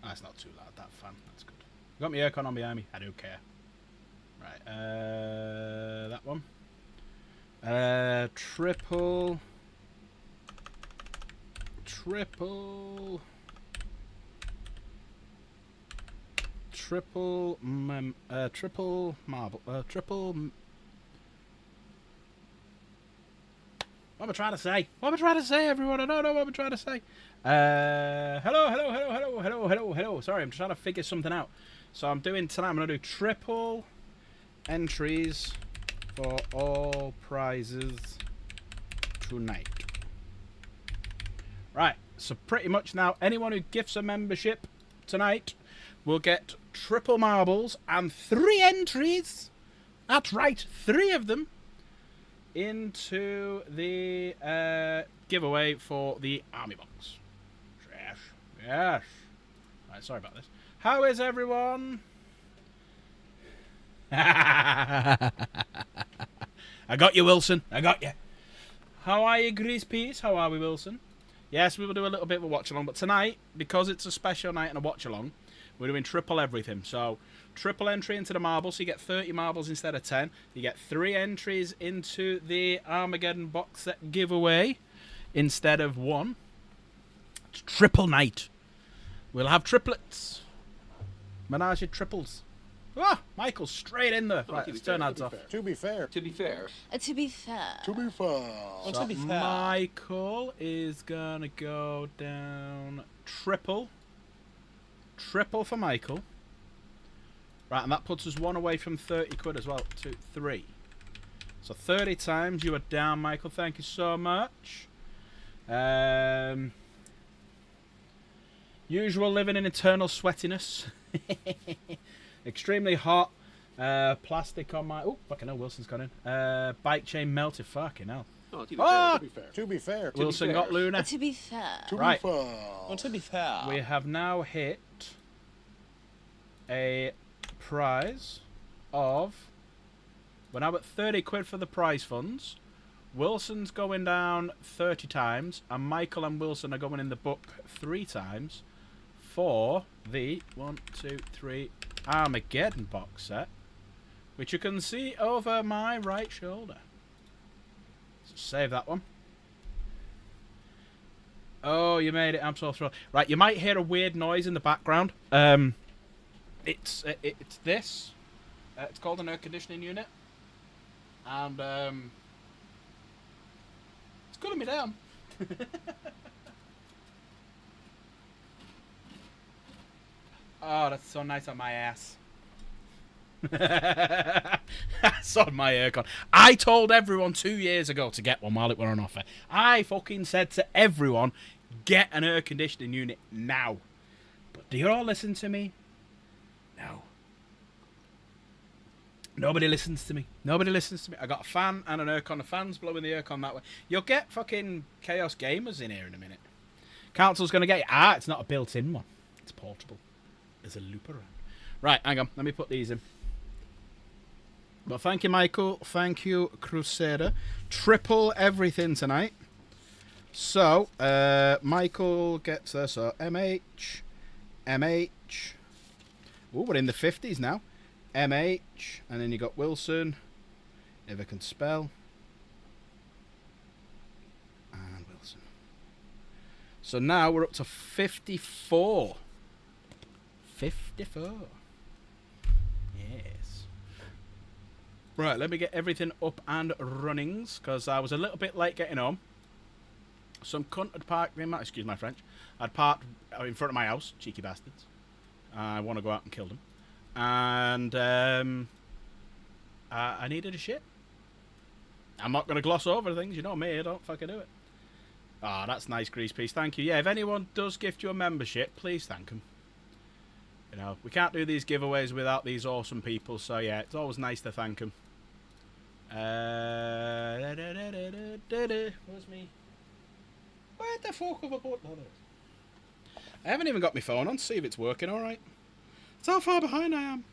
That's not too loud, that fan. That's good. Got my aircon on behind me. I don't care. Right, that one. Triple marble. What am I trying to say? What am I trying to say, everyone? I don't know what I'm trying to say. Hello. Sorry, I'm trying to figure something out. So I'm doing tonight. I'm gonna do triple entries for all prizes tonight. Right. So pretty much now, anyone who gifts a membership tonight will get triple marbles and 3 entries. That's right, 3 of them into the giveaway for the army box. Trash. Yes. Right, sorry about this. How is everyone? I got you, Wilson. I got you. How are you, Grease Peas? How are we, Wilson? Yes, we will do a little bit of a watch-along, but tonight, because it's a special night and a watch-along, we're doing triple everything. So, triple entry into the marbles, so you get 30 marbles instead of 10. You get 3 entries into the Armageddon box set giveaway instead of 1. It's triple night. We'll have triplets. Menage a triples. Ah, Michael's straight in there. Right, let's turn ads off. To be fair. To be fair. To be fair. To be fair. Well, to be fair. Michael is gonna go down triple. Triple for Michael. Right, and that puts us 1 away from 30 quid as well. 2, 3. So 30 times you are down, Michael. Thank you so much. Usual living in eternal sweatiness. Extremely hot. Plastic on my... Oh, fucking hell, Wilson's gone in. Bike chain melted. Fucking hell. Oh, to be fair. To be fair. To be fair. Wilson got Luna. To be fair. To Right. be fair. Well, to be fair. We have now hit a prize of... We're now at 30 quid for the prize funds. Wilson's going down 30 times. And Michael and Wilson are going in the book 3 times for the 1, 2, 3 Armageddon box set, which you can see over my right shoulder. So save that one. Oh, you made it. I'm so thrilled. Right, you might hear a weird noise in the background. It's this. It's called an air conditioning unit. And it's cooling me down. Oh, that's so nice on my ass. That's on my aircon. I told everyone 2 years ago to get one while it were on offer. I fucking said to everyone, get an air conditioning unit now. But do you all listen to me? No. Nobody listens to me. Nobody listens to me. I got a fan and an aircon. The fan's blowing the aircon that way. You'll get fucking Chaos Gamers in here in a minute. Council's going to get you. Ah, it's not a built-in one. It's portable. There's a loop around. Right, hang on. Let me put these in. Well, thank you, Michael. Thank you, Crusader. Triple everything tonight. So, Michael gets there. So, MH. Oh, we're in the 50s now. MH. And then you got Wilson. If I can spell. And Wilson. So now we're up to 54. 54. Yes. Right, let me get everything up and runnings, because I was a little bit late getting home. Some cunt had parked in my... Excuse my French. I'd parked in front of my house. Cheeky bastards. I want to go out and kill them. And I needed a shit. I'm not going to gloss over things. You know me. I don't fucking do it. Ah, that's nice, Grease Piece. Thank you. Yeah, if anyone does gift you a membership, please thank them. You know, we can't do these giveaways without these awesome people, so yeah, it's always nice to thank them. Where's me? Where the fuck have I put that? I haven't even got my phone on to see if it's working alright. That's how far behind I am.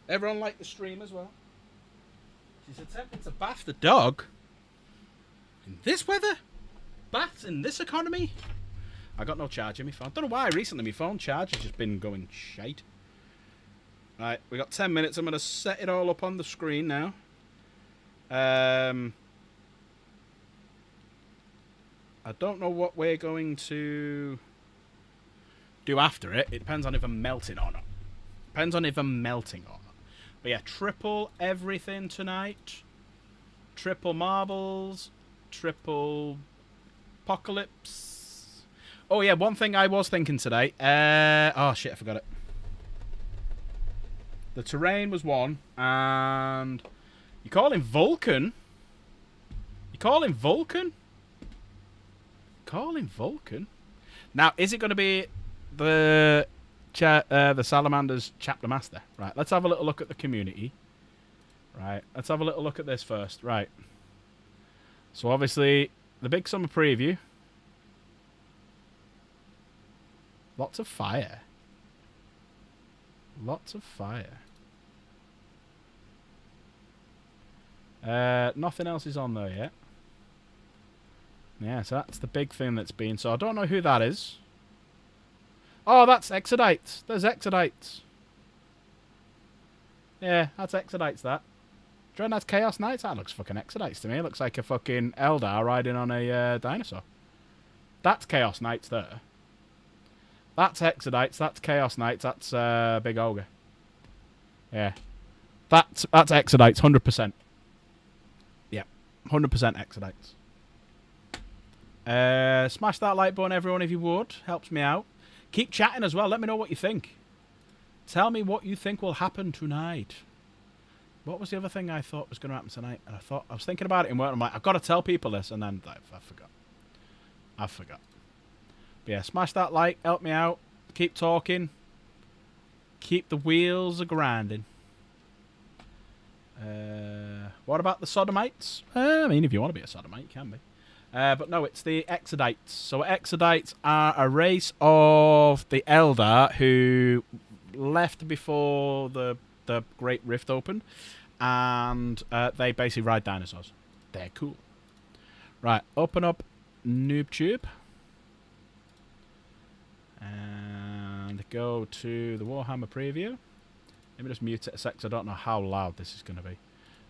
Everyone liked the stream as well. She's attempting to bath the dog. In this weather? Baths in this economy? I got no charge in my phone. Don't know why recently my phone charge has just been going shite. Right, we got 10 minutes. I'm going to set it all up on the screen now. I don't know what we're going to do after it. It depends on if I'm melting or not. Depends on if I'm melting or not. But yeah, triple everything tonight. Triple marbles. Triple apocalypse. Oh yeah, one thing I was thinking today. Oh shit, I forgot it. The terrain was one, and you call him Vulcan? You call him Vulcan? Call him Vulcan? Now, is it going to be the Salamander's chapter master? Right, let's have a little look at the community. Right, let's have a little look at this first. Right. So, obviously, the Big Summer preview. Lots of fire. Lots of fire. Nothing else is on there yet. Yeah, so that's the big thing that's been. So I don't know who that is. Oh, that's Exodites. There's Exodites. Yeah, that's Exodites, that. Do you reckon that's Chaos Knights? That looks fucking Exodites to me. It looks like a fucking Eldar riding on a dinosaur. That's Chaos Knights there. That's Exodites. That's Chaos Knights. That's Big Ogre. Yeah. That's Exodites, 100%. Yeah, 100% Exodites. Smash that like button, everyone, if you would. Helps me out. Keep chatting as well. Let me know what you think. Tell me what you think will happen tonight. What was the other thing I thought was going to happen tonight? And I was thinking about it in work. I'm like, I've got to tell people this, and then I forgot. I forgot. But yeah, smash that like. Help me out. Keep talking. Keep the wheels a grinding. What about the Sodomites? I mean, if you want to be a Sodomite, you can be. But no, it's the Exodites. So Exodites are a race of the Eldar who left before the Great Rift opened, and they basically ride dinosaurs. They're cool. Right, open up NoobTube. And go to the Warhammer preview. Let me just mute it a sec, 'cause I don't know how loud this is going to be.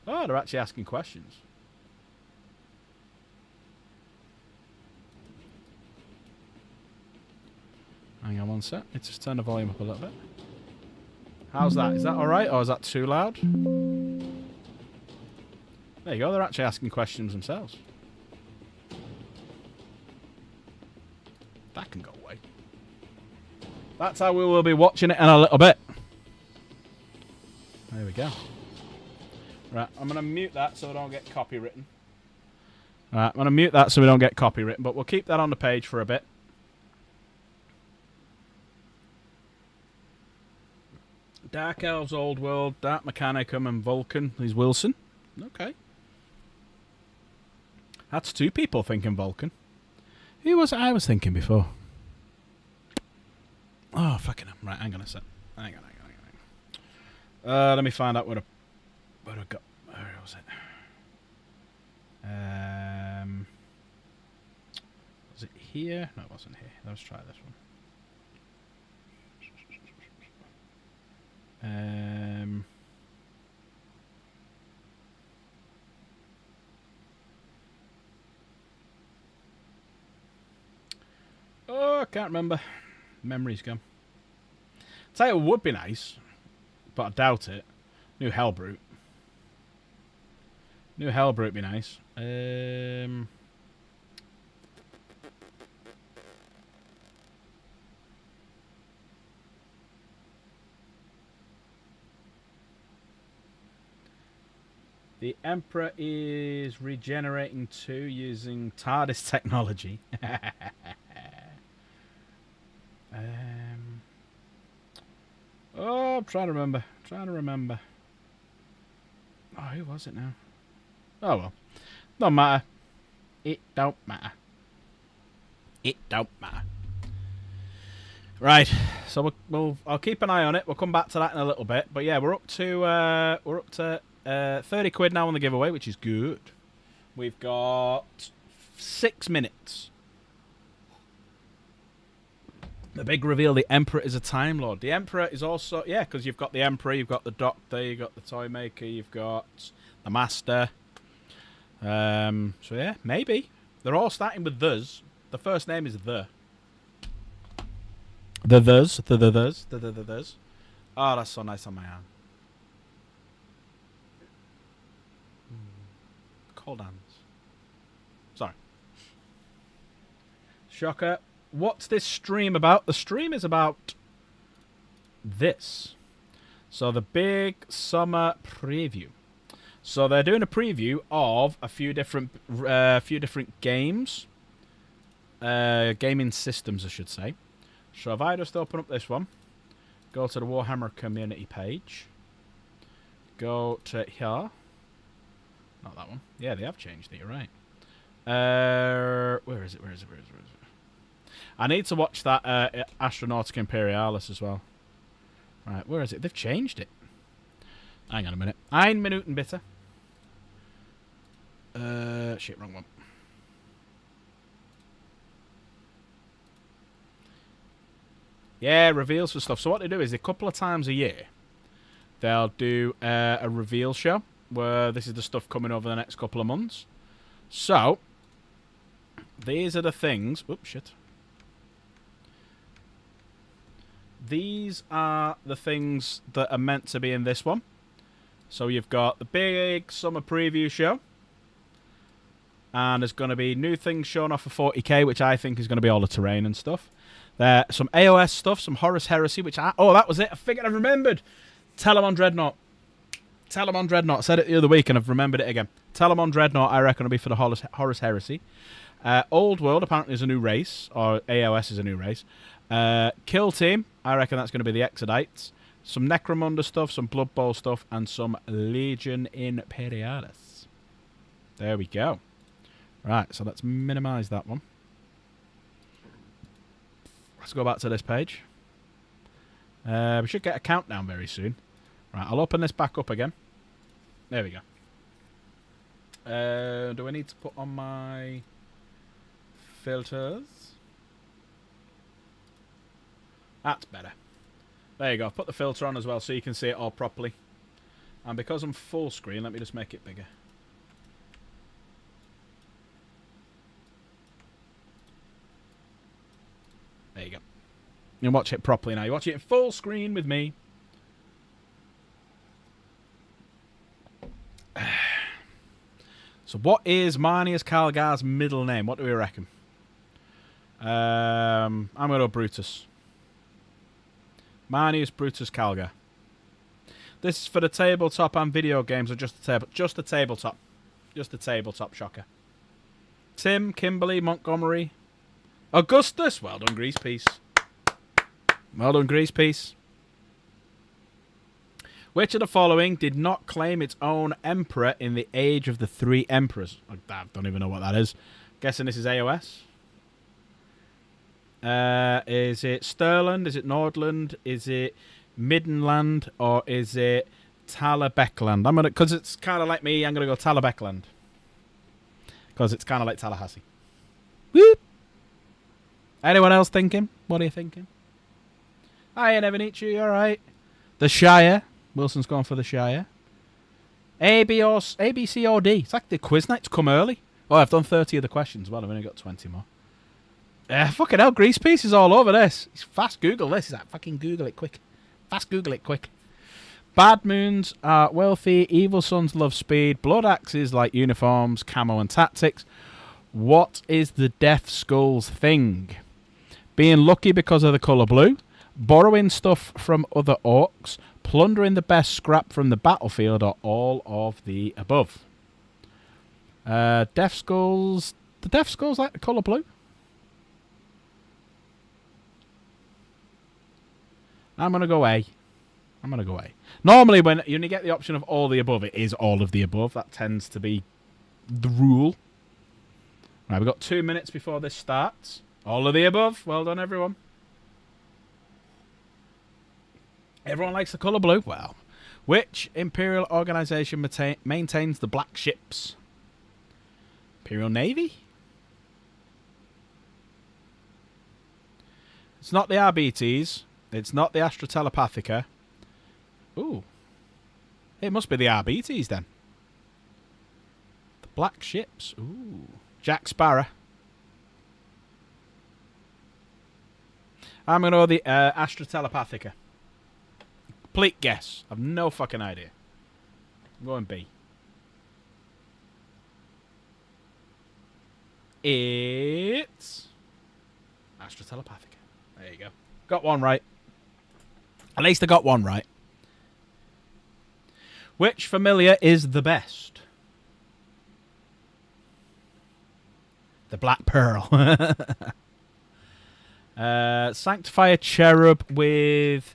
Oh, they're actually asking questions. Hang on one sec. Let's just turn the volume up a little bit. How's that? Is that alright, or is that too loud? There you go. They're actually asking questions themselves. That can go away. That's how we will be watching it in a little bit. There we go. Right, I'm going to mute that so we don't get copywritten. Right, I'm going to mute that so we don't get copywritten, but we'll keep that on the page for a bit. Dark Elves, Old World, Dark Mechanicum, and Vulcan. He's Wilson. Okay. That's two people thinking Vulcan. Who was it I was thinking before? Oh, fucking hell. Right, hang on a sec. Hang on. Let me find out where I got. Where was it? Was it here? No, it wasn't here. Let's try this one. Oh, I can't remember. Memory's gone. Tell you what would be nice, but I doubt it. New Hellbrute. New Hellbrute would be nice. The Emperor is regenerating 2 using TARDIS technology. Oh, I'm trying to remember. Oh, who was it now? Oh, well. Don't matter. It don't matter. Right, so I'll keep an eye on it. We'll come back to that in a little bit. But yeah, we're up to 30 quid now on the giveaway, which is good. We've got 6 minutes. The big reveal: the Emperor is a Time Lord. The Emperor is also because you've got the Emperor, you've got the Doctor, you've got the Toy Maker, you've got the Master. So yeah, maybe they're all starting with "thes." The first name is the. The "thes." Oh, that's so nice on my hand. Cold hands. Sorry. Shocker. What's this stream about? The stream is about this. So the Big Summer Preview. So they're doing a preview of a few different games. Gaming systems, I should say. So if I just open up this one, go to the Warhammer community page, go to here. Not that one. Yeah, they have changed it, you're right. Where is it? I need to watch that Astronautica Imperialis as well. Right, where is it? They've changed it. Hang on a minute. 1 Minuten bitte. Shit, wrong one. Yeah, reveals for stuff. So what they do is a couple of times a year, they'll do a reveal show where this is the stuff coming over the next couple of months. So, these are the things... Oops, shit. These are the things that are meant to be in this one. So you've got the Big Summer Preview show. And there's going to be new things shown off for 40k, which I think is going to be all the terrain and stuff. Some AOS stuff, some Horus Heresy, which oh, that was it. I figured I remembered. Telemon Dreadnought. I said it the other week and I've remembered it again. Telemon Dreadnought, I reckon, will be for the Horus Heresy. Old World, apparently, is a new race. Or AOS is a new race. Kill Team, I reckon that's going to be the Exodites. Some Necromunda stuff, some Blood Bowl stuff, and some Legion Imperialis. There we go. Right, so let's minimise that one. Let's go back to this page. We should get a countdown very soon. Right, I'll open this back up again. There we go. Do I need to put on my filters? That's better. There you go. I've put the filter on as well so you can see it all properly. And because I'm full screen, let me just make it bigger. There you go. You can watch it properly now. You watch it in full screen with me. So what is Marnius Calgar's middle name? What do we reckon? I'm going to go Brutus. Marnius Brutus Calgar. This is for the tabletop and video games, or just the table? Just the tabletop. Just the tabletop, shocker. Tim, Kimberly, Montgomery, Augustus. Well done, Grease Piece. Well done, Grease Piece. Which of the following did not claim its own emperor in the Age of the Three Emperors? I don't even know what that is. Guessing this is AOS. Is it Stirland? Is it Nordland? Is it Middenland? Or is it Talabecland? I'm gonna, because it's kind of like me, I'm gonna go Talabecland. Because it's kind of like Tallahassee. Whoop. Anyone else thinking? What are you thinking? Hiya, Nevenichu, you alright? The Shire. Wilson's gone for the Shire. A, B, or A, B, C, or D. It's like the quiz night's come early. Oh, I've done 30 of the questions. Well, I've only got 20 more. Fucking hell, Grease Piece is all over this. He's fast Google this. He's like, fucking Google it quick. Fast Google it quick. Bad Moons are wealthy. Evil Sons love speed. Blood Axes like uniforms, camo, and tactics. What is the Death Skulls thing? Being lucky because of the colour blue. Borrowing stuff from other orcs. Plundering the best scrap from the battlefield, or all of the above. Death Skulls. The Death Skulls like the colour blue? I'm going to go A. I'm going to go A. Normally, when you only get the option of all the above, it is all of the above. That tends to be the rule. Right, we've got 2 minutes before this starts. All of the above. Well done, everyone. Everyone likes the colour blue. Well, which Imperial organisation maintains the black ships? Imperial Navy? It's not the RBTs. It's not the Astra Telepathica. Ooh. It must be the RBTs then. The black ships. Ooh. Jack Sparrow. I'm going to go the Astra Telepathica. Complete guess. I've no fucking idea. I'm going B. It's Astra Telepathica. There you go. Got one right. At least I got one right. Which familiar is the best? The Black Pearl. Sanctifier Cherub with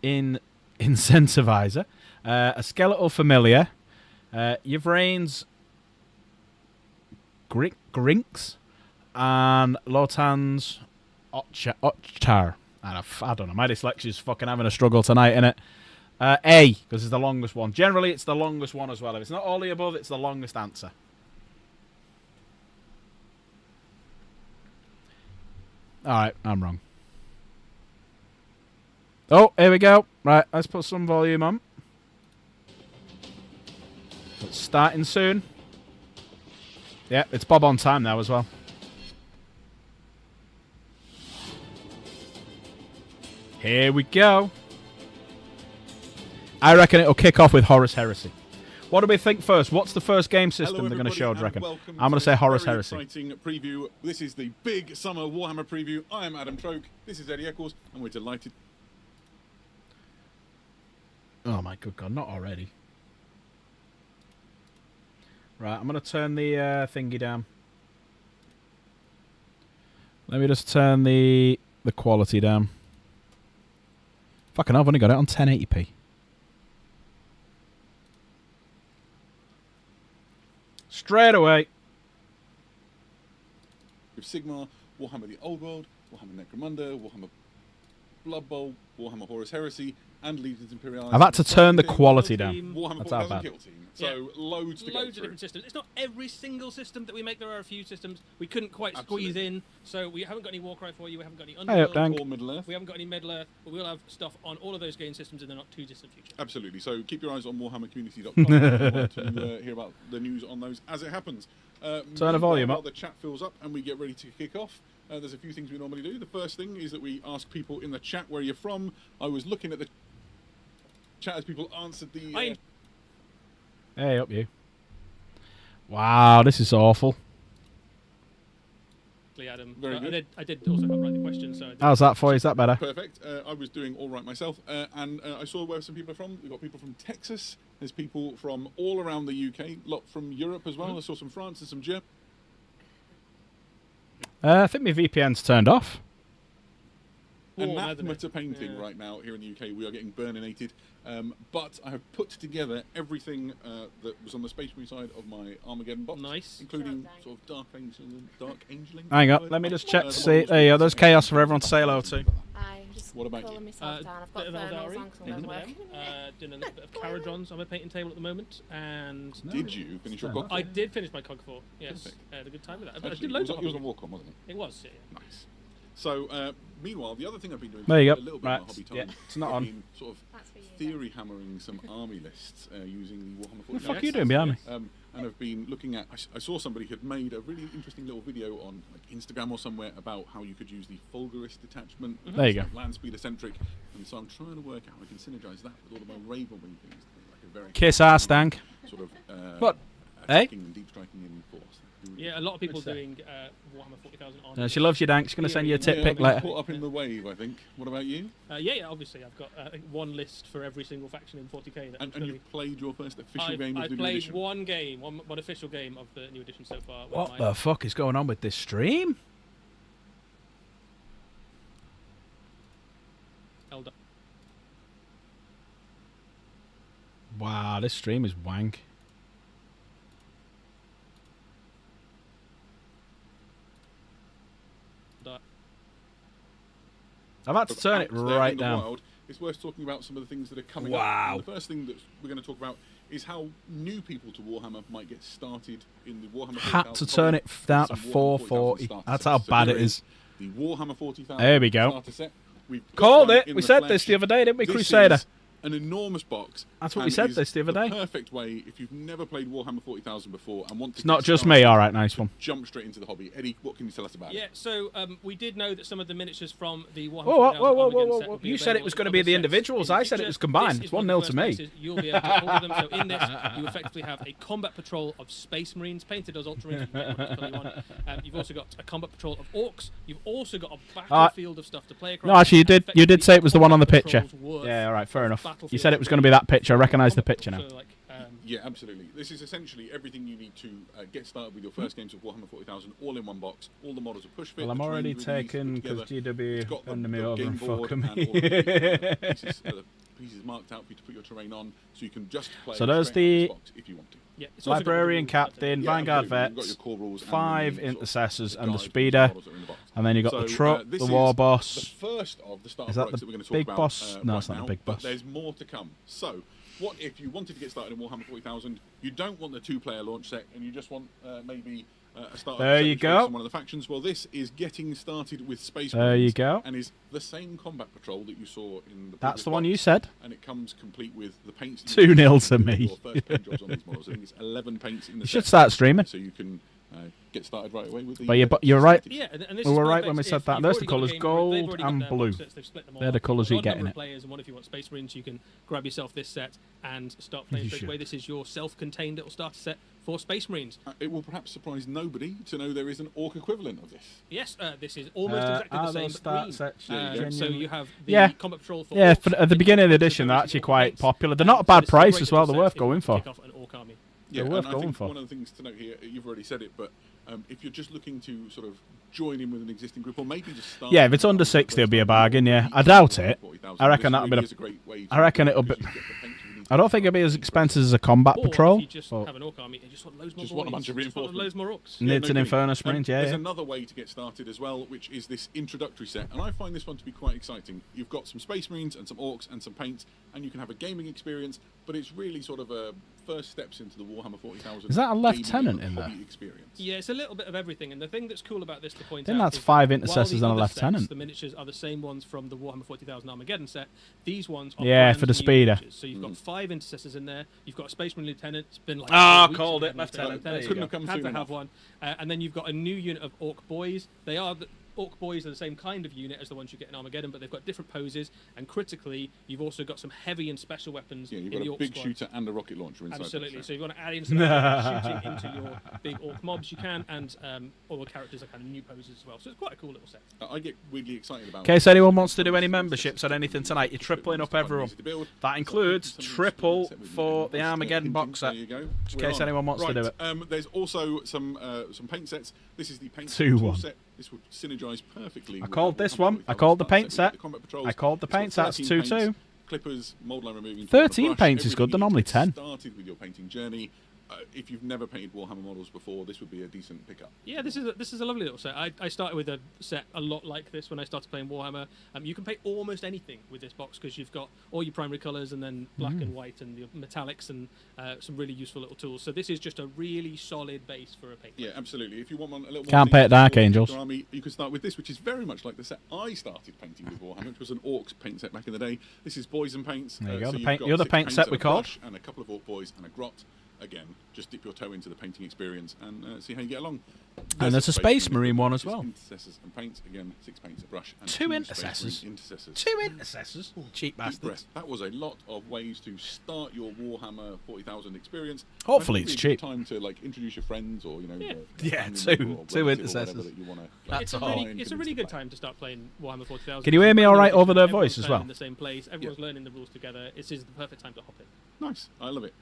Incentivizer. A Skeletal Familiar. Yvrane's Grinks. And Lotan's Ochtar. I don't know. My dyslexia's fucking having a struggle tonight, innit? A, because it's the longest one. Generally, it's the longest one as well. If it's not all the above, it's the longest answer. Alright, I'm wrong. Oh, here we go. Right, let's put some volume on. It's starting soon. Yeah, it's Bob on time now as well. Here we go. I reckon it'll kick off with Horus Heresy. What do we think first? What's the first game system they're going to show, do you reckon? I'm going to say Horus Heresy. Exciting preview. This is the Big Summer Warhammer preview. I am Adam Troke. This is Eddie Eccles, and we're delighted. Oh my good God, not already. Right, I'm going to turn the thingy down. Let me just turn the quality down. Fucking hell, I've only got it on 1080p. Straight away. With Sigmar, Warhammer the Old World, Warhammer Necromunda, Warhammer Blood Bowl, Warhammer Horus Heresy, and Legions Imperialis. I've had to turn the quality down. Warhammer That's how 4000 bad. Kill Team. So loads to go Loads of through. different systems. It's not every single system that we make. There are a few systems we couldn't quite Absolutely. squeeze in. So we haven't got any Warcry for you. We haven't got any Hey up, Underworld. Dan. Or Middle Earth. We haven't got any Middle Earth. But we'll have stuff on all of those game systems in the not too distant future. Absolutely. So keep your eyes on WarhammerCommunity.com if you want to hear about the news on those as it happens. Turn the volume while up. the chat fills up and we get ready to kick off, there's a few things we normally do. The first thing is that we ask people in the chat where you're from. I was looking at the chat as people answered the... Hey, up you. Wow, this is awful. Adam. Very good. I did also write the question. So How's that for you? Is that better? Perfect. I was doing all right myself, and I saw where some people are from. We've got people from Texas. There's people from all around the UK. Lot from Europe as well. I saw some France and some Germany. I think my VPN's turned off. Anathema painting right now here in the UK. We are getting burninated. But I have put together everything that was on the Space Marine side of my Armageddon box. Nice. Including sort of Dark Angeling. Hang on, let me just check to see. There you go, there's chaos for everyone to say hello to. I'm just What about cooling you? myself down. I've got Bit of thermals Eldari, on because I'm going to work. doing a little bit of Caradrons on my painting table at the moment, and Did you finish your No. cog? I did finish my Cog 4. Yes, Perfect. I had a good time with that. I Actually, did loads of it was a hobby. walk-on, wasn't it? It was. Yeah. Nice. So, meanwhile, the other thing I've been doing There you a go. little bit Right, in my hobby time, yeah, it's not I've on. been sort of That's for you. theory hammering some army lists using the Warhammer 40,000. What the fuck are you Yes, doing behind me? And I've been looking at. I saw somebody had made a really interesting little video on like Instagram or somewhere about how you could use the Fulgurist detachment. There you go. Land speed eccentric, and so I'm trying to work out how I can synergize that with all of my Ravenwing things. To make like a very Kiss ass, Dank. sort of What? attacking and deep striking in force. Yeah, a lot of people What's that? doing Warhammer 40,000 on. She loves you, Dank. She's going to send you a tit Yeah, pic I've been later. Caught up in the wave, I think. What about you? Yeah, obviously I've got one list for every single faction in 40k. That And you've played your first official game of I've the new played edition. one game, one official game of the new edition so far. with What my- the fuck is going on with this stream? Eldar. Wow, this stream is wank. I've had to turn it Out there right in the down. wild, it's worth talking about some of the things that are coming Wow. up. And the first thing that we're going to talk about is how new people to Warhammer might get started in the Warhammer 40,000 Had to turn it down to Some Warhammer 440. 40,000 starter That's sets. how So bad here it is. The Warhammer 40,000 There we go. starter set. We've got Called one it. in We the said this flesh. the other day, didn't we, This Crusader? is an enormous box. That's what we and said is this the other day. Perfect way if you've never played Warhammer 40,000 before and want to. It's not get just started, me. All right, nice one. Jump straight into the hobby. Eddie, what can you tell us about Yeah, it? so we did know that some of the miniatures from the Warhammer Whoa, whoa, 40,000 whoa, whoa, Armageddon whoa, set whoa. would be You said it available was in going to be other the sets individuals. in the I said it future. was combined. This It's is one 1-0 of to the me. first places you'll be able to get hold of them. So in this, you effectively have a combat patrol of Space Marines painted as Ultramarines. You can get one to 21. You've also got a combat patrol of Orcs. You've also got a battlefield of stuff to play across. No, actually, you did say it was the one on the Effectively, picture. combat patrols worth Yeah, all right, fair of enough. You battlefield said it was going to be that picture. I recognise the picture now. So, like, Yeah, absolutely. This is essentially everything you need to get started with your first games of Warhammer 40,000, all in one box. All the models are push fit. Well, I'm the terrain already really easy to put taken because together. GW It's got handed me the over game and board fucking and all me. the pieces marked out for you to put your terrain on, so you can just play. So there's straight out the of this box if you want to. yeah, it's also got the Librarian, rules and stuff in Captain, it. Yeah, Vanguard absolutely. You've got Vets, your core rules and 5 then the sort of Intercessors, and the guides, Speeder. models that are in the box. And then you got So, the Truck, this the is War the Boss. first of the starter Is that products the that we're going to talk big about. boss? No, right it's not the now, big but boss. there's more to come. So, what if you wanted to get started in Warhammer 40,000? You don't want the 2-player launch set, and you just want maybe a starter There set you which go. works on one of the factions. Well, this is getting started with Space There you Marines, go. and is the same combat patrol that you saw in the. That's previous the one box, you said. And it comes complete with the paints. 2-0 to me. Your first paint jobs on these models. I think it's 11 paints in the You set, should start streaming. so you can get started right away with the. But you're right. Yeah, and this We is were right perfect when we if said that. you've There's already the got a colours, game where they've gold already got and their blue. box sets, they've split them They're all the up. colours For you an odd get number in of it. players, and what if you want Space Marines, you can grab yourself this set and start playing You straight should. away. This is your self-contained little starter set for Space Marines. It will perhaps surprise nobody to know there is an orc equivalent of this. Yes, this is almost exactly the same, but green. sets There you go. So you have the Yeah. combat patrol for Yeah, orcs, at the in beginning of the boxes, edition, they're those actually orc quite paints. popular. They're not a So bad this is price great as well. little They're worth set if you going want to for. kick off an orc army. They're and worth I going think for. one of the things to note here, you've already said it, but if you're just looking to sort of join in with an existing group, or maybe just start. Yeah, if it's under 60, it'll be a bargain, yeah. I doubt it. 40,000, I reckon this that'll be really the- is a great way I reckon it'll because be- you get the paints you need I don't think it'll be as expensive as a combat Or patrol. if you just but have an orc army and just want loads more Just want a boys, bunch of just want reinforcements. loads more orcs. Yeah. Needs an kidding. Infernus Marines, yeah, There's yeah. another way to get started as well, which is this introductory set, and I find this one to be quite exciting. You've got some Space Marines and some Orcs and some paints, and you can have a gaming experience, but it's really sort of a first steps into the Warhammer 40,000. Is that a gaming lieutenant and in hobby there? Experience. Yeah, it's a little bit of everything, and the thing that's cool about this to point I think out that's is 5 that intercessors while and a the other sets, lieutenant. the miniatures are the same ones from the Warhammer 40,000 Armageddon set. These ones are Yeah, brand for the new speeder. miniatures. So you've got 5 intercessors in there. You've got a Space Marine lieutenant. It's been like Ah, 8 weeks called since it, we had a Space lieutenant. There you Couldn't go. have come Had soon to enough. have one, and then you've got a new unit of Orc Boys. They are the Orc Boys are the same kind of unit as the ones you get in Armageddon, but they've got different poses. And critically, you've also got some heavy and special weapons Yeah, you've in got the a Orc big squad. shooter and a rocket launcher inside. Absolutely. that So set. if you want to add in some shooting into your big Orc mobs, you can, and all the characters are kind of new poses as well. So it's quite a cool little set. I get weirdly excited about. In case anyone wants to do any memberships or anything tonight, you're tripling up everyone. Easy to build. That includes triple for the Armageddon box set. There you go. In case anyone wants to do it. There's also some paint sets. This is the paint 2-1. set. This would synergize perfectly. I with called the this Warhammer one. I called the 40,000 paint We've set. got the combat patrols. I called the It's got paint sets 13 2-2. paints, clippers, mold line removing. 13 brush, paints is good, everything they're you need normally to get 10. Started with your painting journey. If you've never painted Warhammer models before, this would be a decent pickup. Yeah, this is a lovely little set. I started with a set a lot like this when I started playing Warhammer. You can paint almost anything with this box because you've got all your primary colours and then black and white and your metallics and some really useful little tools. So this is just a really solid base for a paint. Yeah, absolutely. If you want one a little more Can't paint detailed Dark for your Angels. Army, you can start with this, which is very much like the set I started painting with Warhammer, which was an Orcs paint set back in the day. This is Boys and Paints. There you go, so the you've paint- got the other 6 paint paints set and we a called. brush and a couple of Orc Boys and a grot. Again, just dip your toe into the painting experience and see how you get along. And there's a Space Marine one as well. Intercessors and paints. Again, 6 paints, a brush, and 2 Space intercessors. Marine intercessors. 2 intercessors. Cheap Deep bastards. breath. That was a lot of ways to start your Warhammer 40,000 experience. Hopefully And I it's think it'd be a cheap. good time to like introduce your friends or Yeah. a Yeah, family 2 member or two relative or whatever intercessors. that you wanna, That's It's a all. really, and it's a convince really to good play. time to start playing Warhammer 40,000. Can you hear me all right over their Everyone's voice as playing well? in the same place. Everyone's learning the rules together. This is the perfect time to hop in. Nice, I love it.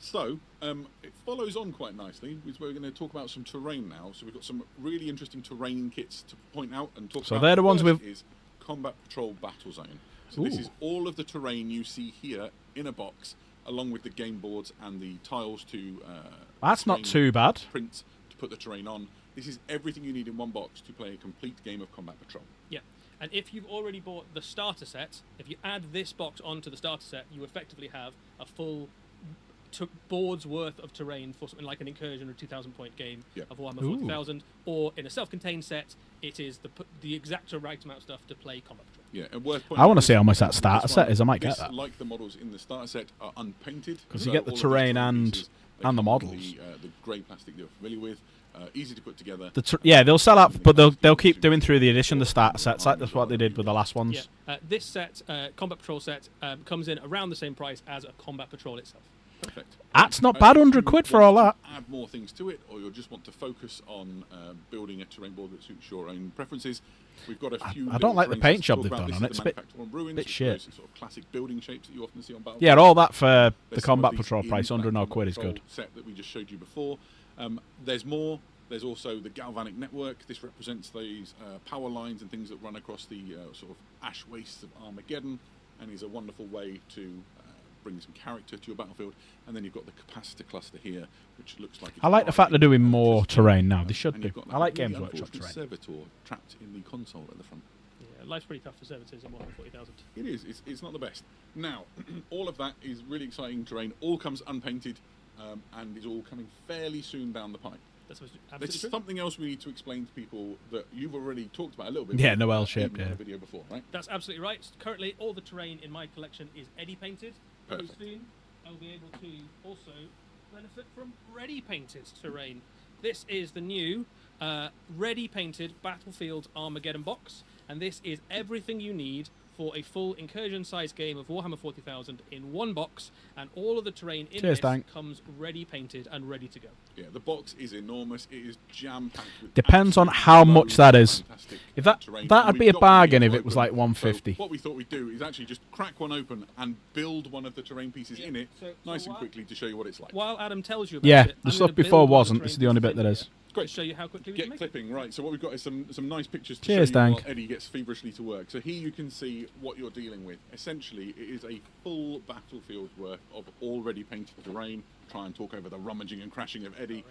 So, it follows on quite nicely, because we're going to talk about some terrain now. So we've got some really interesting terrain kits to point out and talk So about. they're the ones First with- is Combat Patrol Battle Zone. So this Ooh. is all of the terrain you see here in a box, along with the game boards and the tiles to That's not terrain too bad. print to put the terrain on. This is everything you need in one box to play a complete game of Combat Patrol. Yeah. And if you've already bought the starter set, if you add this box onto the starter set, you effectively have a full board's worth of terrain for something like an incursion or 2,000 point game of Warhammer 40,000, or in a self-contained set, it is the exact right amount of stuff to play Combat Patrol. Yeah, and worth I want to out see how much that this starter set one, is. I might get this, that. Like the models in the starter set, are unpainted. Because so you get the all of these terrain pieces, they and the come with models. The grey plastic you're familiar with, easy to put together. Yeah, they'll sell out, but they'll keep doing through the edition the starter sets. Like that's what they did with the last ones. Yeah. This set, Combat Patrol set, comes in around the same price as a Combat Patrol itself. Perfect. That's not bad, If you £100 for want all that. to add more things to it, or you just want to focus on building a terrain board that suits your own preferences, we've got a few. I don't like the terrain paint sets job to they've talk about. done This on it. is It's a the bit Manufacturer on Ruins, bit which shit. is sort of classic building shapes that you often see on Battle. Yeah, all that for the There's some Combat of these Patrol in price, that £100 Combat quid is Patrol good. set that we just showed you before. There's more. There's also the galvanic network. This represents these power lines and things that run across the sort of ash wastes of Armageddon, and is a wonderful way to bring some character to your battlefield. And then you've got the capacitor cluster here, which looks like it's I like the fact they're doing more electricity. terrain now. They should And do. you've got that I like really Games Workshop unfortunate terrain. servitor trapped in the console at the front. Yeah, life's pretty tough for servitors on Warhammer 40,000. It is. It's not the best. Now, all of that is really exciting terrain. All comes unpainted, and is all coming fairly soon down the pipe. That's There's absolutely true. something else we need to explain to people that you've already talked about a little bit. Yeah, with, Noel shaped, even on yeah. the video before, right? That's absolutely right. Currently, all the terrain in my collection is Eddie painted. Very Perfect. soon, I'll be able to also benefit from ready painted terrain. This is the new ready painted Battlefield Armageddon box, and this is everything you need for a full incursion-sized game of Warhammer 40,000 in one box, and all of the terrain in Cheers, this Dank. comes ready painted and ready to go. Yeah, the box is enormous. It is jam-packed with Depends on absolutely how much that is. fantastic If that terrain. that'd And be we've a got one bargain here if to it was open. like 150. So what we thought we'd do is actually just crack one open and build one of the terrain pieces Yeah, in it, so nice and while- quickly, to show you what it's like. While Adam tells you about Yeah, it, the I'm stuff gonna build before one of the wasn't. terrain This is the only pieces bit that in is. here Great. to show you how quickly we Get can make it. clipping, right. So what we've got is some nice pictures to Cheers, show you Dank. while Eddie gets feverishly to work. So here you can see what you're dealing with. Essentially, it is a full battlefield worth of already painted terrain. Try and talk over the rummaging and crashing of Eddie.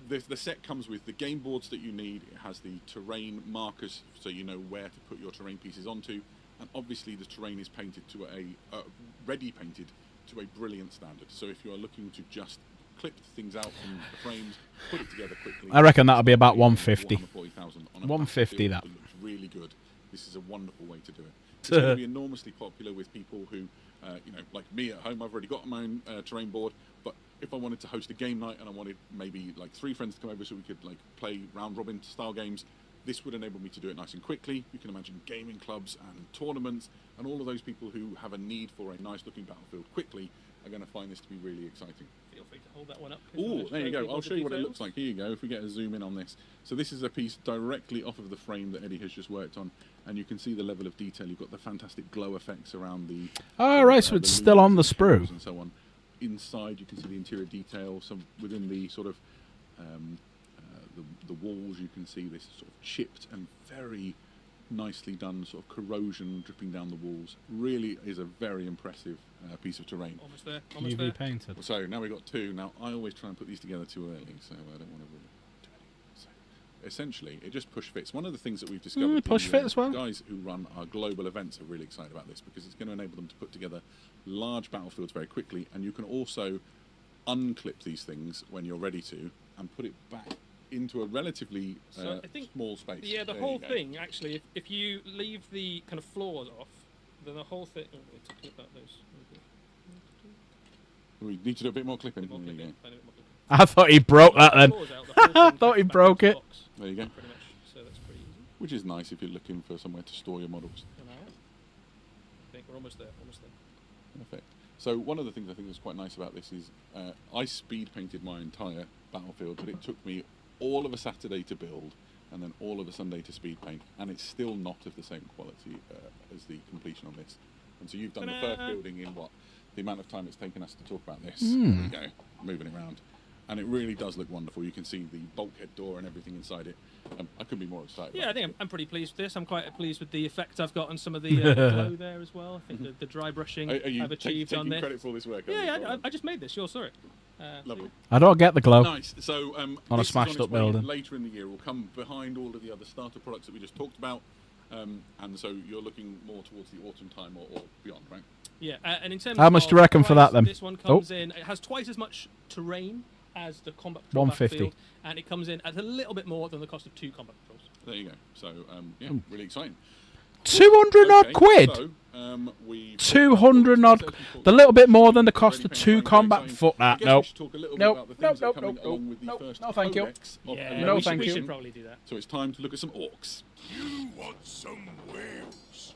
The set comes with the game boards that you need. It has the terrain markers, so you know where to put your terrain pieces onto. And obviously, the terrain is painted to ready painted to a brilliant standard. So if you are looking to just clip things out from the frames, put it together quickly. I reckon that'll be about 150. 40,000 on a 150 battlefield that. looks really good. This is a wonderful way to do it. It's going to be enormously popular with people who, like me at home. I've already got my own terrain board, but if I wanted to host a game night and I wanted maybe like 3 friends to come over so we could like play round robin style games, this would enable me to do it nice and quickly. You can imagine gaming clubs and tournaments, and all of those people who have a need for a nice looking battlefield quickly are going to find this to be really exciting. Feel free to hold that one up. Oh, there you go. I'll show you what it looks like. Here you go. If we get a zoom in on this. So this is a piece directly off of the frame that Eddie has just worked on, and you can see the level of detail. You've got the fantastic glow effects around the. Oh, right, so it's still on the sprue. And so on. Inside, you can see the interior detail. Some within the sort of the walls, you can see this sort of chipped and very nicely done sort of corrosion dripping down the walls. Really is a very impressive piece of terrain. Almost there. Almost there. UV painted. So now we've got 2. Now I always try and put these together too early, so I don't want to really do anything. So essentially, it just push fits. One of the things that we've discovered, push fit as well. Guys who run our global events are really excited about this because it's going to enable them to put together large battlefields very quickly, and you can also unclip these things when you're ready to and put it back into a relatively So I think- small space. Yeah, the There whole you go. thing, actually, if you leave the kind of floors off, then the whole thing... Oh, wait, to clip out those. We need to do a bit more clipping. More There you clipping, go. find a bit more clipping. I thought he broke that then. Floors out, the whole I thing thought he clips back broke into it. the box, There you go. pretty much. So that's pretty easy. Which is nice if you're looking for somewhere to store your models. And I think we're almost there. Almost there. Perfect. So one of the things I think that's quite nice about this is I speed painted my entire battlefield, but it took me all of a Saturday to build and then all of a Sunday to speed paint, and it's still not of the same quality as the completion on this. And so you've done the first building in what? The amount of time it's taken us to talk about this. There we go, moving around. And it really does look wonderful. You can see the bulkhead door and everything inside it. I couldn't be more excited. Yeah, about I think it. I'm pretty pleased with this. I'm quite pleased with the effect I've got on some of the glow there as well. I think the dry brushing Are you I've achieved on taking this. credit for all this work? Yeah, I just made this. Sure, sorry. Lovely. I don't get the glow. Nice. So On a this is smashed its up way building. later in the year. Will come behind all of the other starter products that we just talked about. and so you're looking more towards the autumn time or beyond, right? Yeah, and in terms How of much do you reckon for price, that, then? This one comes in. It has twice as much terrain as the combat patrol 150. battlefield, and it comes in at a little bit more than the cost of 2 combat patrols. There you go. So yeah, really exciting. 200 odd Okay, quid. So, we 200 odd. The little bit more than the cost of 2 combat. Fuck that. I guess we Nope. should talk a little bit Nope, about the nope, things that are nope, coming nope, along with the nope, first no, thank you. codex of Yeah, the No, we thank should, you. We should probably do that. So it's time to look at some orcs. You want some wheels?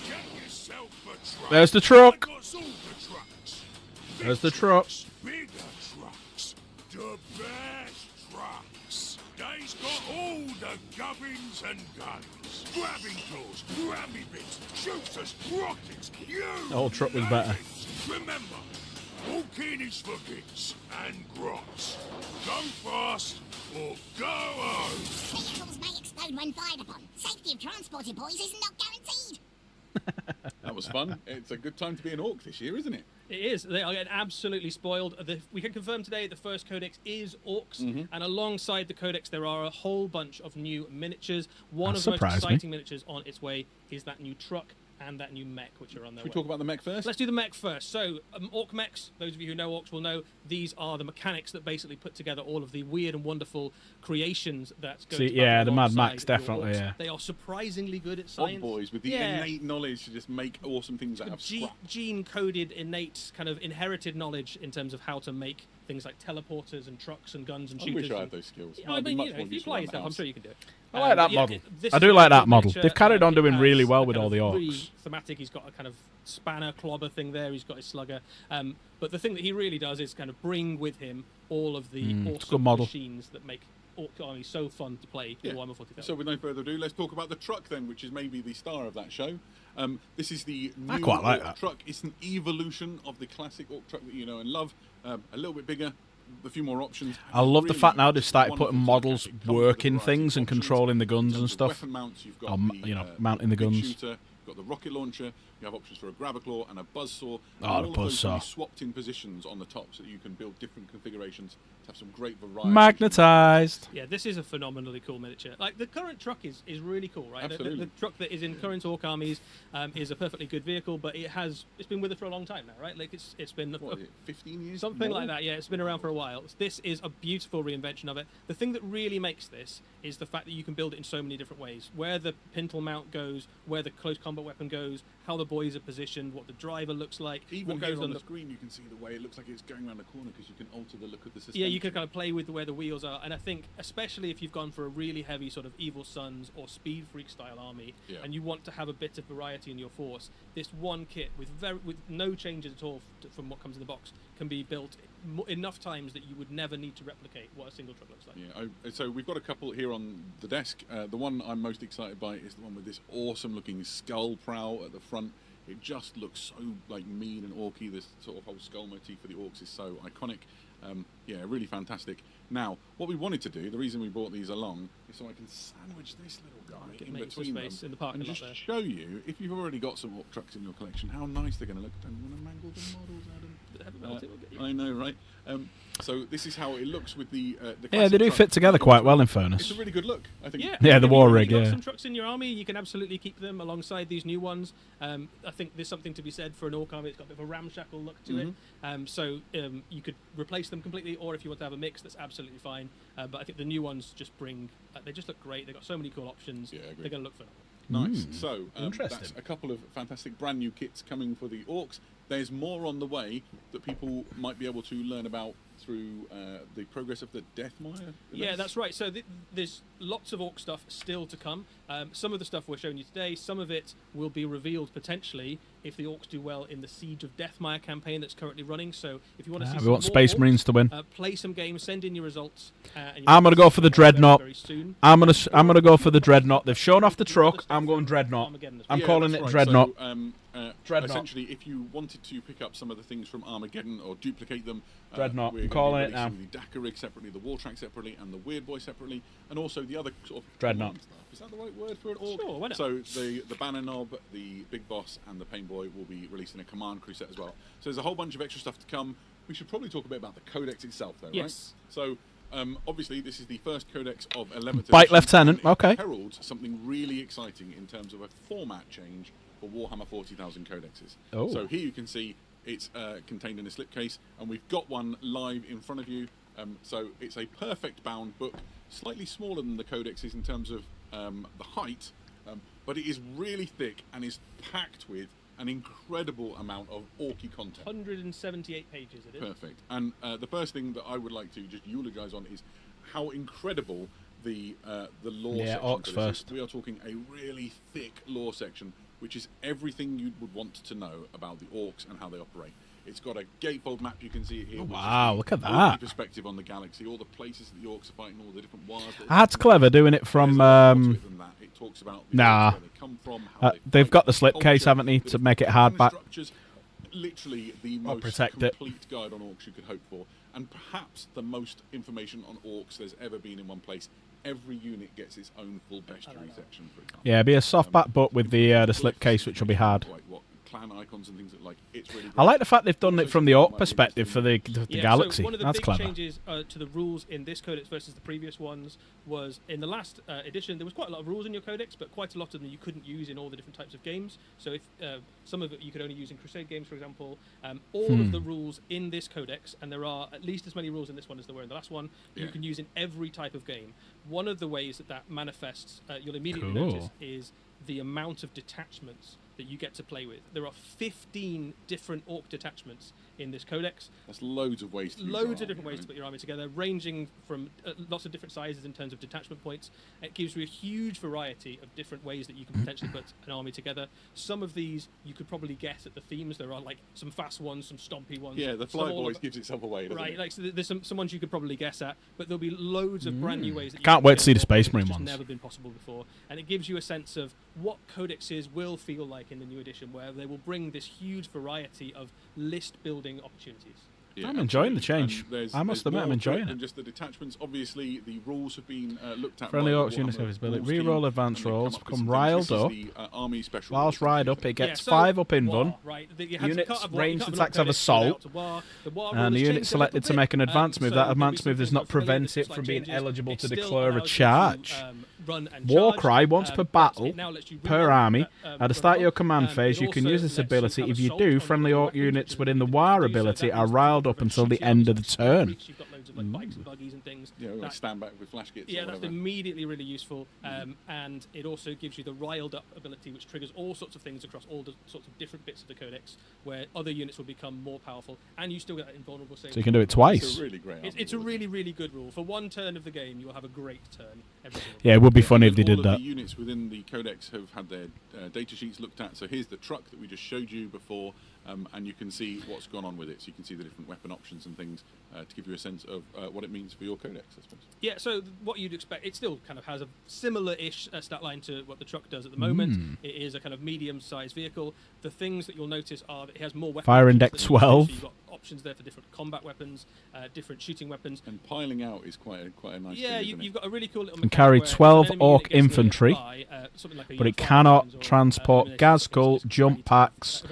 Get yourself a truck. There's the truck. I got silver trucks. There's the truck. Bigger trucks. The best trucks. They's got all the gubbins and guns. Grabbing claws, rammy bits, shooters, rockets, you The whole truck was name better. it. Remember, walking is for bits and grots. Go fast or go home. Vehicles may explode when fired upon. Safety of transported boys is not guaranteed. That was fun. It's a good time to be an orc this year, isn't it? It is. They are getting absolutely spoiled. We can confirm today the first codex is orcs, and alongside the codex there are a whole bunch of new miniatures. One That of the most surprised me. exciting miniatures on its way is that new truck and that new mech, which are on their Should we way. talk about the mech first? Let's do the mech first. So, orc mechs, those of you who know orcs will know, these are the mechanics that basically put together all of the weird and wonderful creations that go See, to yeah, the Mad alongside Max, your definitely, orcs. yeah. They are surprisingly good at Odd science. boys with the Yeah. innate knowledge to just make awesome things that have scrap. Gene-coded, innate, kind of inherited knowledge in terms of how to make things like teleporters and trucks and guns and I shooters. wish I had and- those skills. I I'd be mean, much you know, more if you useful apply around the yourself, I'm house. sure you can do it. I like that But yeah, model. this I is do a like that good model. miniature. They've carried on It doing has really well a with kind all the of very orcs. thematic. He's got a kind of spanner clobber thing there. He's got his slugger. But the thing that he really does is kind of bring with him all of the it's a awesome good model. machines that make Orc Army so fun to play in Warhammer 40,000. So with no further ado, let's talk about the truck then, which is maybe the star of that show. This is the new I quite like orc that. truck. It's an evolution of the classic orc truck that you know and love. A little bit bigger, a few more options. I love the Really fact now they've started wonderful putting to models look at. It comes with a working variety of things and options. controlling the In guns terms and of stuff. Weapon mounts, you've got Or, the, you know, mounting the big guns. shooter, you've got the rocket launcher. You have options for a grabber claw and a buzzsaw. Oh, all the of those can be buzzsaw. swapped in positions on the top so that you can build different configurations to have some great variety. Magnetized. Yeah, this is a phenomenally cool miniature. Like, the current truck is really cool, right? Absolutely. The truck that is in current Orc armies is a perfectly good vehicle, but it's been with us for a long time now, right? Like, it's been What is it, 15 years? something more? like that. Yeah, it's been around for a while. This is a beautiful reinvention of it. The thing that really makes this is the fact that you can build it in so many different ways. Where the pintle mount goes, where the close combat weapon goes, how the boys are positioned, what the driver looks like, Even what goes here on on the screen, you can see the way it looks like it's going around the corner because you can alter the look of the suspension. Yeah, you can kind of play with where the wheels are, and I think especially if you've gone for a really heavy sort of Evil Sons or Speed Freak style army, Yeah. and you want to have a bit of variety in your force, this one kit with no changes at all from what comes in the box can be built enough times that you would never need to replicate what a single truck looks like. Yeah, so we've got a couple here on the desk. The one I'm most excited by is the one with this awesome looking skull prow at the front. It just looks so like mean and orky. This sort of whole skull motif for the orcs is so iconic. Yeah, really fantastic. Now, what we wanted to do, the reason we brought these along, is so I can sandwich this little guy It in makes some between them space in the parking and lot just there. show you, if you've already got some orc trucks in your collection, how nice they're going to look. Don't want to mangle the models, Adam. Heavy melting will get you. I know, right? So this is how it looks with the Yeah, classic they do truck. fit together quite well, in fairness. It's a really good look, I think. Yeah, Yeah, the if war you've rig, already got yeah. some trucks in your army, you can absolutely keep them alongside these new ones. I think there's something to be said for an orc army. It's got a bit of a ramshackle look to Mm-hmm. it. So you could replace them completely, or if you want to have a mix, that's absolutely fine. But I think the new ones just they just look great. They've got so many cool options. Yeah, I agree. They're going to look phenomenal. Nice. So interesting. that's a couple of fantastic brand new kits coming for the orcs. There's more on the way that people might be able to learn about through the progress of the Deathmire. Yeah, events. that's right. So there's lots of orc stuff still to come. Some of the stuff we're showing you today, some of it will be revealed potentially if the orcs do well in the Siege of Deathmire campaign that's currently running. So if you want to see We some want more Space orcs, Marines to win. play some games, send in your results. And I'm gonna go for the very, Dreadnought. very soon. I'm gonna go for the Dreadnought. They've shown off the truck. I'm going Dreadnought. Armageddon as I'm well. calling that's it right. Dreadnought. So, Dreadnought. Essentially, if you wanted to pick up some of the things from Armageddon or duplicate them, Dreadnought. we're I'm gonna calling be it now. releasing the Dakar rig separately, the War Track separately, and the Weird Boy separately, and also the other sort of Dreadnought. command stuff. Is that the right word for an orc? Sure, why not? So the banner knob, the big boss, and the pain boy will be released in a command crew set as well. So there's a whole bunch of extra stuff to come. We should probably talk a bit about the codex itself, though, Yes. right? So obviously, this is the first codex of 11th Bite edition, Lieutenant, and it okay. heralds something really exciting in terms of a format change for Warhammer 40,000 codexes. Oh. So here you can see it's contained in a slipcase, and we've got one live in front of you. So it's a perfect bound book, slightly smaller than the codexes in terms of the height, but it is really thick and is packed with an incredible amount of Orky content. 178 pages it is. Perfect. And the first thing that I would like to just eulogize on is how incredible the lore section Orcs for this first. is. We are talking a really thick lore section, which is everything you would want to know about the Orcs and how they operate. It's got a gatefold map, you can see it here. Oh, which is wow, the look at Orky that. perspective on the galaxy, all the places that the Orcs are fighting, all the different wars. That's clever, doing it from... There's a lot more to it than that. It talks about the Nah. Orcs, where they come from, how they they've fight, got the slipcase, culture, haven't they, the to make it hard back. structures. Literally the Or most protect it. complete guide on Orcs you could hope for, and perhaps the most information on Orcs there's ever been in one place. Every unit gets its own full bestiary section, for example. Yeah, it'd be a softback book with the slipcase, which will be hard. Like what clan icons and things that like. It's really. I great. like the fact they've done it from the Orc My perspective for the Yeah, galaxy. So one of the That's big clever. changes to the rules in this codex versus the previous ones was in the last edition there was quite a lot of rules in your codex, but quite a lot of them you couldn't use in all the different types of games. So if some of it you could only use in Crusade games, for example, all of the rules in this codex, and there are at least as many rules in this one as there were in the last one, you Yeah. can use in every type of game. One of the ways that manifests, you'll immediately Cool. notice, is the amount of detachments that you get to play with. There are 15 different Orc detachments in this codex. That's loads of ways to use Loads your of different army, ways to put your army together, ranging from lots of different sizes in terms of detachment points. It gives you a huge variety of different ways that you can potentially put an army together. Some of these you could probably guess at the themes. There are like some fast ones, some stompy ones. Yeah, the some Fly all Boys ab- gives itself away, doesn't Right, it? like so there's some ones you could probably guess at, but there'll be loads of brand new ways that you Can't can wait to see the build your army Space Marine that's just ones. never been possible before, and it gives you a sense of what codexes will feel like in the new edition, where they will bring this huge variety of list building opportunities. Yeah, I'm enjoying the absolutely. change. And there's- I must there's admit, I'm more to enjoying than it. just the detachments. Obviously, the rules have been looked at. Friendly by the Orcs unit Warhammer service ability. rules team, Reroll advance and they've rolls, come up with become some things. riled This is up. the army special. Whilst rules, ride up, it essentially. gets so 5 up in War, run. right, you had to Units cut a War, ranged you cut an attacks Orc have codex, put it assault, out to War. The War And rules the unit changed a selected little to make an bit, advance move. so That there'll be advance some move does things not not familiar, prevent there's it slight from being changes. eligible It to still declare a allows you to, charge. Run and War charge, cry once per but battle it now lets you per reroll army. that, At the start of your reroll. command phase, It you can also use this lets you ability. have If you assault do, on friendly your Orc weapons, units which is within the really War good to do, so ability that are means riled that up you until the shoot end of the armies, turn. you've got loads of like bikes and buggies and things. Yeah, like That- stand back with flash kits. yeah, or that's whatever. immediately really useful, and it also gives you the riled up ability, which triggers all sorts of things across all the sorts of different bits of the codex, where other units will become more powerful, and you still get that invulnerable save. So you can do it It's twice. a really great. It's a army, really, really good rule. For one turn of the game, you'll have a great turn. Every single Yeah, it would be funny if And they all did of that. The units within the codex have had their data sheets looked at. So here's the truck that we just showed you before, and you can see what's gone on with it. So you can see the different weapon options and things to give you a sense of what it means for your codex, I suppose. Yeah, so what you'd expect, it still kind of has a similar-ish stat line to what the truck does at the moment. It is a kind of medium-sized vehicle. The things that you'll notice are that it has more weapons. Fire options index than it used to, 12. So you've got options there for different combat weapons, different shooting weapons. And piling out is quite a nice Yeah, thing, isn't you've it? got a really cool little. And carry mechanic where 12 if an enemy Orc unit gets near infantry, by, something like a but it unit of cannot Fire Marines or, transport elimination gas something, cult, so it's jump ready to, packs.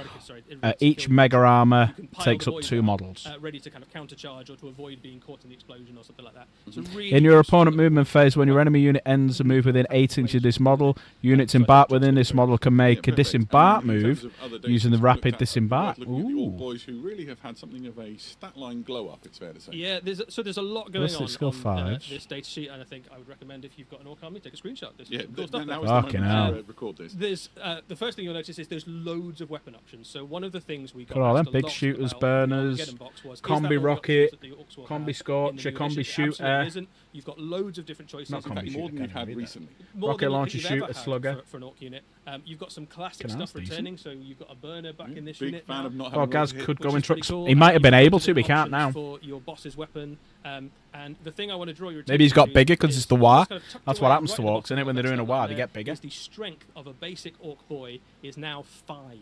Each kill. mega armor You can pile takes the up boys 2 up, models. ready to kind of countercharge or to avoid being caught in the explosion or something like that. So really In your useful opponent little- movement phase, when your enemy unit ends a move within 8 inches of this model, units embarked within this model can make a Yeah, perfect. disembark And in terms move of other data using the sheets rapid we've looked at, disembark. worth looking at the Orc Ooh. boys who really have had something of a stat line glow up. It's fair to say. Yeah, there's a lot going Ballistic on skill on 5. this data sheet, and I think I would recommend if you've got an Orc army, take a screenshot. There's Yeah, some cool stuff now there. is the Fucking moment hell. to record this. There's the first thing you'll notice is there's loads of weapon options. So one of the things we got Got all asked them a big lot shooters, about in the burners, Armageddon box was, is combi that all the rocket, options that the Orcs will combi have in the scorcher, new edition? combi It absolutely shooter. isn't. You've got loads of different choices. Not In fact, combi More than shooter, you've can't had read that. recently. more Rocket than launcher, you've ever shooter, had slugger. for an Orc unit. You've got some classic Fucking stuff hell's decent. returning. So you've got a burner back in this Big unit fan now. of not Oh, having Gaz one hit. could which go is in pretty trucks. cool. He might have been You've got able to, but he different can't now. options for your boss's weapon. And the thing I want to draw your attention Maybe he's got to bigger 'cause is it's the war. kind of tucked That's away what happens right to at the orcs, bottom innit? of When they're that doing a tab war, there they get bigger. is the strength of a basic Orc boy is now 5,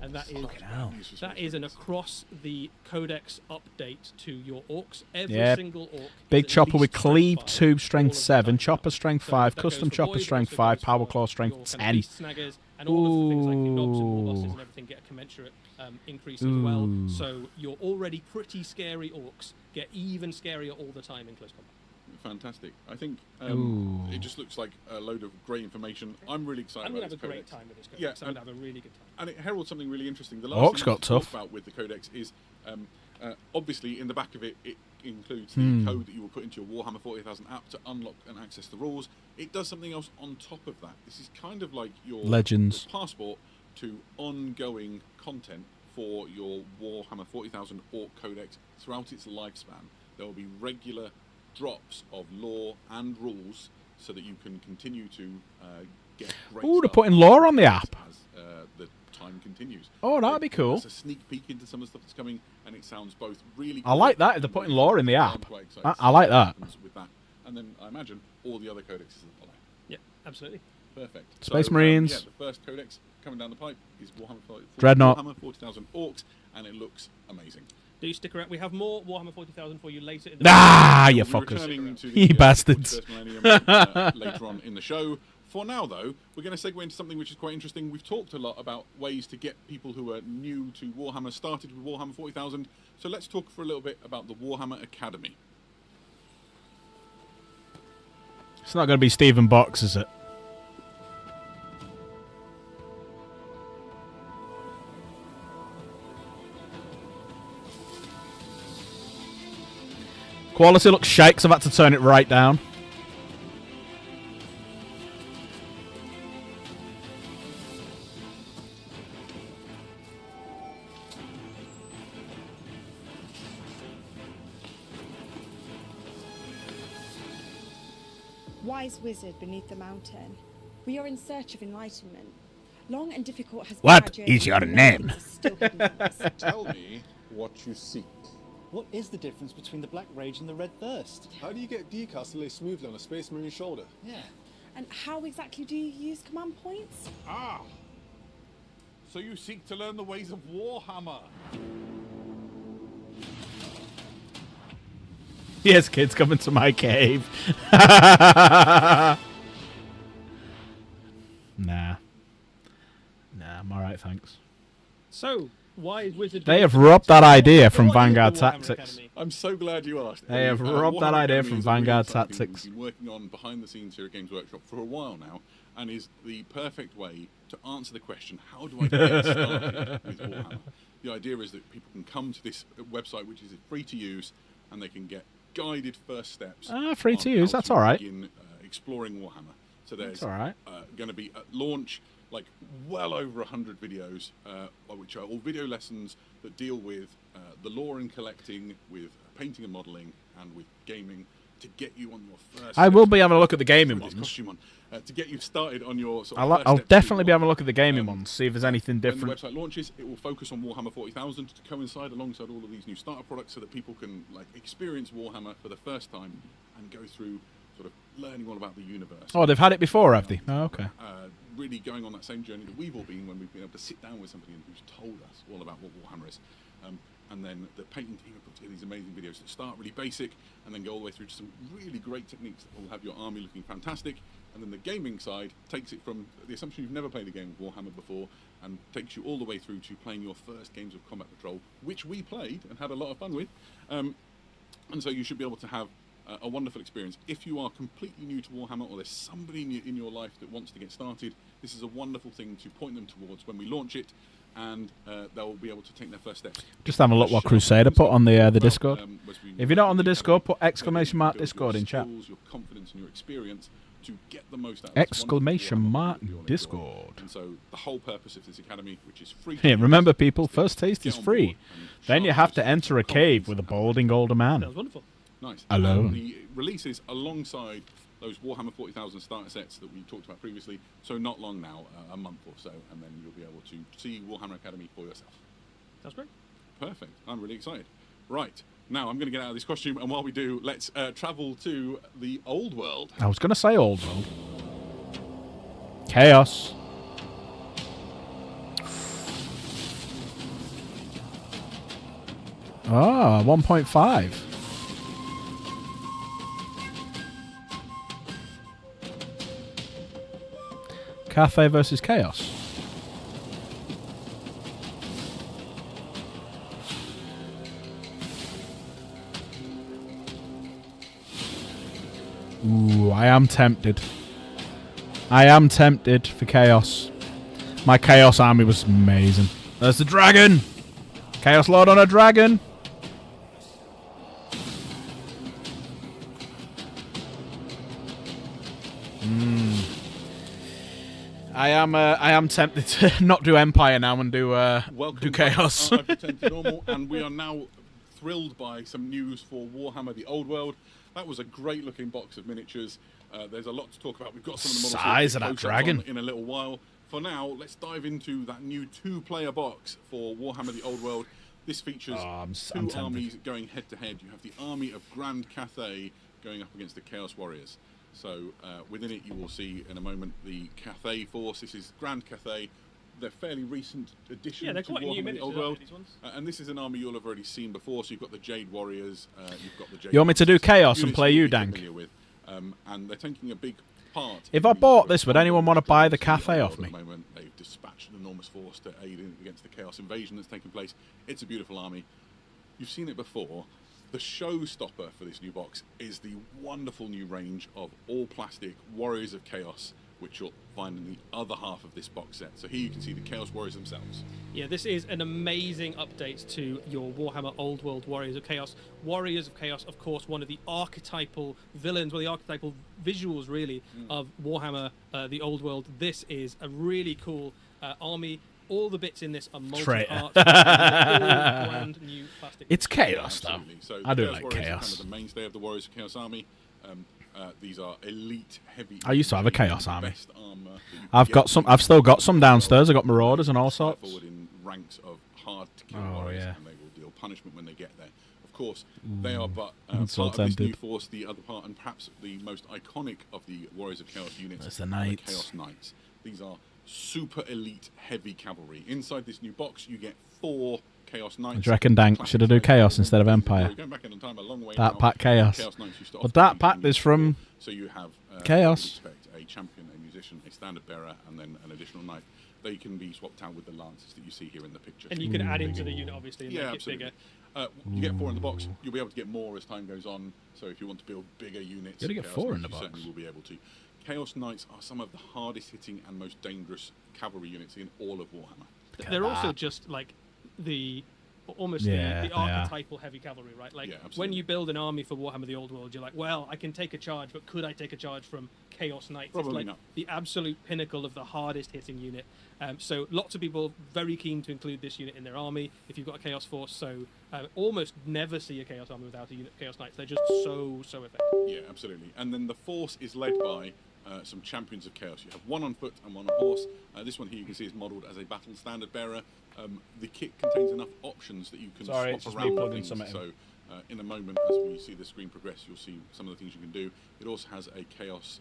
and that is Fucking hell. that is an across the codex update to your Orcs. Every Yep. single Orc. Big is at chopper with least strength cleave 5, 2, all strength of the 7, time. chopper strength So 5, that custom goes for chopper boys, strength also 5, goes power for claw strength your kind of 10. beast snaggers, and all of the things like your knobs and war bosses Ooh. and everything get a commensurate increase as well. Ooh. So your already pretty scary Orcs get even scarier all the time in close combat. fantastic. I think Ooh. it just looks like a load of great information. I'm really excited I'm going about to have a this great codex. time with this codex. Yeah, I'm going to have a really good time. And it heralds something really interesting. The Orcs last thing got to talk tough. about with the codex is obviously in the back of it, it includes the code that you will put into your Warhammer 40,000 app to unlock and access the rules. It does something else on top of that. This is kind of like your Legends. your passport to ongoing content for your Warhammer 40,000 Orc Codex throughout its lifespan. There will be regular drops of lore and rules so that you can continue to get great Ooh, they're stuff putting lore on the app. as the time continues. Oh, that'd be cool. It's a sneak peek into some of the stuff that's coming, and it sounds both really I cool like that, if they're and putting really lore in the cool. app. I'm quite excited to I see like what that. happens with that. And then I imagine all the other codexes that follow. Yeah, absolutely. Perfect. Space So, Marines. Yeah, the first codex coming down the pipe is Dreadnought. Warhammer 40,000 Orcs, and it looks amazing. Do you stick around? We have more Warhammer 40,000 for you later in the Ah, you We'll be fuckers. returning to You the, bastards. 41st Millennium, later on in the show. For now, though, we're going to segue into something which is quite interesting. We've talked a lot about ways to get people who are new to Warhammer started with Warhammer 40,000. So let's talk for a little bit about the Warhammer Academy. It's not going to be Stephen Box, is it? Quality looks shite 'cause I've had to turn it right down. Wise wizard beneath the mountain, we are in search of enlightenment. Long and difficult has been What our journey, is your and many name? things are still hidden from us. Tell me what you seek. What is the difference between the Black Rage and the Red Thirst? How do you get decals to lay smoothly on a Space Marine's shoulder? Yeah. And how exactly do you use command points? Ah! So you seek to learn the ways of Warhammer. Yes, kids, come into my cave. Nah. Nah, I'm alright, thanks. So, why is Wizard... They have robbed that idea from What is the Vanguard Warhammer Tactics. Academy? I'm so glad you asked. They have robbed that Warhammer idea Academy from is a really Vanguard exciting thing Tactics. We've been working on behind the scenes here at Games Workshop for a while now, and is the perfect way to answer the question, how do I get started with Warhammer? The idea is that people can come to this website, which is free to use, and they can get guided first steps. Free to on use, how that's to all right. begin exploring Warhammer. So there's That's all right. going to be at launch like well over 100 videos, which are all video lessons that deal with the lore and collecting, with painting and modelling, and with gaming to get you on your first. I will steps. be having a look at the gaming Sorry, this ones. costume on, to get you started on your. Sort of I'll first steps definitely to be having a Warhammer. look at the gaming Um, ones, see if there's anything different. When the website launches, it will focus on Warhammer 40,000 to coincide alongside all of these new starter products, so that people can like experience Warhammer for the first time and go through sort of learning all about the universe. Oh, they've had it before, have they? Oh, okay. Really going on that same journey that we've all been when we've been able to sit down with somebody who's told us all about what Warhammer is. And then the painting team have put together these amazing videos that start really basic and then go all the way through to some really great techniques that will have your army looking fantastic. And then the gaming side takes it from the assumption you've never played a game of Warhammer before and takes you all the way through to playing your first games of Combat Patrol, which we played and had a lot of fun with. And so you should be able to have a wonderful experience. If you are completely new to Warhammer or there's somebody in your life that wants to get started, this is a wonderful thing to point them towards when we launch it, and they'll be able to take their first steps. Just having a look what Crusader put on the Discord. If you're not on the Discord, put exclamation mark Discord in chat. Your confidence and your experience to get the most out of Exclamation this wonderful mark Warhammer that you'll enjoy. Discord. And so the whole purpose of this academy, which is free. Yeah, remember, people, first taste Get is on free. board and Then you sharpen have to your enter a confidence cave with a and balding older man. Sounds wonderful. Nice. Alone. The releases alongside those Warhammer 40,000 starter sets that we talked about previously, so not long now, a month or so, and then you'll be able to see Warhammer Academy for yourself. That's great. Perfect. I'm really excited. Right. Now I'm going to get out of this costume, and while we do, let's travel to the old world. I was going to say old world. Chaos. Ah, 1.5. Cathay versus Chaos. Ooh, I am tempted. I am tempted for Chaos. My Chaos army was amazing. There's the dragon! Chaos Lord on a dragon! I am tempted to not do Empire now and do Chaos. I've returned to normal, and we are now thrilled by some news for Warhammer: The Old World. That was a great looking box of miniatures. There's a lot to talk about. We've got some of the models Size of that dragon in a little while. For now, let's dive into that new 2-player box for Warhammer: The Old World. This features two armies going head to head. You have the army of Grand Cathay going up against the Chaos Warriors. So within it, you will see in a moment the Cathay force. This is Grand Cathay. They're fairly recent addition to Warhammer: The Old World. And this is an army you'll have already seen before. So you've got the Jade Warriors. You've got the Jade. You want me to do Chaos and play you, Dank? And they're taking a big part. If I bought this, would anyone want to buy the Cathay off me? At the moment, they've dispatched an enormous force to aid against the Chaos invasion that's taking place. It's a beautiful army. You've seen it before. The showstopper for this new box is the wonderful new range of all-plastic Warriors of Chaos, which you'll find in the other half of this box set. So here you can see the Chaos Warriors themselves. Yeah, this is an amazing update to your Warhammer Old World Warriors of Chaos. Warriors of Chaos, of course, one of the archetypal villains, one of the archetypal visuals, really, of Warhammer The Old World. This is a really cool army. All the bits in this are multi-art. Brand new plastic. It's Chaos, though. So I do Chaos like Warriors Chaos. are kind of the mainstay of the Warriors of Chaos army. These are elite, heavy. I used to have a Chaos the army. best armor that you can I've get got some. I've still got some downstairs. I got Marauders and all Start sorts. forward in ranks of hard-to-kill Oh, warriors, yeah. and they will deal punishment when they get there. Of course, they are but I'm so part of this new tempted. force. The other part, and perhaps the most iconic of the Warriors of Chaos units, There's the are Knights. Chaos Knights. These are super elite, heavy cavalry. Inside this new box, you get 4 Chaos Knights. Do you reckon, Dank, should I do Chaos instead of Empire? We're going back in time a long way That now. pack Chaos. Chaos Knights used to Well, often that be pack units is from before. So you have Chaos. you would expect a champion, a musician, a standard bearer, and then an additional knight. They can be swapped out with the lances that you see here in the picture. And you can add into the unit, obviously, and Yeah, make absolutely. it bigger. You get 4 in the box. You'll be able to get more as time goes on. So if you want to build bigger units, You only get Chaos 4 in Knights, the you box. certainly will be able to. Chaos Knights are some of the hardest hitting and most dangerous cavalry units in all of Warhammer. They're also just like the almost Yeah, the they are. archetypal heavy cavalry, right? Like Yeah, when absolutely. you build an army for Warhammer: The Old World, you're like, well, I can take a charge, but could I take a charge from Chaos Knights? Probably it's like not. the absolute pinnacle of the hardest hitting unit. So lots of people very keen to include this unit in their army. If you've got a Chaos Force, so almost never see a Chaos army without a unit of Chaos Knights. They're just so effective. Yeah, absolutely. And then the force is led by some champions of chaos. You have 1 on foot and 1 on horse. This one here you can see is modelled as a battle standard bearer. The kit contains enough options that you can Sorry, it's swap just me around plugging things. something in. So in a moment, as we see the screen progress, you'll see some of the things you can do. It also has a chaos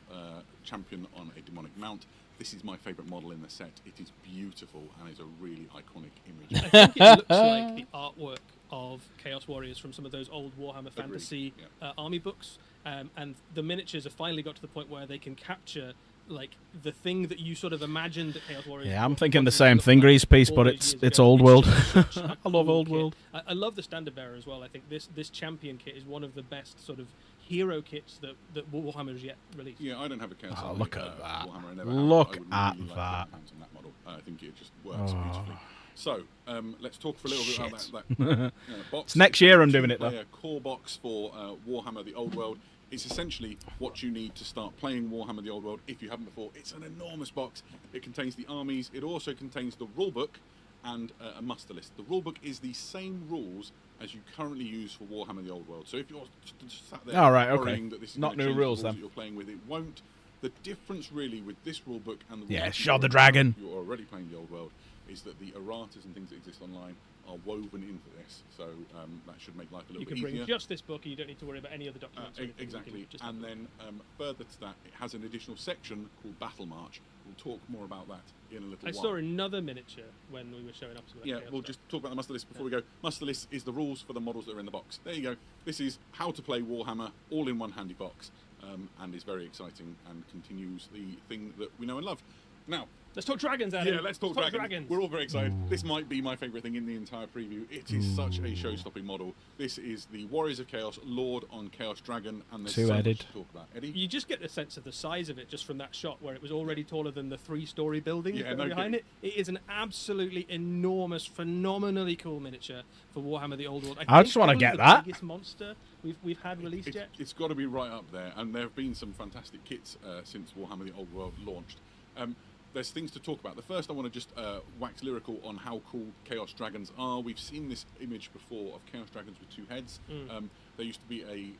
champion on a demonic mount. This is my favourite model in the set. It is beautiful and is a really iconic image. I think it looks like the artwork of Chaos Warriors from some of those old Warhammer Fantasy army books, and the miniatures have finally got to the point where they can capture like the thing that you sort of imagined that Chaos Warriors. Yeah, I'm were thinking the going to same look thing, like Grease Piece, all but those it's years ago. Old World. just such a I love cool Old kit. World. I love the standard bearer as well. I think this champion kit is one of the best sort of hero kits that Warhammer has yet released. Yeah, I don't have a chaos. Oh, army, look at that. Warhammer, I never Look have. at I would really like that. to have hands on that model. I think it just works beautifully. So let's talk for a little bit about Shit. that box. It's next year I'm doing it, though. A core box for Warhammer: The Old World. It's essentially what you need to start playing Warhammer: The Old World if you haven't before. It's an enormous box. It contains the armies. It also contains the rulebook and a muster list. The rulebook is the same rules as you currently use for Warhammer: The Old World. So if you're sat there Oh, right, okay. worrying that this is Not gonna new change rules, the then. that you're playing with, it won't. The difference really with this rulebook and the Yeah, rulebook show you're the dragon. You're already playing the Old World is that the erratas and things that exist online are woven into this, so that should make life a little You bit can bring easier. just this book, and you don't need to worry about any other documents. or anything. You Exactly, can just have and the then further to that, it has an additional section called Battle March. We'll talk more about that in a little I while. saw another miniature when we were showing up some of that Yeah, Chaos we'll stuff. just talk about the muster list before we go. Muster list is the rules for the models that are in the box. There you go. This is how to play Warhammer all in one handy box, and is very exciting and continues the thing that we know and love. Now, Let's talk dragons, Adam. Yeah, let's talk dragons. We're all very excited. This might be my favourite thing in the entire preview. It is such a show-stopping model. This is the Warriors of Chaos Lord on Chaos Dragon, and there's so much to talk about. Eddie? You just get the sense of the size of it just from that shot, where it was already taller than the 3-story building behind it. It is an absolutely enormous, phenomenally cool miniature for Warhammer: The Old World. I just want to get that. Biggest monster we've had released yet. It's got to be right up there, and there have been some fantastic kits since Warhammer: The Old World launched. There's things to talk about. The first, I want to just wax lyrical on how cool Chaos Dragons are. We've seen this image before of Chaos Dragons with 2 heads. There used to be a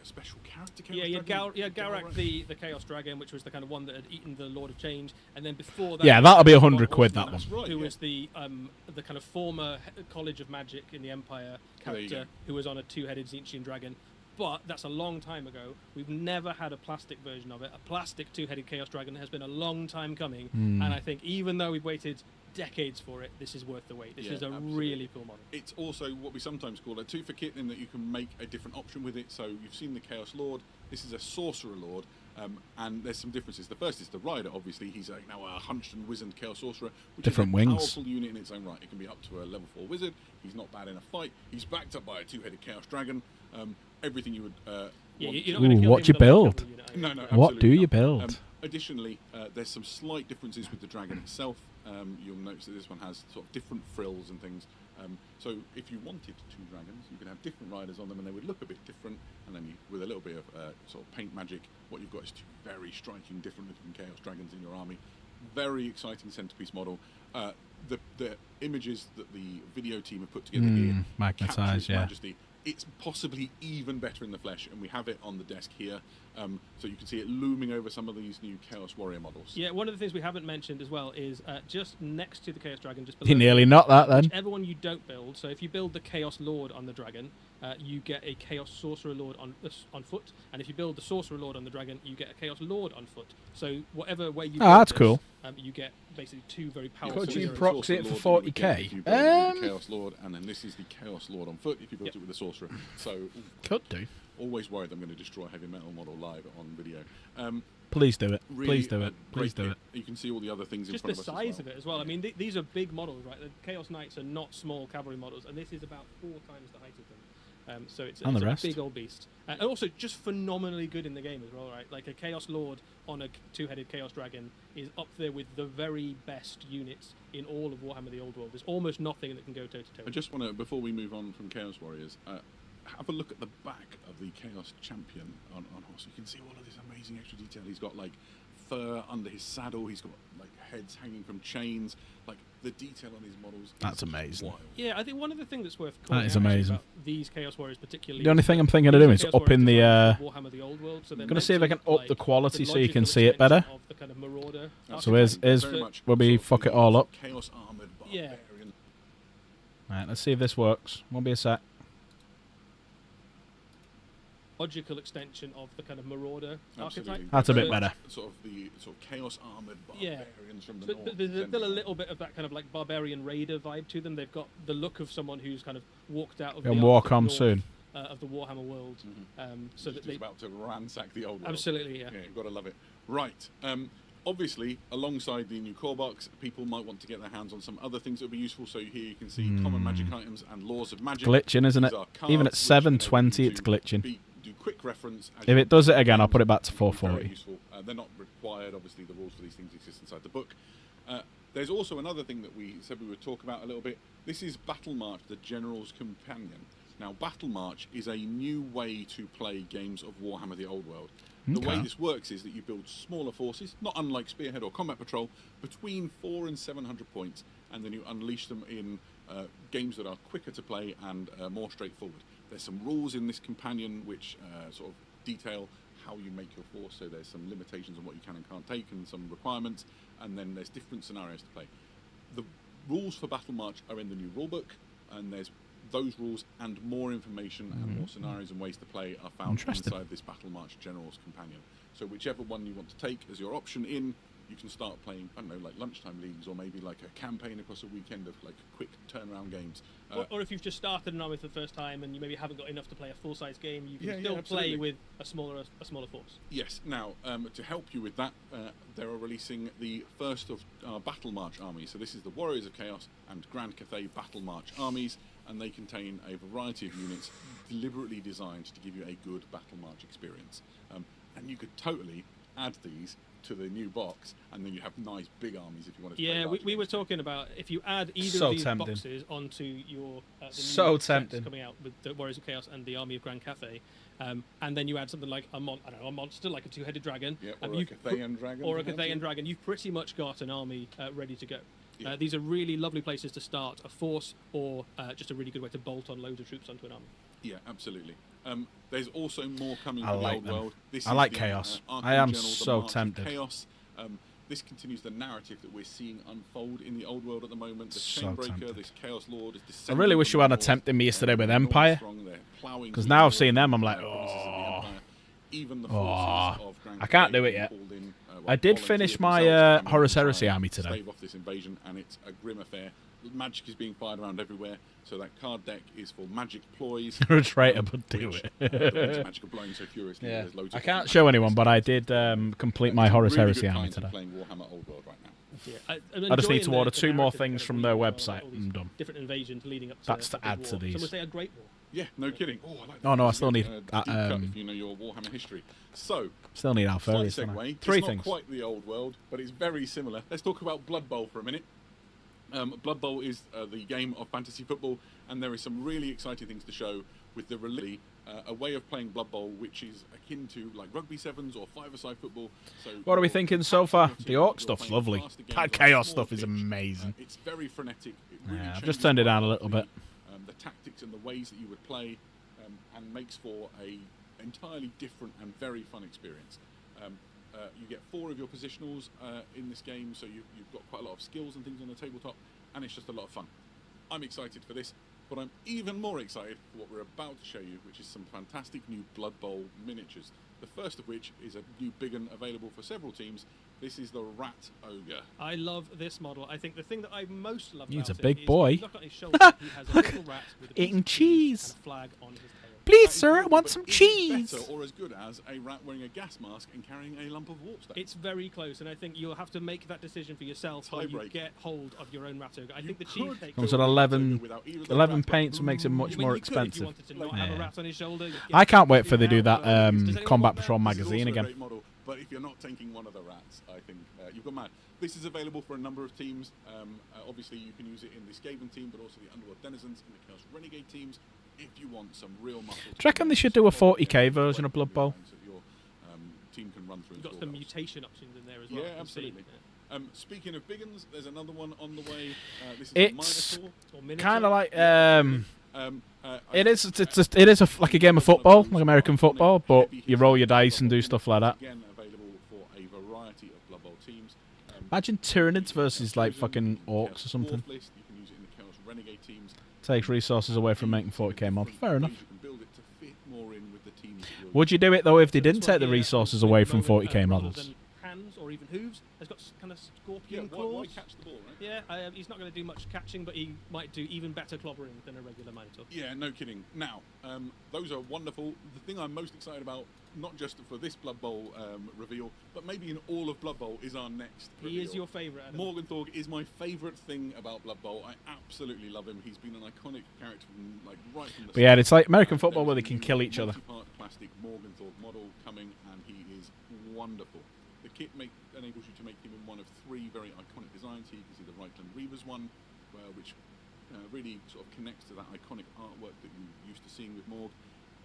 special character. Garak, the Chaos Dragon, which was the kind of one that had eaten the Lord of Change, and then before that, that'll be £100. That one. Right, who was the kind of former College of Magic in the Empire character, who was on a 2-headed Tzeentchian dragon. But that's a long time ago. We've never had a plastic version of it. A plastic 2-headed Chaos Dragon has been a long time coming. And I think even though we've waited decades for it, this is worth the wait. This is a really cool model. It's also what we sometimes call a 2 for kit, in that you can make a different option with it. So you've seen the Chaos Lord. This is a Sorcerer Lord. And there's some differences. The first is the rider, obviously. He's now a hunched and wizened Chaos Sorcerer, which different is a wings. powerful unit in its own right. It can be up to a level 4 wizard. He's not bad in a fight. He's backed up by a 2-headed Chaos Dragon. Everything you would want. You're not gonna kill what him you with a build? cavalry unit, are you? No, What absolutely do you not. build? Additionally, there's some slight differences with the dragon itself. You'll notice that this one has sort of different frills and things. So if you wanted 2 dragons, you can have different riders on them, and they would look a bit different. And then with a little bit of sort of paint magic, what you've got is 2 very striking, different-looking Chaos Dragons in your army. Very exciting centerpiece model. The images that the video team have put together here magnetised, capture its majesty. It's possibly even better in the flesh, and we have it on the desk here, so you can see it looming over some of these new Chaos Warrior models. Yeah, one of the things we haven't mentioned as well is just next to the Chaos Dragon, just below You're nearly not that then. whichever one you don't build. So if you build the Chaos Lord on the dragon, you get a Chaos Sorcerer Lord on foot, and if you build the Sorcerer Lord on the dragon, you get a Chaos Lord on foot. So whatever way you build that's this, cool. You get basically 2 very powerful. Could you heroes. proxy it for 40k? If you build it with the Chaos Lord, and then this is the Chaos Lord on foot if you build it with the Sorcerer. So Could do. always worried I'm going to destroy Heavy Metal model live on video. Please do it. Really, Please do it. Please great do kit. it. You can see all the other things Just in front the of us size as of it as well. I mean, these are big models, right? The Chaos Knights are not small cavalry models, and this is about 4 times the height of them. So it's And the a rest. big old beast. And also just phenomenally good in the game as well, right? Like a Chaos Lord on a 2-headed Chaos Dragon is up there with the very best units in all of Warhammer: The Old World. There's almost nothing that can go toe-to-toe. I just want to, before we move on from Chaos Warriors, have a look at the back of the Chaos Champion on horse. You can see all of this amazing extra detail. He's got like fur under his saddle. He's got like heads hanging from chains. Like the detail on these models. That's amazing. Wild. Yeah, I think one of the things that's worth That calling is out amazing. about these Chaos Warriors particularly. The only thing I'm thinking of doing is Chaos up in Warriors the. designed for Warhammer: The Old World, so they're Gonna meant see if I to can look up the like quality so you can logical see it better. extension of the kind of Marauder Absolutely. So here's Very much will we sort of fuck it the all up? Chaos armored Yeah. barbarian. Right, let's see if this works. Won't be a sec. logical extension of the kind of Marauder Absolutely. archetype. That's a bit So better. Sort of the chaos armored Yeah. barbarians from the But north. there's still a descending little bit of that kind of like barbarian raider vibe to them. They've got the look of someone who's kind of walked out of And the walk on north, soon. Of the Warhammer world, so that Just they about to ransack the old world. absolutely yeah. Yeah, you've got to love it. Right. Obviously, alongside the new core box, people might want to get their hands on some other things that would be useful. So here you can see common magic items and laws of magic. Glitching, isn't it? These are Even at cards which 720, enable it's you glitching. to do quick reference. as If you it does play it again, I'll games. put it back to Very 440. useful. They're not required. Obviously, the rules for these things exist inside the book. There's also another thing that we said we would talk about a little bit. This is Battle March, the General's Companion. Now, Battle March is a new way to play games of Warhammer: The Old World. The way Okay. this works is that you build smaller forces, not unlike Spearhead or Combat Patrol, between 400 and 700 points, and then you unleash them in games that are quicker to play and more straightforward. There's some rules in this companion which sort of detail how you make your force, so there's some limitations on what you can and can't take and some requirements, and then there's different scenarios to play. The rules for Battle March are in the new rulebook, and there's those rules and more information and more scenarios and ways to play are found Interesting. inside this Battle March General's Companion. So whichever one you want to take as your option in, you can start playing, I don't know, like lunchtime leagues, or maybe like a campaign across a weekend of like quick turnaround games. Or if you've just started an army for the first time and you maybe haven't got enough to play a full-size game, you can Yeah, still absolutely. play with a smaller force. Yes. Now, to help you with that, they are releasing the first of Battle March armies. So this is the Warriors of Chaos and Grand Cathay Battle March armies, and they contain a variety of units deliberately designed to give you a good Battle March experience. And you could totally add these to the new box, and then you have nice big armies if you want to. Yeah, play we were talking about if you add either So of these tempting. boxes onto your the new So sets tempting. coming out with the Warriors of Chaos and the Army of Grand Cathay, and then you add something like a monster like a two-headed dragon, Yeah, or a Cathayan dragon. or a perhaps, Cathayan yeah. dragon, you've pretty much got an army ready to go. Yeah. These are really lovely places to start a force, or just a really good way to bolt on loads of troops onto an army. Yeah, absolutely. There's also more coming I to the like old them. world. This I is like the, Chaos. Archon I am General, the so March of tempted. Chaos. This continues the narrative that we're seeing unfold in the old world at the moment. The So Chainbreaker, tempted. this Chaos Lord, is I descending really wish from you hadn't the tempted me north. yesterday with They're enormous Empire. strong, they're plowing 'Cause through now the I've seen them, I'm north, like, provinces of the oh. Empire. Even the Oh. forces of Grand I can't Cathay do it being yet. called in, I did volunteered finish my, themselves to come in Horus and try Heresy and army today. stave off this invasion, and it's a grim affair. Magic is being fired around everywhere, so that card deck is for magic ploys. You're a traitor, but do which, it. the winds of magic are blowing so furiously. Yeah. There's loads I of can't different show magic anyone, but I systems. did complete my It's a Horus really Heresy good army time to today. playing Warhammer Old World right now. Yeah, I just need to order 2 more things from their website. I'm done. Different invasions leading up to That's to a big add to war. these. Some would say a great war. Yeah, no kidding. Oh, I like Oh, no, I that. still need, deep cut if you know your Warhammer history. So, Still need slight Alfarius. don't I? segue. 3 it's things. not quite the old world, but it's very similar. Let's talk about Blood Bowl for a minute. Blood Bowl is the game of fantasy football, and there is some really exciting things to show with the release. A way of playing Blood Bowl which is akin to like rugby sevens or five-a-side football. So What are we you're thinking so capturing far? your The team, Orc you're stuff's playing lovely. faster games That on a Chaos small stuff is pitch. amazing. It's very frenetic. It really Yeah, I've changes just turned it down a quite little bit. quickly, the tactics and the ways that you would play, and makes for a entirely different and very fun experience. You get 4 of your positionals in this game, so you've got quite a lot of skills and things on the tabletop, and it's just a lot of fun. I'm excited for this, but I'm even more excited for what we're about to show you, which is some fantastic new Blood Bowl miniatures. The first of which is a new big one available for several teams. This is the Rat Ogre. I love this model. I think the thing that I most love He's about a big it is boy. if you look on his shoulder, he has a little rat with a piece Eating of cheese. and a flag on his tail. Please, That is sir, I beautiful, want but some is it cheese. better or as good as a rat wearing a gas mask and carrying a lump of warp stone? It's very close, and I think you'll have to make that decision for yourself when you Tiebreak. get hold of your own rat ogre. I You think the could cheese cake. Comes go at with 11 without either of those 11 rats, but paints, makes it much I mean, more you could if you expensive. wanted to not Yeah. have a rat on his shoulder. you I get can't wait for it they do out, that but does anyone Combat want that? Patrol This is magazine also a again. great model, but if you're not taking one of the rats, I think you've got mad. This is available for a number of teams. Obviously, you can use it in the Skaven team, but also the Underworld Denizens and the Chaos Renegade teams. If you want some real muscle. Do you reckon they should do a 40k version of Blood Bowl? So your team can run through. You've and got score some levels. mutation options in there as well. Yeah, you can see. absolutely. Speaking of big uns, there's another one on the way. This is It's a Minotaur. Or miniature. Kind of like I- it is. It is like a game of football, like American football, but you roll your dice and do stuff like that. Again, available for a variety of Blood Bowl teams. Imagine Tyranids versus like Chosen fucking in the orcs Chaos or something. Dwarf list. You can use it in the Chaos Renegade teams. Takes resources away from making 40k models. Fair enough. You can build it to fit more in with the teams that you're Would you do it though if they So this didn't one take the here, resources at away the from moment, 40k rather models? than hands or even hooves, has got kind of Yeah, scorpion why claws. catch the ball, right? Yeah, he's not going to do much catching, but he might do even better clobbering than a regular Minotaur. Yeah, no kidding. Now, those are wonderful. The thing I'm most excited about, not just for this Blood Bowl reveal, but maybe in all of Blood Bowl, is our next reveal. He is your favourite, Adam. Morgenthau is my favourite thing about Blood Bowl. I absolutely love him. He's been an iconic character from like right from the But yeah, start. it's like American football There where is they a can new kill each other. multi-part plastic Morgenthau model coming, and he is wonderful. The kit enables you to make him in one of 3 very iconic designs. Here you can see the Reichland Reavers one, which really sort of connects to that iconic artwork that you're used to seeing with Morg.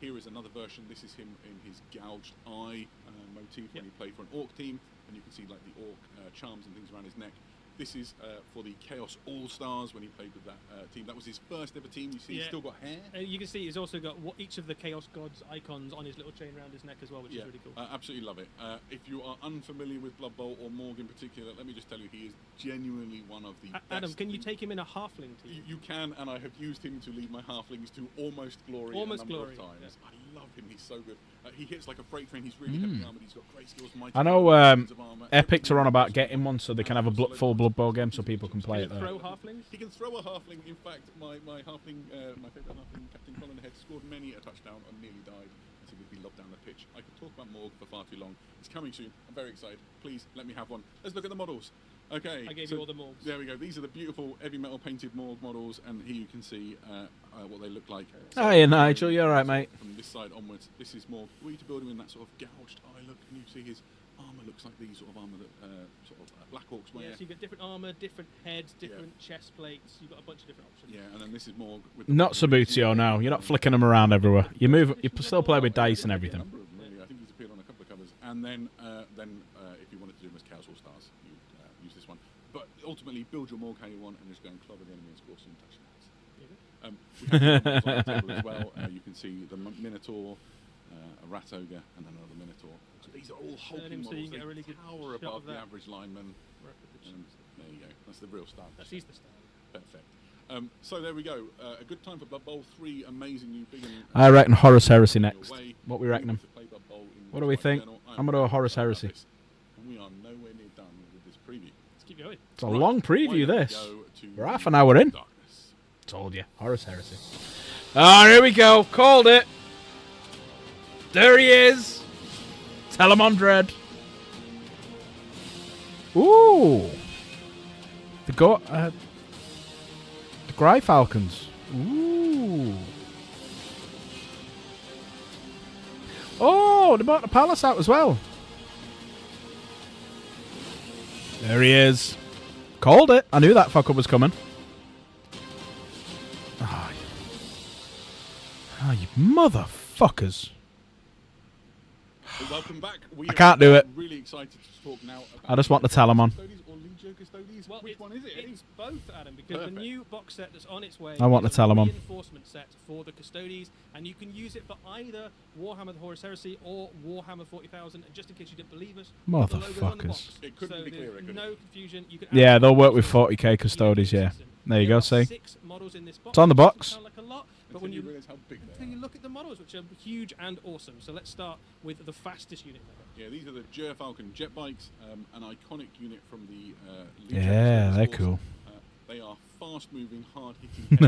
Here is another version. This is him in his gouged eye motif when you play for an Orc team, and you can see like the Orc charms and things around his neck. This is for the Chaos All-Stars when he played with that team. That was his first ever team. You see, he's Yeah. still got hair. You can see he's also got each of the Chaos Gods icons on his little chain around his neck as well, which is really cool. Absolutely love it. If you are unfamiliar with Blood Bowl or Morg in particular, let me just tell you, he is genuinely one of the best. Adam, can you take him in a halfling team? You can, and I have used him to lead my halflings to almost glory Almost a number glory, of times. yeah. I love him. He's so good. He hits like a freight train. He's really heavily armored. He's got great skills. I know Epics are on about getting one so they can have a full Blood Bowl game so people can play it there. Throw halflings? He can throw a halfling. In fact, my halfling, my favourite halfling, Captain Colin Head, scored many a touchdown and nearly died as he would be lobbed down the pitch. I could talk about Morg for far too long. It's coming soon. I'm very excited. Please let me have one. Let's look at the models. Okay. I gave you all the Morgs. There we go. These are the beautiful heavy metal painted Morg models, and here you can see what they look like. Hiya, Nigel. You all right, mate? From this side onwards, this is Morg. Were you to build him in that sort of gouged eye look, and you see his armour looks like these sort of armour that Black Orcs wear. Yeah, so you get different armour, different heads, different chest plates. You've got a bunch of different options. Yeah, and then this is Morg. With Not Sabutio now. You're not flicking them around everywhere. You move. You still play with dice and everything. Really, I think he's appeared on a couple of covers. And then if you wanted to do him as Chaos All Stars, you use this one. But ultimately, build your Morg how you want and just go and clobber the enemy and score some touchdowns. We have the models on the table as well. You can see the Minotaur, a Rat Ogre, and then another Minotaur. So these are all hulking So you models. get a They really good tower shot above of the that. average lineman. And there you go. That's the real start. That's the style. Perfect. So there we go. A good time for Blood Bowl. 3 amazing new big. I reckon Horus Heresy next. What we reckon him? What do we think? I'm going to do a Horus Heresy. And we are nowhere near done with this preview. Let's keep going. It's a long preview, this. Go to We're half an hour in. Darkness. Told you. Horus Heresy. Oh, here we go. Called it. There he is. Telemon Ooh. The Grey Falcons. Ooh. Oh, they brought the palace out as well. There he is. Called it. I knew that fucker was coming. Oh, you motherfuckers. Welcome back. I can't do it. Really excited to talk now about I just want the Telemon. Custodes or Legio Custodes. Well, Which one is it? It's both, Adam, because Perfect. the new box set that's on its way I want is the Telemon. a reinforcement set for the Custodes, and you can use it for either Warhammer the Horus Heresy or Warhammer 40,000. And just in case you didn't believe us, the logo's on the Motherfuckers. box. It couldn't so be clearer, there's could it? no confusion. You can Yeah, they'll work with absolutely 40k Custodes, yeah. There you go, are see? 6 models in this box. It's on the which doesn't box. sound like a lot, but Until when you you realise how big they until are. you look at the models, which are huge and awesome. So let's start with the fastest unit ever. Yeah, these are the Falcon jet bikes, an iconic unit from the Legio Yeah, Custodes they're Force. cool. They are fast-moving, hard-hitting,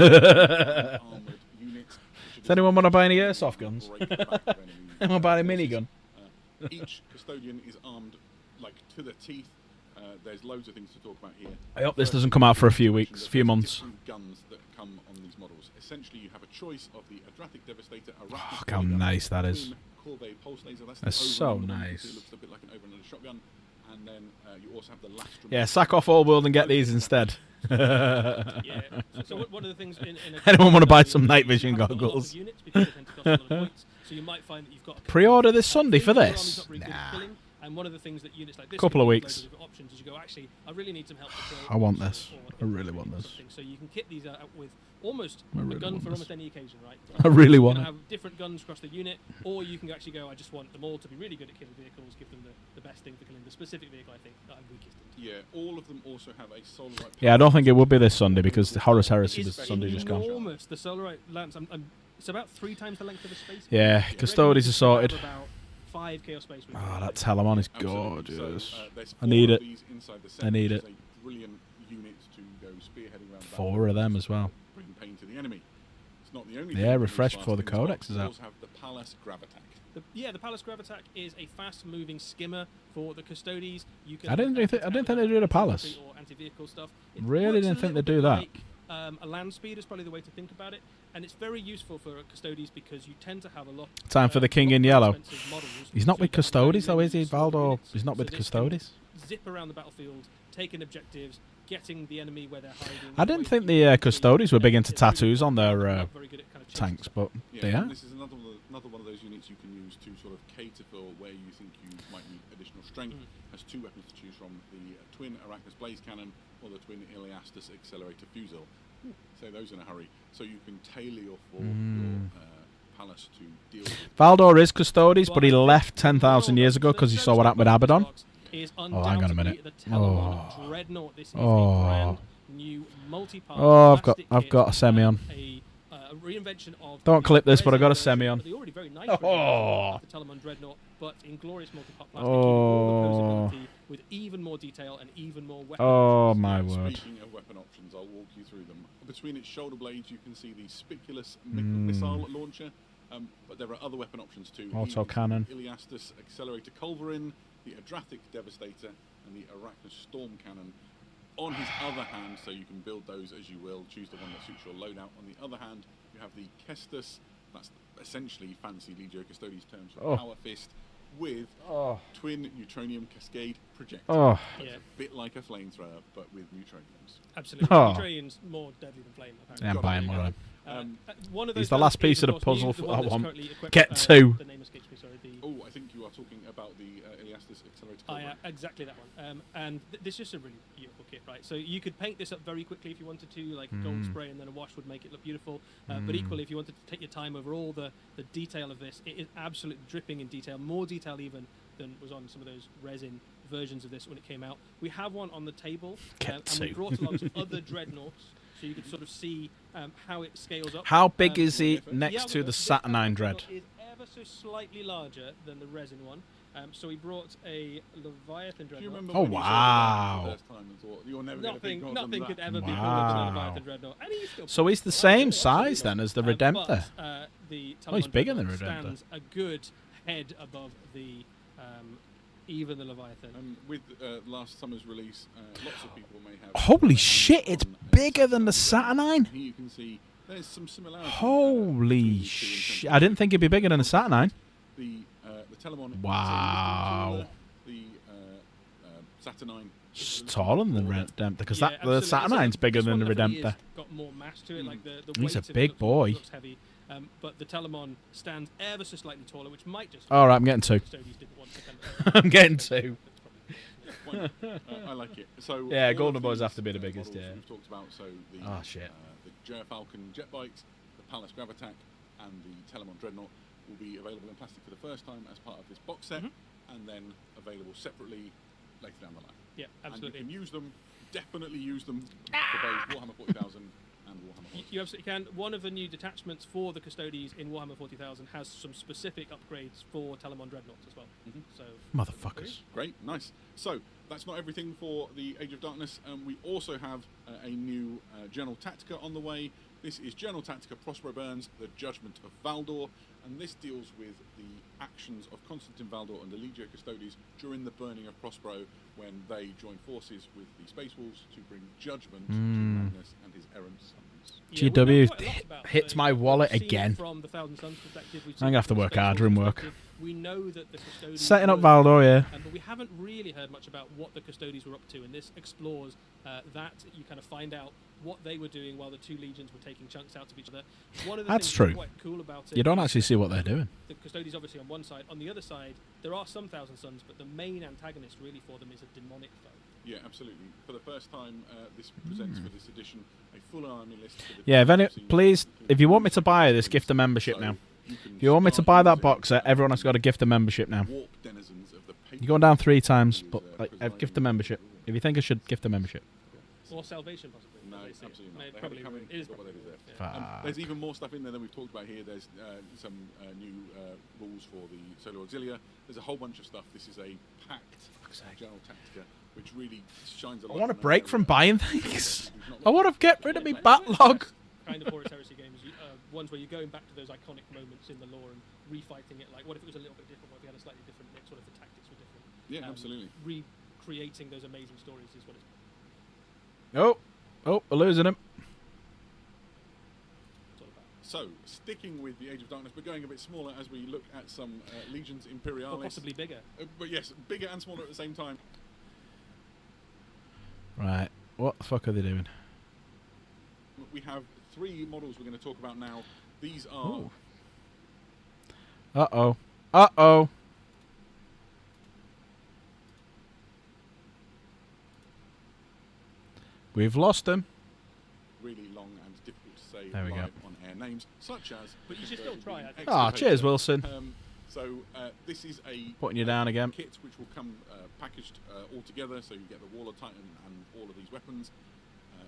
armoured units. Does anyone want to buy any airsoft guns? Break the back of enemy Anyone buy a forces. minigun? Each custodian is armed like to the teeth. There's loads of things to talk about here. I hope this doesn't come out for a few weeks, a few months. Different guns that come on these models. Essentially, you have a choice of the Adratic Devastator. Fuck, how nice that is. Corvée pulse laser. That's That's the so overrun one. nice. It looks a bit like an overrun shotgun. And then you also have the Lastrum. Yeah, sack off all world and get these instead. Yeah. So one of the things in a Anyone wanna buy is some you night vision have a lot of goggles? units because they tend to cost a lot of points. So you might find that you've got a Pre-order this Sunday for your army's this? not very good at Nah. killing, and one of the things that units like this Couple can of do, weeks. loads of different options, is you go, actually, I really need some help to kill. I want monsters this. or I really want this. something. So you can kit these out with almost I a really gun want for this. almost any occasion, right? I really You want can it. have different guns across the unit, or you can actually go, I just want them all to be really good at killing vehicles, give them the best thing for killing the specific vehicle I think that I'm weakest in. Yeah, all of them also have a Solarite. Yeah, I don't think it would be this Sunday because the Horus Heresy It's was Sunday just gone. enormous. The Solarite Lance, it's about 3 times the length of a space. Yeah, Marine. Custodes are sorted. About 5 Chaos Space Marines. Oh, that Telemon is Absolutely. gorgeous. So, there's I need 4 it. of these inside the set, I need which it. is a brilliant unit to go spearheading around the 4 of them as well. bring pain to the enemy. It's not the only Yeah, thing that refresh moves before the fast in this Codex box. is We out. also have the Palace Gravitac. The Palace Gravitac is a fast-moving skimmer for the Custodes. You can I didn't think they did a Palace. Or anti-vehicle stuff. It Really works didn't a think they'd little do bit that. like, a land speed is probably the way to think about it, and it's very useful for Custodes because you tend to have a lot. Time for the King lot in more yellow. expensive models, He's not so with you can Custodes though, is he, small Valdor? units, He's not so with this can Custodes. Zip around the battlefield, taking objectives, getting the enemy where they're hiding. I didn't think the Custodes were big into tattoos on their Not very good at kind of chasing tanks, stuff. but Yeah, they and are. this is another one of those units you can use to sort of cater for where you think you might need additional strength. Has 2 weapons to choose from: the twin Arachnus Blaze Cannon or the twin Iliastus Accelerator Fusel. Say those in a hurry, so you can tailor your palace to deal with. Valdor is Custodes, but he left 10,000 years ago because he saw what happened with Abaddon. Oh, hang on a minute. Oh. Dreadnought. This is Oh. a brand new multi-part. Oh, I've plastic got kit a semi on. A a reinvention of. Don't clip this, but I got a version semi of on. The already very nice Oh. of the Telemon Dreadnought, but in glorious multi-part plastic, keeping all the posability with even more detail and even more weapon Oh options. my word. Speaking of weapon options, I'll walk you through them. Between its shoulder blades, you can see the spiculous missile launcher, but there are other weapon options too. Auto Even cannon. The Iliastus Accelerator Culverin, the Adrathic Devastator, and the Arachnus Storm Cannon. On his other hand, so you can build those as you will, choose the one that suits your loadout. On the other hand, you have the Kestus, that's essentially fancy Legio Custodes terms for Power Fist, with twin neutronium cascade projectile. It's a bit like a flamethrower, but with neutroniums. Absolutely. Oh. Neutronium's more deadly than flame, apparently. Yeah, I'm buying one of them. One of He's those the last guns piece is, of the course, new, puzzle the for one that that's one. currently equipped, Get two. The name escapes me, sorry. Oh, I think you are talking about the Iliastus Accelerator Oh, Culverin. yeah, exactly that one. And this is a really beautiful kit, right? So you could paint this up very quickly if you wanted to, like gold spray and then a wash would make it look beautiful. But equally, if you wanted to take your time over all the detail of this, it is absolutely dripping in detail, more detail even than was on some of those resin versions of this when it came out. We have one on the table, and we brought along some other dreadnoughts, so you could sort of see how it scales up. How big is he Yeah, next to the this Saturnine Dread? is ever so slightly larger than the resin one. So we brought a Leviathan Do you dreadnought. remember Oh, when you saw wow. that for the first time and thought, you're never gonna be bigger than Nothing that? could ever be bigger than Wow. a Leviathan dreadnought. And he's still So he's the same size then as the Redemptor. But, the Oh, he's Telemon bigger than Dreadnought Redemptor. stands a good head above the even the Leviathan. With last summer's release, lots of people may have. Holy their shit, hands it's on a bigger than the Saturnine. Saturnine? Here you can see there's some similarity. Holy shit. I didn't think it'd be bigger than the Saturnine. The Telemon. is a Wow. little taller. The Saturnine. It's is a little taller than the broader. Redemptor, because Yeah, the absolutely. Saturnine's bigger This than the one definitely Redemptor. is got more mass to it, like the He's weight a of it big looks- boy. looks heavy. But the Telemon stands ever so slightly taller, which might just. All right, I'm getting two. Custodians didn't want to kind of- I'm getting two. Why not? I like it. So Yeah, all Golden of Boys these, have to be the biggest, models yeah. We've talked about so the Oh, shit. the Falcon jet bikes, the Palace Gravitac, and the Telemon Dreadnought will be available in plastic for the first time as part of this box set, and then available separately later down the line. Yeah, absolutely. And you can use them, definitely use them for both Warhammer 40,000 and Warhammer 40,000. You absolutely can. One of the new detachments for the Custodies in Warhammer 40,000 has some specific upgrades for Telemon Dreadnoughts as well. So Motherfuckers. Great, nice. So that's not everything for the Age of Darkness. We also have a new Journal Tactica on the way. This is Journal Tactica Prospero Burns, the Judgment of Valdor, and this deals with the actions of Constantine Valdor and the Legio Custodes during the burning of Prospero, when they join forces with the Space Wolves to bring judgment to Magnus and his errant sons. yeah, we know GW quite a lot about hits the- my wallet we've seen again. From the Thousand Suns perspective, we've I'm seen gonna have to from the work Space harder Wolves and work. perspective. We know that the Custodies Setting up were- Valdor, yeah. but we haven't really heard much about what the Custodies were up to, and this explores that. You kind of find out what they were doing while the two legions were taking chunks out of each other. One of the That's things true. that's quite cool about it You don't is actually see what they're doing. the Custodies obviously on one side. On the other side, there are some Thousand Suns, but the main antagonist really for them is a demonic foe. Yeah, absolutely. For the first time, this presents for this edition a full army list. For the Yeah, if any, teams, please, including if you want me to the buy this, teams. gift a membership So now. you can If you want me to start buy that using box set, everyone has got to gift a membership now. warp denizens of the You're going down 3 times, Who's, but like, presiding gift a membership. If you think I should gift a membership. Or Salvation, possibly. No, as they see it. absolutely No, not. it They probably haven't come in, it is got what they probably deserve. Fuck. There's even more stuff in there than we've talked about here. There's some new rules for the Solar Auxilia. There's a whole bunch of stuff. This is a packed General Tactica, which really shines a I lot. want a on break that from area. buying Who's things. not I want to get rid of me It's like the backlog. best kind of Horus Heresy games, ones where you're going back to those iconic moments in the lore and refighting it. Like, what if it was a little bit different? What if we had a slightly different mix? What if the tactics were different? Yeah, absolutely. Recreating those amazing stories is what it's. Oh, we're losing him. All about. So, sticking with the Age of Darkness, but going a bit smaller as we look at some Legions Or Imperialis. possibly bigger. But yes, bigger and smaller at the same time. Right. What the fuck are they doing? We have 3 models we're going to talk about now. These are Ooh. Uh-oh. Uh-oh. We've lost him. really long and difficult to say There we go. live on air names, such as. But you should still try, I think. Ah, Excavator. cheers, Wilson. So this is a Putting you down again. kit which will come packaged all together, so you get the Wall of Titan and all of these weapons.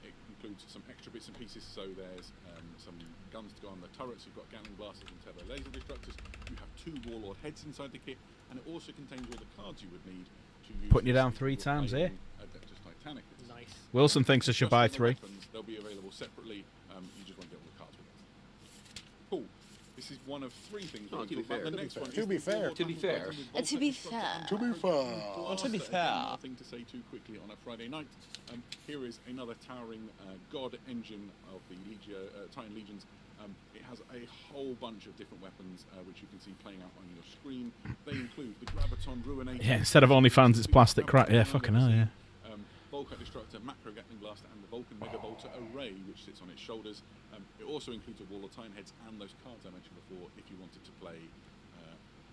It includes some extra bits and pieces. So there's some guns to go on the turrets. You've got Gatling blasters and turbo laser destructors. You have 2 warlord heads inside the kit, and it also contains all the cards you would need to use. Putting you down if 3 were times playing here. Adeptus Titanicus. Nice. Wilson thinks I should Just buy on the 3. weapons, they'll be available separately. You just want to get all the cards with it. Cool. This is one of 3 things. Oh, we're to going be fair. The next one To is be the fair. Warlord To be Hammer fair. Titan with To be Voltec fair. Destructor To be and fair. Blaster. To be Again, fair. nothing to say too quickly on a Friday night. Here is another towering god engine of the Titan Legions. It has a whole bunch of different weapons, which you can see playing out on your screen. They include the Graviton Ruinator. Yeah, instead of OnlyFans, it's plastic crap. Yeah, fucking hell, yeah. Volkite Destructor, Macro Gatling Blaster, and the Vulcan Megabolter Array, which sits on its shoulders. It also includes a Warlord Titan heads and those cards I mentioned before, if you wanted to play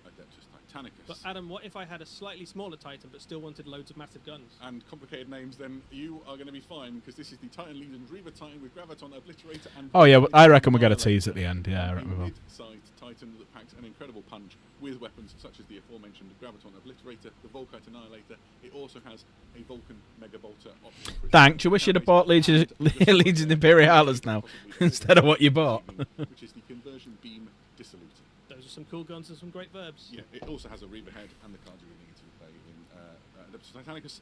Adeptus Titanicus. But Adam, what if I had a slightly smaller Titan but still wanted loads of massive guns? And complicated names, then you are going to be fine, because this is the Titan Legion's Reaver Titan with Graviton Obliterator and... Oh, yeah, I reckon we're going to tease at the end. Yeah, I reckon we will. Mid-sized Titan that packs an incredible punch with weapons such as the aforementioned Graviton Obliterator, the Volkite Annihilator. It also has a Vulcan Megabolter option. Thanks, you wish you'd have bought Legion Imperialis now, instead of what you bought. Which is the Conversion Beam Dissoluter. Those are some cool guns and some great verbs. Yeah, it also has a Reaver head and the cards you really need to play in Adeptus Titanicus.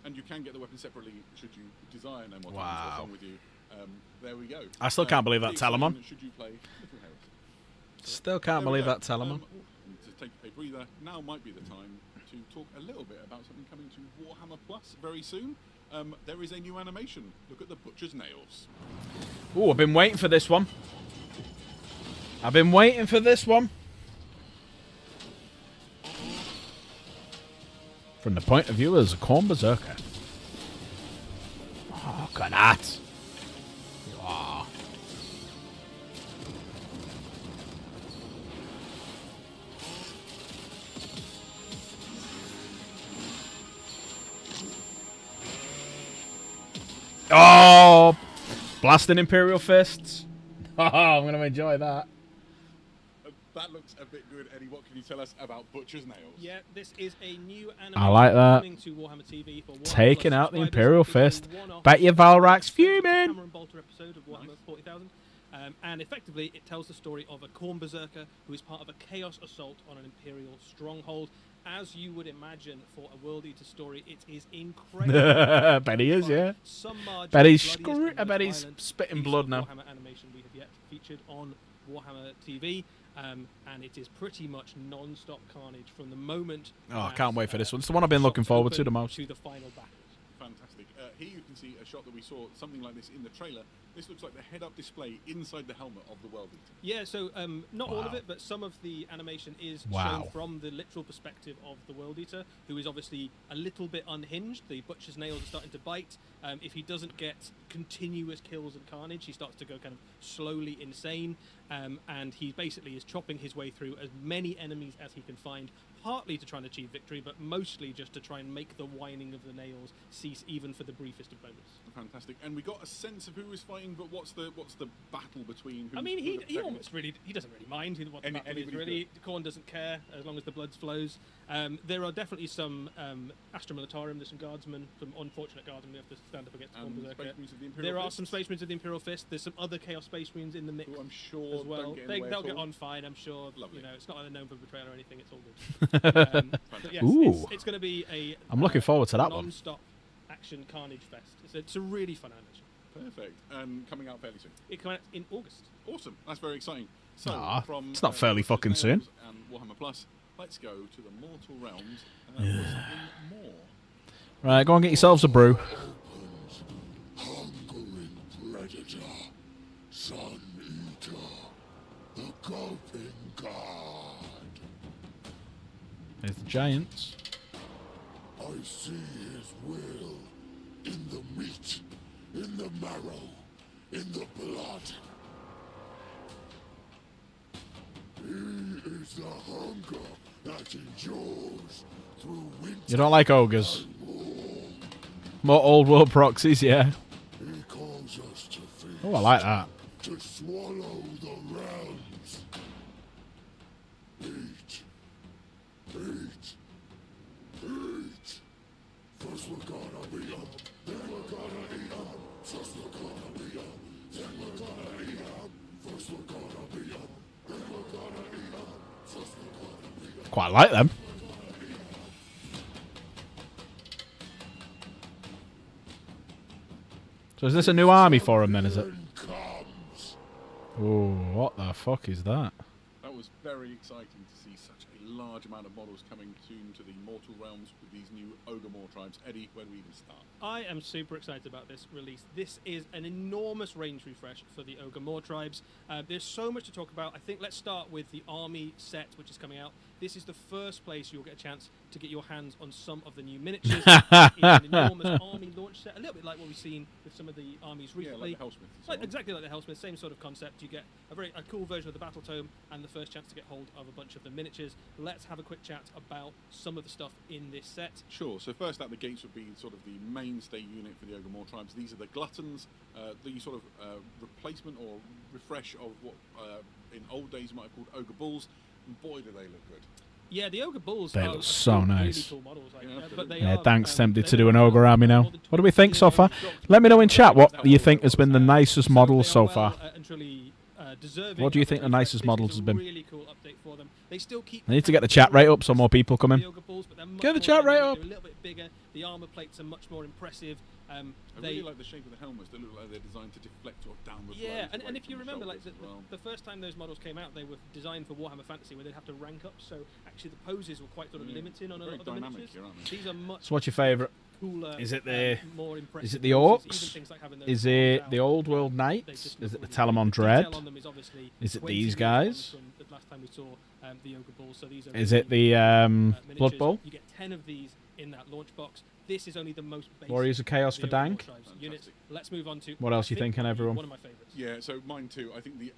And you can get the weapon separately should you desire no more time to have fun with you. There we go. I still can't believe that Telemon. Should you play Little Heresy? Still can't believe that Telemon. To take a breather, now might be the time to talk a little bit about something coming to Warhammer Plus very soon. There is a new animation. Look at the Butcher's Nails. Oh, I've been waiting for this one. From the point of view as a Khorne Berserker. Oh, look at that. Wow. Oh, blasting Imperial Fists. Oh, I'm going to enjoy that. That looks a bit good, Eddie. What can you tell us about Butcher's Nails? Yeah, this is a new animation I like that. coming to Warhammer TV for Warhammer Taking Plus out the subscribers. Imperial It's a Fist. one-off Bet your Valrak's fuming. Hammer and Bolter episode of Warhammer 40,000. And effectively, it tells the story of a Khorne Berserker who is part of a chaos assault on an Imperial stronghold. As you would imagine for a World Eater story, it is incredible. Bet he is, yeah. Some margin Bet he's bloodiest and most I bet he's violent spitting piece blood of now. Warhammer animation we have yet featured on Warhammer TV. And it is pretty much non-stop carnage from the moment. Oh, I that, can't wait for this one. It's the one I've been looking shots forward to open the most. To the final battle. Fantastic. Here you can see a shot that we saw, something like this in the trailer. This looks like the head-up display inside the helmet of the World Eater. Yeah, so not all of Wow. it, but some of the animation is Wow. shown from the literal perspective of the World Eater, who is obviously a little bit unhinged. The Butcher's nails are starting to bite. If he doesn't get continuous kills and carnage, he starts to go kind of slowly insane. And he basically is chopping his way through as many enemies as he can find, partly to try and achieve victory, but mostly just to try and make the whining of the nails cease even for the briefest of moments. Fantastic. And we got a sense of who is fighting, but what's the battle between who? I mean, who he the protagonists? almost really, he doesn't really mind what the battle is, anybody's really. Khorne doesn't care as long as the blood flows. There are definitely some Astra Militarum, there's some guardsmen, some unfortunate guardsmen we have to stand up against. And Khorne Berserker. Space Marines of the Imperial There are Fist, some Space Marines of the Imperial Fist. There's some other Chaos Space Marines in the mix who I'm sure as well. don't get in the way They'll at get all. on fine, I'm sure. Lovely. You know, it's not like they're known for betrayal or anything. It's all good. But yes, Ooh. it's going to be a. I'm looking forward to that one. Non-stop action carnage fest. It's a really fun animation. Perfect. And coming out fairly soon. It comes out in August. Awesome. That's very exciting. So, Aw, from it's not fairly Butcher's fucking soon. Nails and Warhammer Plus, let's go to the Mortal Realms for something more. Right, go and get yourselves a brew. Hungering predator, sun eater, the gulping god. There's the giants. I see his will in the meat, in the marrow, in the blood. He is the hunger that endures through winter. You don't like ogres? More old world proxies, yeah. He calls us to feast, Oh, I like that. to swallow the realms. Eat, eat, eat. First we're gonna beat 'em, then we're gonna eat 'em. Quite like them. So is this a new army for him then, is it? Oh, what the fuck is that? That was very exciting to see such a large amount of models coming soon to the Mortal Realms with these new Ogre-Maw tribes. Eddie, where do we even start? I am super excited about this release. This is an enormous range refresh for the Ogre-Maw tribes. There's so much to talk about. I think let's start with the army set, which is coming out. This is the first place you'll get a chance to get your hands on some of the new miniatures. It's an enormous army launch set, a little bit like what we've seen with some of the armies recently. Yeah, like the Hellsmith. Exactly like the Hellsmith, same sort of concept. You get a cool version of the Battle Tome and the first chance to get hold of a bunch of the miniatures. Let's have a quick chat about some of the stuff in this set. Sure, so first out the gates would be sort of the mainstay unit for the Ogre-Maw tribes. These are the Gluttons, the sort of replacement or refresh of what in old days you might have called Ogre Bulls. And boy, do they look good. Yeah, the Ogre Bulls They are look so really nice. cool models, like, Yeah, but they Yeah, are, thanks. Tempted they to do an are ogre army now. more than What do we think so far? 20 Let me know in chat what that you were think has been the models. nicest So models they are so well, far. and truly, deserving What do you of think the refresh. nicest This models is has a been? really cool update for them. They still keep I need to get the chat rate up so more people come in. the Ogre Bulls, but they're much Get the more chat rate dynamic. up. They're a little bit bigger. The armor plates are much more impressive. I really like the shape of the helmets. They look like they're designed to deflect or downward Yeah, blows and away if you from remember, like shoulders as well. the first time those models came out, they were designed for Warhammer Fantasy, where they'd have to rank up. So actually, the poses were quite sort of Yeah, limiting on a very lot of the dynamic miniatures. here, aren't they? These are much So what's your favourite? cooler. Is it the- more impressive Is it the poses, Orcs? even things like having those Is arms it out. the Old World They Knights? just Is look it the really Telemon good. The detail Dread? on them is obviously Is it 20 these years on guys? From the last time we saw the Ogre Bulls. So these are Is really, it the miniatures. Blood Bowl? You get 10 of these in that launch box. This is only the most basic Warriors of Chaos for the Ogre Maw Dank? tribes units. Let's move on to What else I you think thinking, everyone? One of my favourites. Yeah, so mine too. I think the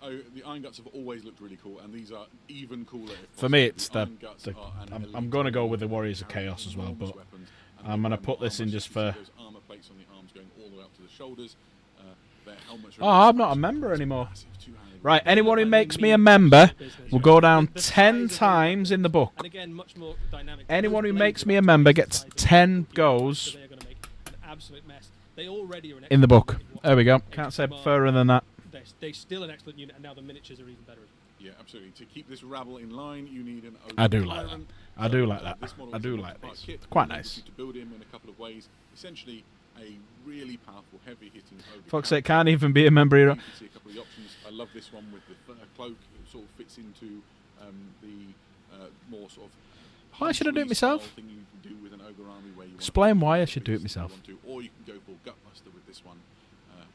Iron Guts have always looked really cool, and these are even cooler. If For me, possible. it's Iron Guts are an I'm elite going to go army with the that Warriors of carry Chaos as well, enormous but weapons, and I'm they gonna wear put more this in armor, just so you for- see those armor plates on the arms going all the way up to the shoulders. Their helmets are Oh, I'm not a member anymore. massive, two-handed Right, weapons. anyone who Like makes the me a meat member business, will right? go down The 10 size of the times in the book. And again, much more dynamic. Anyone Those who blades makes are me a up to member twice the gets size of 10 the Ogre Bulls, goes so they're going to make an absolute mess. They already are an in the book. excellent unit. There we go. Able Can't to say command. further than that. They're still an excellent unit, and now the miniatures are even better. Yeah, absolutely. To keep this rabble in line, you need an Ogre I do like that. Tyrant. I do like that. This model I is do a like multi-part these. kit. It's quite It enables nice. you to build him in a couple of ways. Essentially, a really powerful, heavy-hitting ogre. Fuck's sake, character. can't even be a member You here. can see a couple of the options. I love this one with the fur cloak. It sort of fits into the more sort of. Why should I do it Hunt myself? style thing you can do with an ogre army where you want Explain to why I put should do it pieces if you myself. want to, or you can go full gutbuster with this one,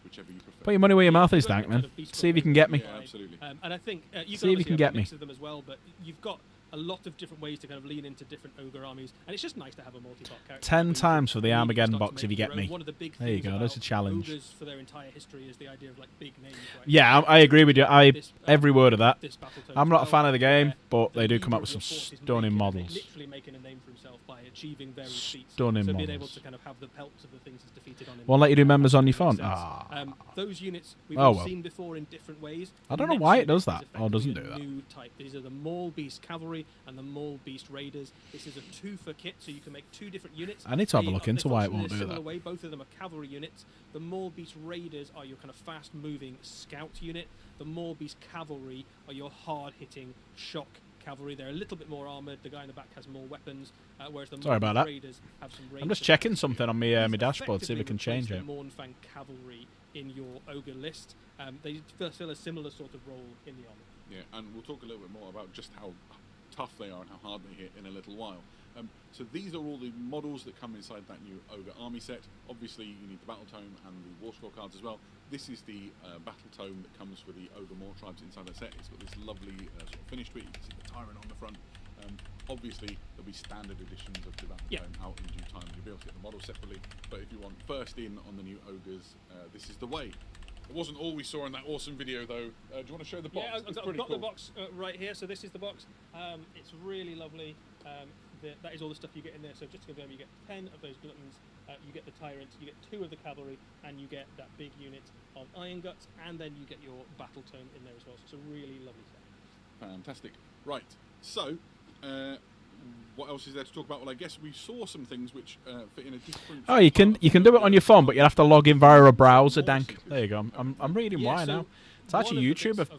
whichever you prefer. Put your money where your mouth is, You've got Dank, a man. kind of beast See if you can get me. Yeah, absolutely. And I think you See if you can can get have a me. mix of them as well, but you've got a lot of different ways to kind of lean into different ogre armies, and it's just nice to have a multi-part character. 10 who times for the really can Armageddon start to box if make you your get own. me. One of the big There you things go, about there's a challenge. Ogres for their entire history is the idea of like big names. Right? Yeah, I agree with you. This, Every word of that. this Battletoads I'm not a as fan well, of the game, where but the they do come leader up with of some your force is stunning making- models. Literally making a name for himself by achieving various feats. Stunning so being able models. to kind of have the pelts of the things he's defeated on him. Won't let you do members on your phone? Makes sense. Ah. Those units we've Oh, all well. seen before in different ways. I don't The know next why it unit does is that, or doesn't effectively do a that. New type. These are the Maul Beast Cavalry and the Maul Beast Raiders. This is a two-for kit, so you can make two different units. I need to have a They look are- into they why it function in won't a do similar that. way. Both of them are cavalry units. The Maul Beast Raiders are your kind of fast-moving scout unit. The Maul Beast Cavalry are your hard-hitting shock cavalry. They're a little bit more armoured. The guy in the back has more weapons, whereas the Sorry about that. Raiders have some range. I'm just of checking attacks. something on my These dashboard, see if we effectively can change replace it. the Mornfang cavalry in your ogre list. They fulfill a similar sort of role in the army. Yeah, and we'll talk a little bit more about just how tough they are and how hard they hit in a little while. So these are all the models that come inside that new Ogre army set. Obviously, you need the Battle Tome and the War Score cards as well. This is the Battle Tome that comes with the Ogre-Maw tribes inside that set. It's got this lovely sort of finish to it. You can see the Tyrant on the front. Obviously, there'll be standard editions of the Battle Yeah. Tome out in due time. You'll be able to get the models separately. But if you want first in on the new Ogres, this is the way. It wasn't all we saw in that awesome video, though. Do you want to show the box? Yeah, I've It's got, pretty the cool. box right here. So this is the box. It's really lovely. That is all the stuff you get in there. So just to confirm, you get 10 of those gluttons, you get the tyrant, you get 2 of the cavalry, and you get that big unit of Iron Guts, and then you get your Battle Tome in there as well. So it's a really lovely set. Fantastic. Right, so what else is there to talk about? Well, I guess we saw some things which fit in a different. Oh, you can do it on your phone, but you have to log in via a browser, Dank. There you go. I'm reading why now. It's actually YouTube have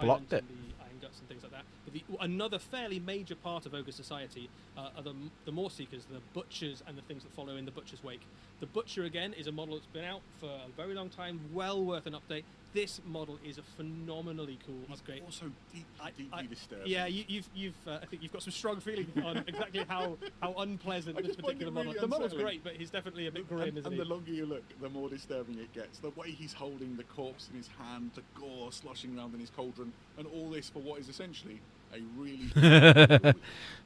blocked it. Iron Guts and things like that. But another fairly major part of Ogre Society are the More Seekers, the Butchers, and the things that follow in the Butcher's wake. The Butcher, again, is a model that's been out for a very long time, well worth an update. This model is a phenomenally cool upgrade. Also deeply disturbing. Yeah, I think you've got some strong feelings on exactly how unpleasant this particular model is. The model's great, but he's definitely a bit grim, isn't he? And the longer you look, the more disturbing it gets. The way he's holding the corpse in his hand, the gore sloshing around in his cauldron, and all this for what is essentially a really...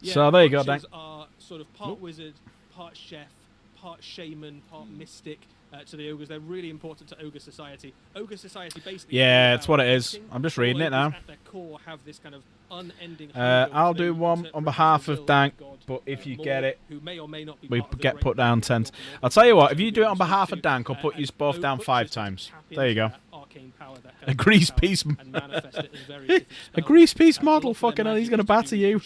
So there you go, Dan. Butchers are sort of part wizard, part chef, part shaman, part mystic to the ogres. They're really important to Ogre Society. Ogre Society basically... Yeah, it's what it is. I'm just reading it now. At their core have this kind of unending... I'll do one on behalf of Dank, but if you get it, who may or may not be we part of the get great put down 10. I'll tell you what, if you do it on behalf of Dank, I'll put you both down 5 times. There you go. A grease piece. A grease piece model. Fucking hell, he's going to batter you.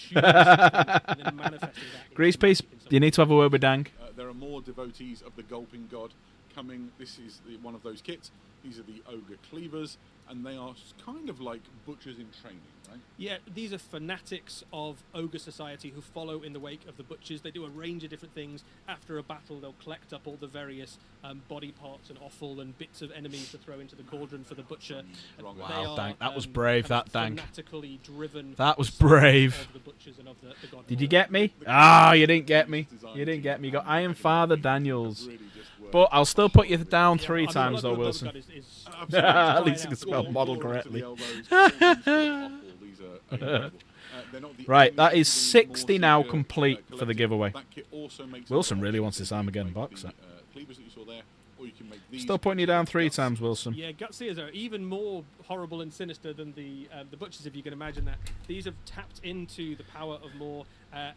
Grease piece. You need to have a word with Dank. There are more devotees of the Gulping God coming. This is one of those kits. These are the Ogre Cleavers, and they are kind of like butchers in training, right? Yeah, these are fanatics of Ogre Society who follow in the wake of the Butchers. They do a range of different things. After a battle, they'll collect up all the various body parts and offal and bits of enemies to throw into the cauldron for the Butcher. Wow, Dank, that was brave, that Dank. Fanatically driven. That was brave. Of the Butchers and of the God. Did you get me? Ah, you didn't get me. You didn't get me. You got Iron Father Daniels. But I'll still put you down 3 times though, Wilson. At least you can spell model correctly. Right, that is 60 now complete for the giveaway. Wilson really wants this Armageddon box set. Still putting you down 3 times, Wilson. Yeah, Gutseers are even more horrible and sinister than the Butchers, if you can imagine that. These have tapped into the power of more,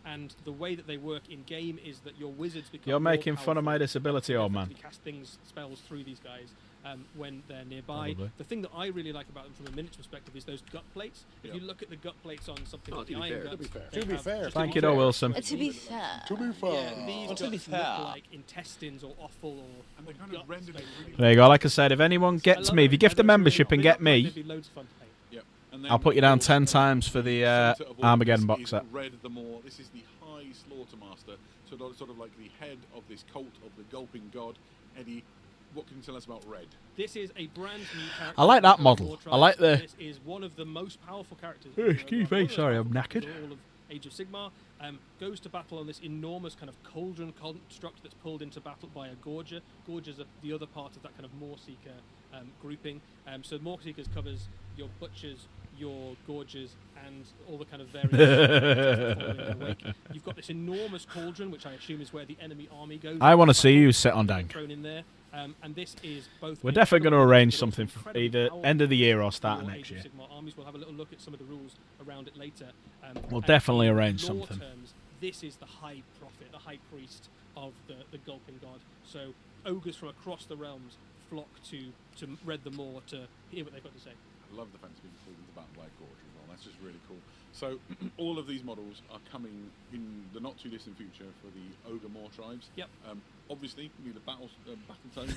and the way that they work in game is that your wizards become You're making more fun of my powerful. disability, old man. You cast spells through these guys when they're nearby. Probably. The thing that I really like about them from a miniature perspective is those gut plates. If you look at the gut plates on something like the Iron Guts, To be fair. Thank you, though, Wilson. To be fair. To be fair. yeah, these guts look like intestines or offal or And they're kind guts, of rendered basically. There you go. Like I said, if anyone gets me, if you gift a membership and get me, They'd be loads of fun to paint. I'll put you down 10 times for the Armageddon box set. Red the More. This is the High Slaughtermaster, sort of like the head of this cult of the Gulping God. Eddie, what can you tell us about Red? This is a brand new character. I like that from model. War I like the... This is one of the most powerful characters. Excuse me, sorry, I'm knackered. All of Age of Sigmar goes to battle on this enormous kind of cauldron construct that's pulled into battle by a Gorger. Gorgers are the other part of that kind of More Seeker grouping. So More Seekers covers your Butchers, your Gorgers, and all the kind of various that follow in their wake. You've got this enormous cauldron, which I assume is where the enemy army goes. I want to see you sit on Dank. Thrown in there. And this is both. We're definitely going to arrange something for either end of the year or start of next year. Sigmar armies. We'll have a little look at some of the rules around it later. We'll And definitely in arrange lore something. Terms, this is the high prophet, the high priest of the Gulping God. So ogres from across the realms flock to Red the More to hear what they've got to say. I love the fact it's being called into battle by Gorge as well. That's just really cool. So all of these models are coming in the not too distant future for the Ogre More tribes. Yep. Obviously, you need a battle tone to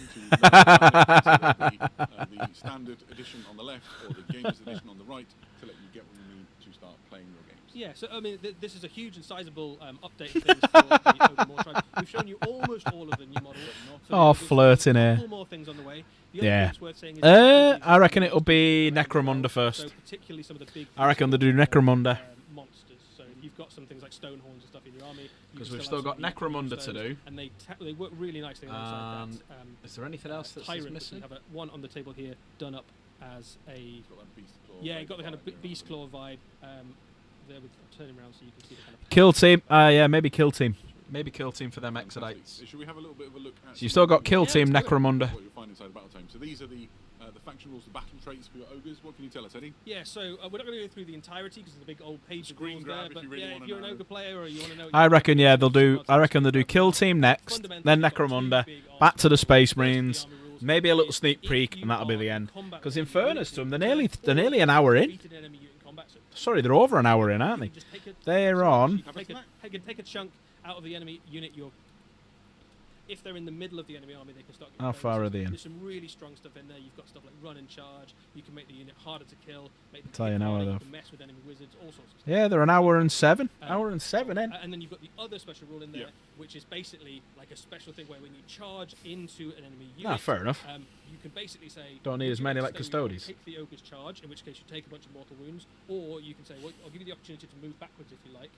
the standard edition on the left or the gamers edition on the right to let you get what you need to start playing your games. Yeah, so I mean, this is a huge and sizable update of things for the Ogre More tribe. We've shown you almost all of the new models. Oh, flirting here. A couple more things on the way. The other Yeah. thing that's worth saying is I reckon it'll be Necromunda first. So particularly some of the big. I reckon they'll do Necromunda. Monsters. So you've got some things like Stonehorns and stuff in your army. Because we've still got Necromunda to do. And they work really nicely alongside that. Is there anything else that's Tyrant, missing? We have one on the table here done up as a. It's got that beast claw. Yeah, got the kind of beast claw vibe. There we turn him around so you can see the kind of. Kill team. Yeah, maybe kill team. Maybe kill team for them Exodites. Should we have a little bit of a look at? So you've still got kill team let's do it. Necromunda. What you'll find inside Battletome. So these are the faction rules, the battle traits for your ogres. What can you tell us, Eddie? Yeah, so we're not going to go through the entirety because there's a big old page of Screen rules grab there. if But you really yeah, wanna if you're an know. ogre player or you want to know, I reckon they'll do. I reckon they'll do kill team next, then Necromunda, back to the Space Marines, maybe a little sneak peek, and that'll be the end. Because in fairness to them, they're nearly an hour in. Sorry, they're over an hour in, aren't You they? can just take a- They're on. You can take a chunk out of the enemy unit. If they're in the middle of the enemy army, they can start getting How far are bonuses. they in? There's some really strong stuff in there. You've got stuff like run and charge. You can make the unit harder to kill. Make them Tell you hit now, harder, though. you can mess with enemy wizards, all sorts of stuff. Yeah, they're an hour and 7. Hour and 7 in. And then you've got the other special rule in there, which is basically like a special thing where when you charge into an enemy unit, Fair enough. You can basically say, Don't need would as you many like like to stay with Custodes. Take the ogre's charge, in which case you take a bunch of mortal wounds, or you can say, well, I'll give you the opportunity to move backwards if you like.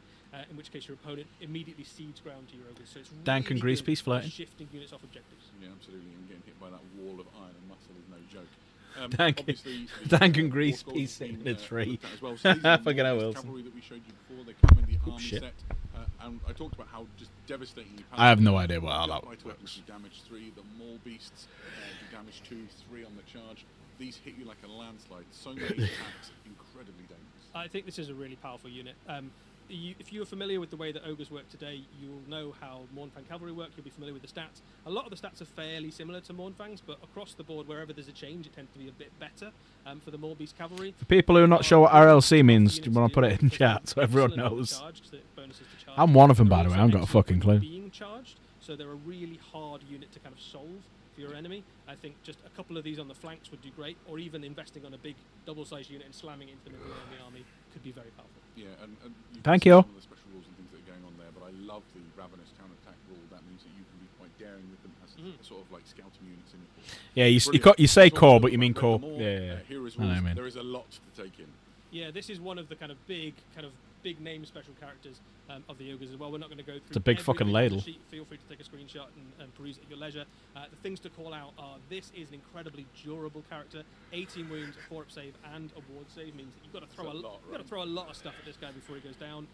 In which case your opponent immediately cedes ground to your ogres. So it's Dank and really grease good piece at floating. shifting units off objectives. Yeah, absolutely. And getting hit by that wall of iron and muscle is no joke. Dank and grease piece sitting in a tree. Well. So these are the Fucking hell, Mortis Wilson. cavalry that we showed you before. They come in the army shit. set. And I talked about how just devastatingly I have no powerful idea what all the that fighter weapons do damage 3. The maul beasts do damage 2, 3 on the charge. These hit you like a landslide. So many attacks, incredibly dangerous. I think this is a really powerful unit. If you're familiar with the way that ogres work today, you'll know how Mournfang cavalry work. You'll be familiar with the stats. A lot of the stats are fairly similar to Mournfangs, but across the board, wherever there's a change, it tends to be a bit better for the Maul Beast cavalry. For people who are not sure what RLC means, do you want to put it in chat so everyone knows? I'm one of them, by the way. I haven't got a fucking clue. Being charged, so they're a really hard unit to kind of solve for your enemy. I think just a couple of these on the flanks would do great, or even investing on a big double-sized unit and slamming it into the middle of the army could be very powerful. Yeah, and Thank see you. Some of the special rules and things that are going on there, but I love the Ravenous counter-attack rule. That means that you can be quite daring with them as sort of like scouting units in your Yeah, you Brilliant. say There's core, also but you mean the core. more, Yeah. heroes I know what rules. you mean. There is a lot to take in. Yeah, this is one of the kind of big name special characters of the ogres as well. We're not going to go through. It's a big every fucking regular ladle. sheet. Feel free to take a screenshot and peruse at your leisure. The things to call out are: this is an incredibly durable character. 18 wounds, a 4-up save, and a ward save means that you've got to throw a lot of stuff at this guy before he goes down.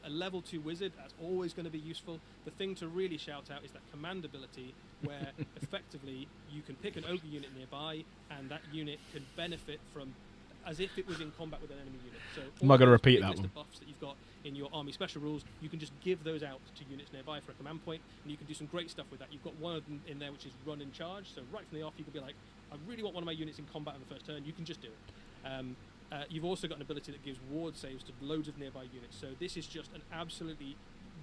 A level 2 wizard, that's always going to be useful. The thing to really shout out is that command ability, where effectively you can pick an ogre unit nearby, and that unit can benefit from as if it was in combat with an enemy unit. So I'm not going to those repeat big that list one. of buffs that you've got in your army special rules, you can just give those out to units nearby for a command point, and you can do some great stuff with that. You've got one of them in there which is run and charge, so right from the off you can be like, I really want one of my units in combat on the first turn, you can just do it. You've also got an ability that gives ward saves to loads of nearby units, so this is just an absolutely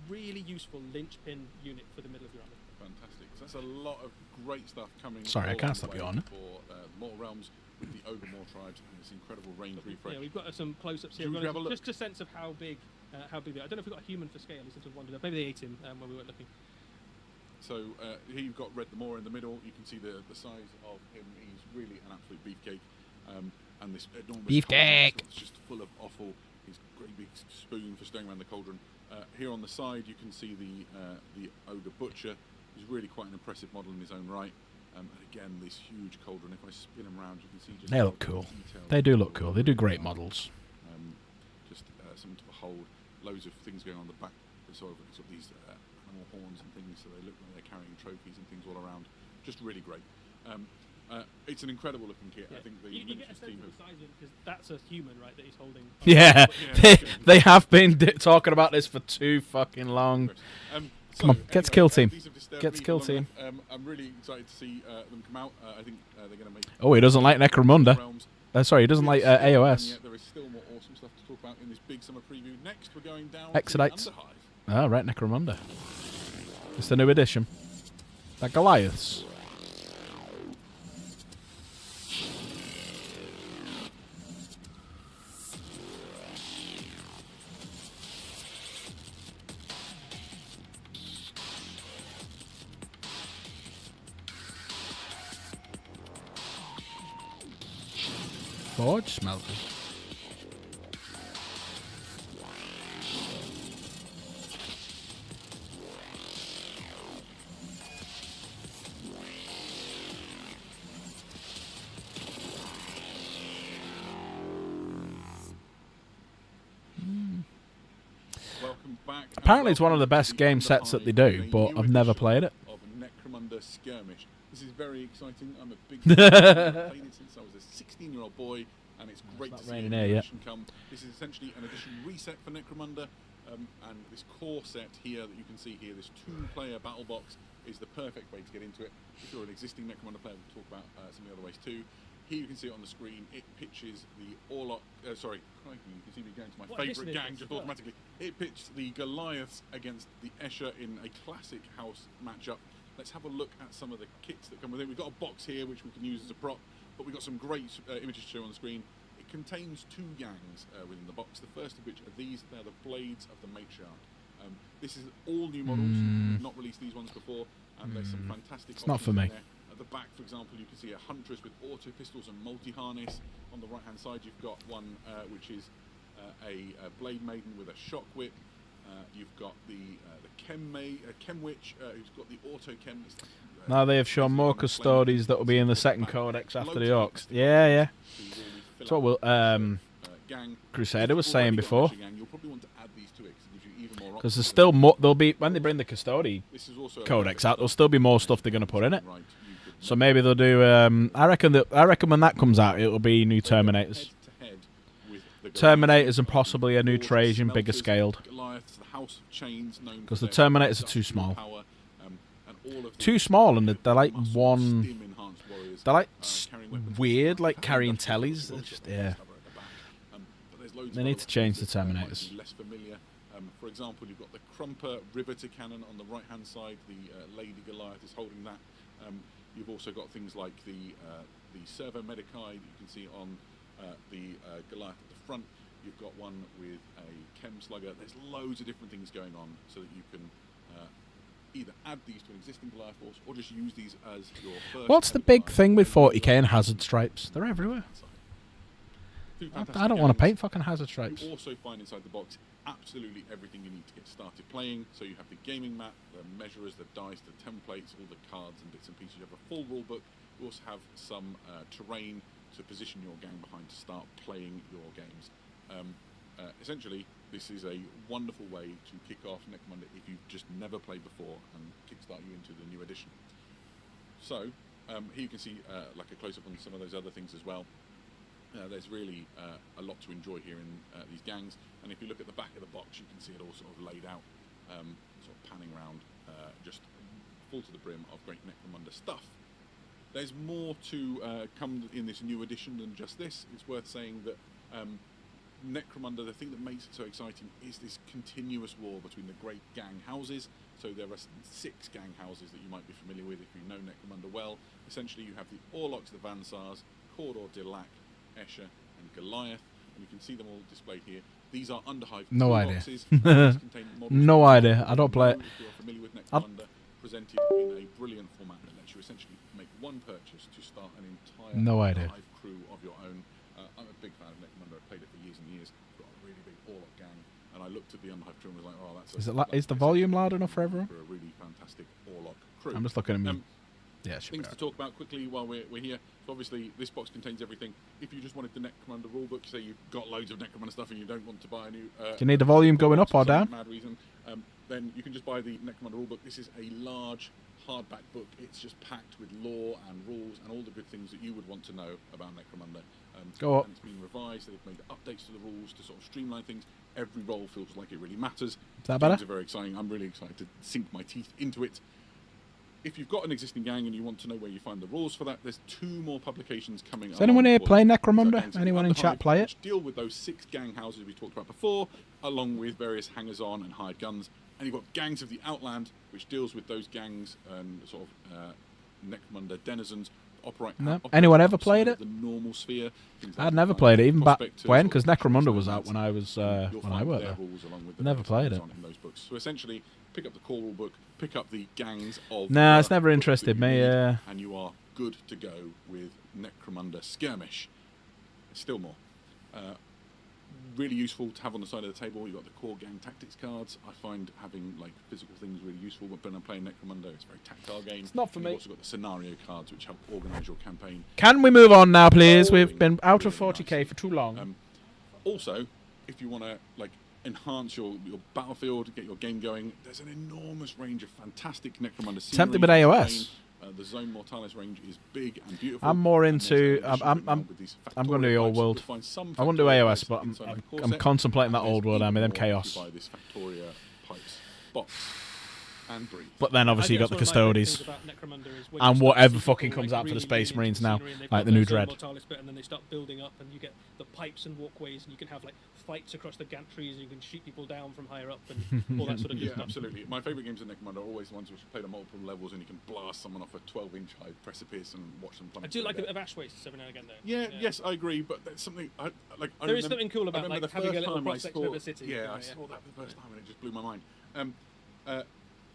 really useful linchpin unit for the middle of your army. Fantastic. So that's a lot of great stuff coming. Sorry, I all can't the stop way you on. For Mortal Realms with the Ogre More Tribes and this incredible range refresh. Yeah, we've got some close-ups here. Should we grab a look? Just a sense of how big they are. I don't know if we've got a human for scale. I sort of wondered. Maybe they ate him when we weren't looking. So here you've got Red the Moor in the middle. You can see the size of him. He's really an absolute beefcake. And this enormous Beefcake! cauldron, it's just full of offal. His great big spoon for stowing around the cauldron. Here on the side you can see the Ogre Butcher. He's really quite an impressive model in his own right. And again, this huge cauldron. If I spin them around, you can see just They look cool. They do look cool. They do great models. Just something to behold. Loads of things going on the back. Sort of these animal horns and things, so they look like they're carrying trophies and things all around. Just really great. It's an incredible looking kit. Yeah. I think the you get a Miniatures sense team of have. the size of it because that's a human, right? That he's holding. Yeah, Yeah, they have been talking about this for too fucking long. Come on, get to kill team. these have disturbed Get to me kill long team. enough. I'm really excited to see them come out. I think they're going to make. Oh, he doesn't like Necromunda. Realms. Sorry, he doesn't like And AOS. yet there is still more awesome stuff to talk about in this big summer preview. Next, we're going down Exodites. to the Underhive. Oh, right, Necromunda. It's the new edition. That Goliaths. Forge smelter. Welcome back. and Apparently it's one of the welcome best to game the sets that they Underhive do, in a but new I've never edition played it. Of Necromunda Skirmish. This is very exciting. I'm a big fan. I've played it since I was a 16-year-old boy, and it's great not to see a raining new here yet. edition come. This is essentially an edition reset for Necromunda, and this core set here that you can see here, this 2-player battle box, is the perfect way to get into it. If you're an existing Necromunda player, we'll talk about some of the other ways too. Here you can see it on the screen. It pitches the Orlok. Sorry, crikey, you can see me going to my What favourite edition is gang this? just automatically. It pitched the Goliaths against the Escher in a classic house matchup. Let's have a look at some of the kits that come with it. We've got a box here which we can use as a prop, but we've got some great images to show on the screen. It contains 2 gangs within the box. The first of which are these. They're the Blades of the Matriarch. This is all new models. We've not released these ones before, and there's some fantastic. It's not for options me. in there. At the back, for example, you can see a Huntress with auto pistols and multi-harness. On the right-hand side, you've got one which is a Blade Maiden with a shock whip. You've got the Chem Witch who's got the auto chem. Now they have shown more custodies that will be in the second codex after the Orcs. Yeah. That's what we'll, Crusader was saying before. Because there's still more. There'll be when they bring the custody codex out. There'll still be more stuff they're going to put in it. So maybe they'll do. I reckon when that comes out, it'll be new Terminators. Terminators and possibly a new Trajan, bigger scaled. Because the Terminators are too small. Too small, and they're like one. They're like weird, like carrying tellies. They're just They need to change the Terminators. For example, you've got the Crumper Riveter Cannon on the right-hand side. The Lady Goliath is holding that. You've also got things like the Servo Medicae you can see on the Goliath at the front. You've got one with a Chem Slugger. There's loads of different things going on so that you can either add these to an existing Goliath force or just use these as your first. What's the big thing with 40k and hazard stripes? They're everywhere. I don't want to paint fucking hazard stripes. You also find inside the box absolutely everything you need to get started playing. So you have the gaming map, the measurers, the dice, the templates, all the cards and bits and pieces. You have a full rule book. You also have some terrain to position your gang behind to start playing your games. Essentially, this is a wonderful way to kick off Necromunda if you've just never played before and kickstart you into the new edition. So here you can see like a close-up on some of those other things as well. There's really a lot to enjoy here in these gangs, and if you look at the back of the box, you can see it all sort of laid out, sort of panning around, just full to the brim of great Necromunda stuff. There's more to come in this new edition than just this. It's worth saying that Necromunda, the thing that makes it so exciting is this continuous war between the great gang houses. So there are 6 gang houses that you might be familiar with if you know Necromunda well. Essentially, you have the Orloks, the Vansars, Cawdor, Dilac, Escher and Goliath, and you can see them all displayed here. These are Underhive boxes. No idea. I don't play it. If you're familiar with Necromunda, presented in a brilliant format that lets you essentially make one purchase to start an entire Underhive crew of your own. I'm a big fan of Necromunda. I've played it for years and years. I've got a really big Orlok gang, and I looked at the Underhive crew and was like, oh, that's is the volume loud enough for everyone? For a really fantastic Orlok crew. I'm just looking at me. Yeah, things to talk about quickly while we're here. So obviously, this box contains everything. If you just wanted the Necromunda rulebook, say you've got loads of Necromunda stuff and you don't want to buy a new... Do you need the volume going up or down? Mad reason, then you can just buy the Necromunda rulebook. This is a large hardback book. It's just packed with lore and rules and all the good things that you would want to know about Necromunda. Go up. And it's been revised. They've made updates to the rules to sort of streamline things. Every role feels like it really matters. Is that better? Things are very exciting. I'm really excited to sink my teeth into it. If you've got an existing gang and you want to know where you find the rules for that, there's 2 more publications coming up. Does anyone here play Necromunda? Anyone in chat play it? Which deal with those 6 gang houses we talked about before, along with various hangers-on and hired guns. And you've got Gangs of the Outland, which deals with those gangs and sort of Necromunda denizens. Anyone ever played it? The normal sphere. I'd never played it, even back when, because Necromunda was out when I was when I worked there. Never played it. In those books. So essentially, pick up the core rule book, pick up the gangs of. Nah, it's never interested me. And you are good to go with Necromunda Skirmish. Still more. Really useful to have on the side of the table. You've got the core gang tactics cards. I find having like physical things really useful, but when I'm playing Necromunda, it's a very tactile game. It's not for me. You've also got the scenario cards, which help organise your campaign. Can we move on now, please? We've been out of 40k for too long. Also, if you want to like enhance your battlefield, get your game going, there's an enormous range of fantastic Necromunda scenery. Tempted with AOS. The Zone Mortalis range is big and beautiful. I'm more into. I'm going to do the old world. I won't do AOS, but I'm contemplating that old world army, them chaos. Buy this Factoria pipes box. and breathe. But then obviously you got the Custodes. And And whatever fucking comes out for the Space Marines now, like the new Dread. And then they start building up, and you get the pipes and walkways, and you can have like fights across the gantries, and you can shoot people down from higher up, and all that sort of good Yeah, stuff. absolutely. My favourite games in Necromunda are always the ones which are played on multiple levels, and you can blast someone off a 12-inch high precipice and watch them plummet. I do like a through bit there. of ash wastes every now and again, though. Yeah, yes, I agree, but that's something I There is something cool about, I remember like, the having a first little time I cross-section saw, of a city, Yeah, you know, I yeah. saw that for the first time, and it just blew my mind.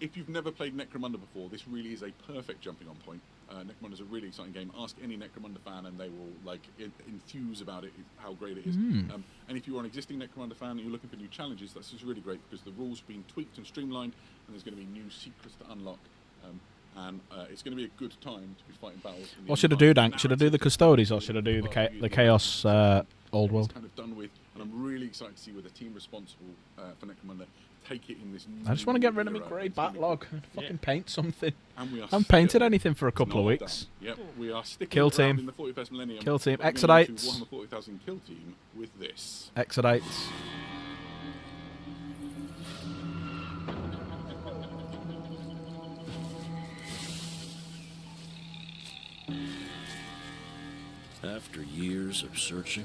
If you've never played Necromunda before, this really is a perfect jumping on point. Necromunda is a really exciting game. Ask any Necromunda fan, and they will like enthuse about it, how great it is. And if you are an existing Necromunda fan and you're looking for new challenges, that's just really great because the rules have been tweaked and streamlined, and there's going to be new secrets to unlock. And it's going to be a good time to be fighting battles. In the What should I do, Empire. Dank? Should I do the Custodes or should I do the Chaos Old World? It's kind of done with, and I'm really excited to see where the team responsible for Necromunda take it in this. I just want to get rid of my era. grey It's gonna be backlog and fucking paint something. And we are I haven't painted still anything for a couple of not weeks. done. Yep, we are sticking Kill around team. in the 41st millennium. Kill team. but we're going into Exodites. Warhammer 40,000 Kill Team with this. Exodites. After years of searching,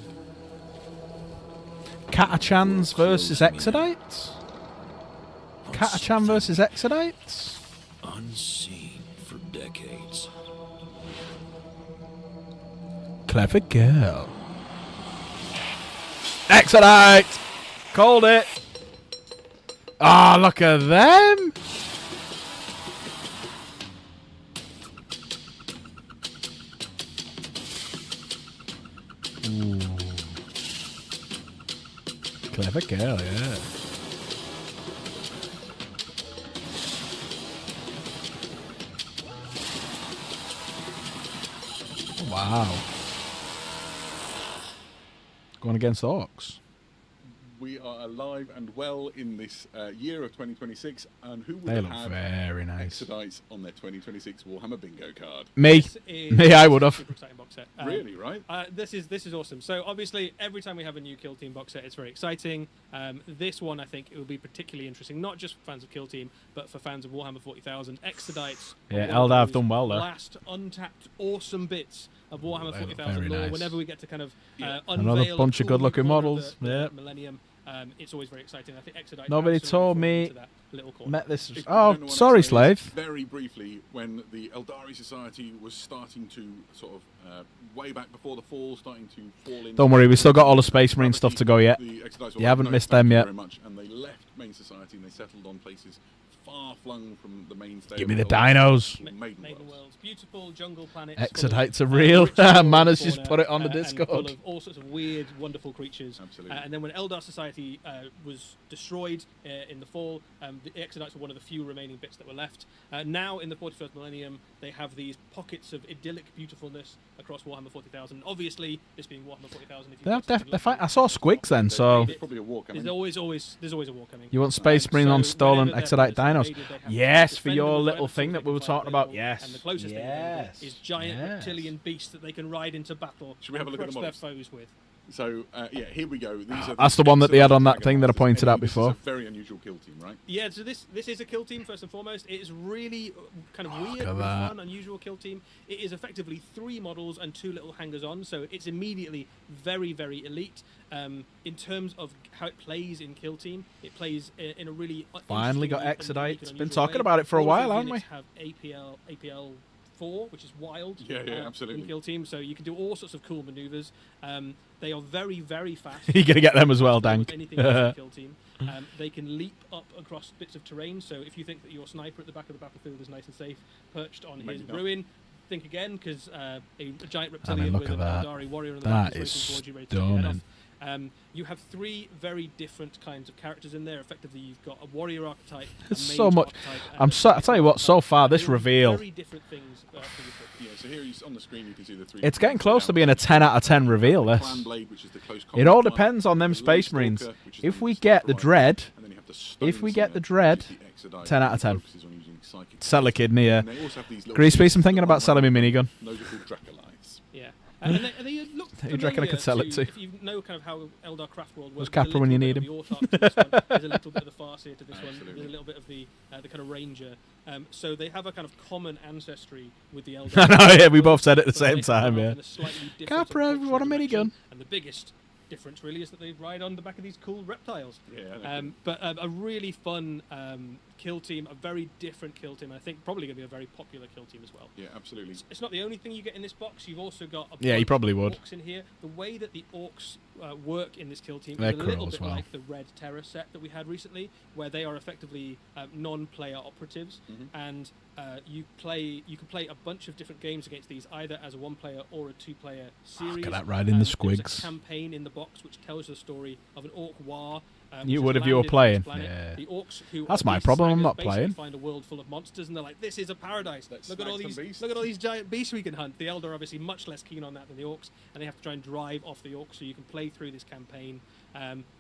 Catachans versus Exodites? Catachan versus Exodites? unseen for decades, Clever girl. Exodites! Called it! Ah, look at them! Ooh. Clever girl, yeah. Wow. Going against the Orcs. We are alive and well in this year of 2026, and who would They have look had very nice. Exodites on their 2026 Warhammer bingo card? Me. This is Me, I would have. super exciting box set. Really, right? This is awesome. So obviously, every time we have a new Kill Team box set, it's very exciting. This one, I think, it will be particularly interesting, not just for fans of Kill Team, but for fans of Warhammer 40,000. Exodites. are Yeah, one of Eldar have those done well there. Last untapped, awesome bits of Warhammer They look 40,000 very lore. nice. Whenever we get to kind of Yeah. unveil Another bunch a of cool good-looking corner of models. the Yeah. Millennium. It's always very exciting. I think Exodites. Nobody absolutely told fall me- into that little corner. Met this. If you Oh, don't know what sorry, Exodites is, slave. Very briefly, when the Eldari Society was starting to sort of way back before the fall, starting to fall in. Don't worry, we still got all the Space Marine stuff to go yet. The Exodites were You like, haven't "No, missed thank them you yet." Very much, and they left main society and they settled on places far flung from the mainstay. Give of me the Eldar, dinos. Maiden Maiden Worlds. Worlds, beautiful jungle planets. Exodites full of, are real. rich flora Man has and just fauna, put it on the and Discord. full of all sorts of weird, wonderful creatures. Absolutely. And then when Eldar Society was destroyed in the fall, the Exodites were one of the few remaining bits that were left. Now in the 41st millennium, they have these pockets of idyllic beautifulness across Warhammer 40,000. Obviously, this being Warhammer 40,000, if you've They're, got they're, something they're like fine. that, I saw Squigs then, so There's probably a war coming. there's always a war coming. you want Space Marine on So stolen whenever Exodite they're dinos? invaded, they have to Yes, for defend your them as little well, thing so that they we were can fire talking about. all. Yes. And the closest Yes. thing is giant Yes. reptilian beasts that they can ride into battle. Should we have a and look at the crush their models? foes with. So yeah, here we go. These are That's the one that they had on that Exodite thing that I pointed out This before. is a very unusual kill team, right? Yeah, so this is a kill team first and foremost. It is really kind of weird, at really that. fun, unusual kill team. It is effectively 3 models and 2 little hangers on, so it's immediately very, very elite. In terms of how it plays in kill team, it plays in a really Finally interesting got and unique Exodites. and Been unusual talking way. about it for a All of while, the haven't units we? have APL 4, which is wild. Yeah, absolutely. In kill team, so you can do all sorts of cool maneuvers. They are very, very fast. You're gonna get them as well, Almost Dank. anything else in kill team. They can leap up across bits of terrain. So if you think that your sniper at the back of the battlefield is nice and safe, perched on his Maybe not. ruin, think again, because a giant reptilian look with at an that. Eldari warrior on the That back is is racing towards you, ready to take your head stunning. off. You have 3 very different kinds of characters in there. Effectively, you've got a warrior archetype. There's a so mage much. archetype, I tell you what, so far this They all do reveal, very different things for your pick. Yeah, so here he's on the screen. You can see the 3. it's getting close to being a 10 out of 10 reveal. This. Clan Blade, which is the close It combat all one, depends on them the Space Landstalker, Marines. which is If the we Sniper get the Rifle, Dread, and then you have the Stone if we get the Slinger, Dread, which is the Exodite, 10 out of 10. which focuses on using psychic Sell a powers. kidney, yeah. And they also have these little Grease piece, I'm ships thinking that about are selling me running. minigun. Those are called Dracolites. Yeah. And they look Who do you reckon I could sell it to? If you know kind of how Eldar Craft World works, Capra when you need him. There's a little bit of the Farseer to this one. There's a little bit of the kind of Ranger. So they have a kind of common ancestry with the Eldar. I know, yeah, we both said it at the same But they time, have yeah. in a slightly different Capra, cultural what a direction. minigun. And the biggest difference really is that they ride on the back of these cool reptiles. Yeah. But a really fun kill team, a very different kill team. And I think probably going to be a very popular kill team as well. Yeah, absolutely. It's not the only thing you get in this box. You've also got a Yeah, you bunch probably of would. orcs in here. The way that the orcs work in this kill team They're is a little cool as bit well. like the Red Terror set that we had recently, where they are effectively non-player operatives, and you can play a bunch of different games against these, either as a one-player or a two-player series. Look at that riding the There's squigs. a campaign in the box which tells the story of an orc war. You which would has if you were landed on playing. this planet. Yeah. The orcs who That's are my beast problem, I'm slaggers not basically playing. find a world full of monsters, and they're like, "This is a paradise. Let's Look at all snag these, some beasts." look at all these giant beasts we can hunt." The Eldar are obviously much less keen on that than the orcs, and they have to try and drive off the orcs so you can play through this campaign.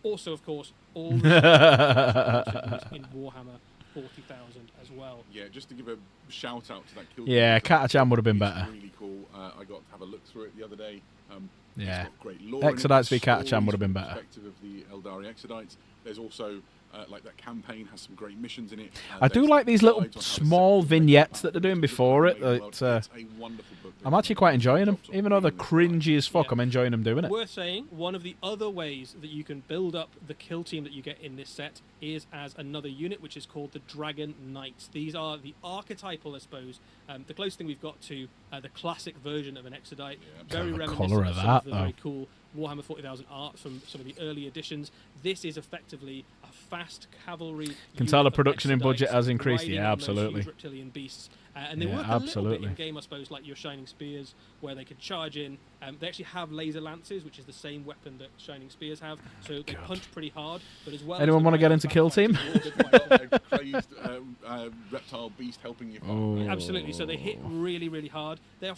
Also, of course, all the in Warhammer 40,000 as well. Yeah, just to give a shout out to that kill. Yeah, team, Catachan would have been it's better. Really cool. I got to have a look through it the other day. Yeah. It's got great lore in it, Exodites v Catachan stories would have been from the better. Perspective of the Eldari Exodites. There's also like that campaign has some great missions in it. I do There's like these little guides on how to small set up the vignettes battle that they're doing with the before it. main world. It's, It's a wonderful book. I'm actually quite enjoying them, Jobs on even though they're reading cringy as fuck. Yeah. I'm enjoying them doing it. Worth saying, one of the other ways that you can build up the kill team that you get in this set is as another unit, which is called the Dragon Knights. These are the archetypal, I suppose, the closest thing we've got to the classic version of an Exodite. Very the reminiscent colour of of some that, of the very though. cool Warhammer 40,000 art from some of the early editions. This is effectively a fast cavalry. Can tell the unit of production in budget Exodites has increased. riding Yeah, on those absolutely. huge reptilian beasts. And they Yeah, work a little bit absolutely. in game, I suppose, like your Shining Spears, where they could charge in. They actually have laser lances, which is the same weapon that Shining Spears have. So they punch pretty hard. But as well, Anyone as wanna the get right into back Kill fights, Team? it's all good fights. a crazed reptile beast helping you. Oh. Absolutely. So they hit really, really hard. They're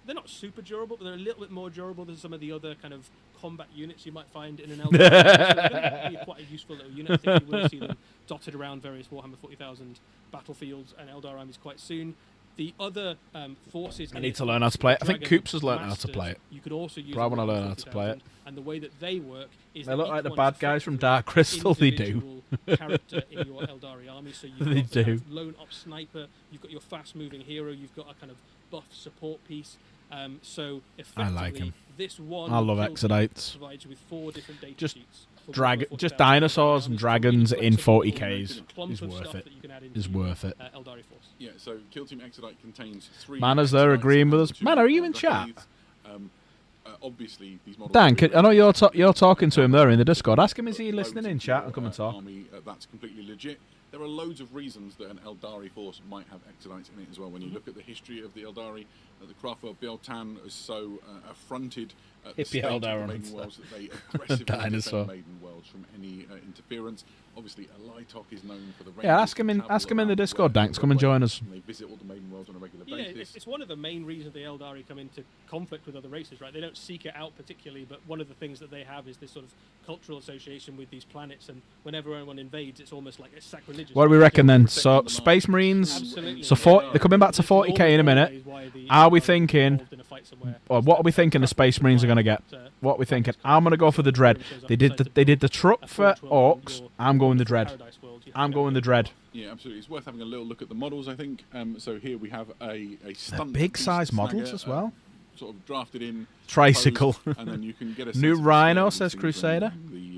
they're not super durable, but they're a little bit more durable than some of the other kind of combat units you might find in an Eldar. So they're going to be quite a useful little unit. I think you will see them dotted around various Warhammer 40,000 battlefields and Eldar armies quite soon. The other forces. I in need it, to learn how to play it. I think Dragon Coops has learned how to Masters, play it. You could also use. But I in wanna Warhammer learn how to play it. 40,000, and the way that they work is They that look each like the one bad is guys from effectively Dark Crystal, they do. individual character in your Eldari army. So you've They got the kind do. of lone op sniper, you've got your fast-moving hero, you've got a kind of buff support piece. So effectively, like 'em. this one I love kill team Exodites. provides you with 4 different data Just sheets. for Dragon, Warhammer just 40,000 dinosaurs and Eldari armies. dragons Really in flexible, 40Ks clump is of worth stuff it. that you can add into Is worth it. Eldari Force. Yeah, so Kill Team Exodite contains 3. Manners there Exodites agreeing with and us. 2 Man, are you in Eldar chat? Blades. Obviously, these models. Dan, are I know you're really you're talking to him there in the Discord. Ask him, is Got he loads listening of in chat your, and come and talk? Army, that's completely legit. There are loads of reasons that an Eldari force might have Exodites in it as well. When you look at the history of the Eldari, the Craftworld Biel-Tan is so affronted at the Hippie state of the Eldar Maiden on Worlds that they aggressively Dinosaur. defend Maiden Worlds from any interference. Obviously, Elitok is known for the Yeah, Rangers ask him in- that travel ask him in the around Discord, world Danks. Come and join us. and they visit all the Maiden Worlds on a regular Yeah, basis. it's one of the main reasons the Eldari come into conflict with other races, right? They don't seek it out particularly, but one of the things that they have is this sort of cultural association with these planets, and whenever anyone invades, it's almost like it's sacrilegious. What do we reckon then? So, Space Marines. Absolutely. So they're coming back to 40k in a minute. Are we thinking, or what are we thinking the Space Marines are going to get? What are we thinking? I'm going to go for the Dread. They did the truck for Orcs. I'm going the Dread. I'm going the Dread. Yeah, absolutely. It's worth having a little look at the models, I think. So here we have a stunt big beast size models snagger, as well. Sort of drafted in. Tricycle. proposed, and then you can get a New sense of the Rhino, scale of says these things Crusader. when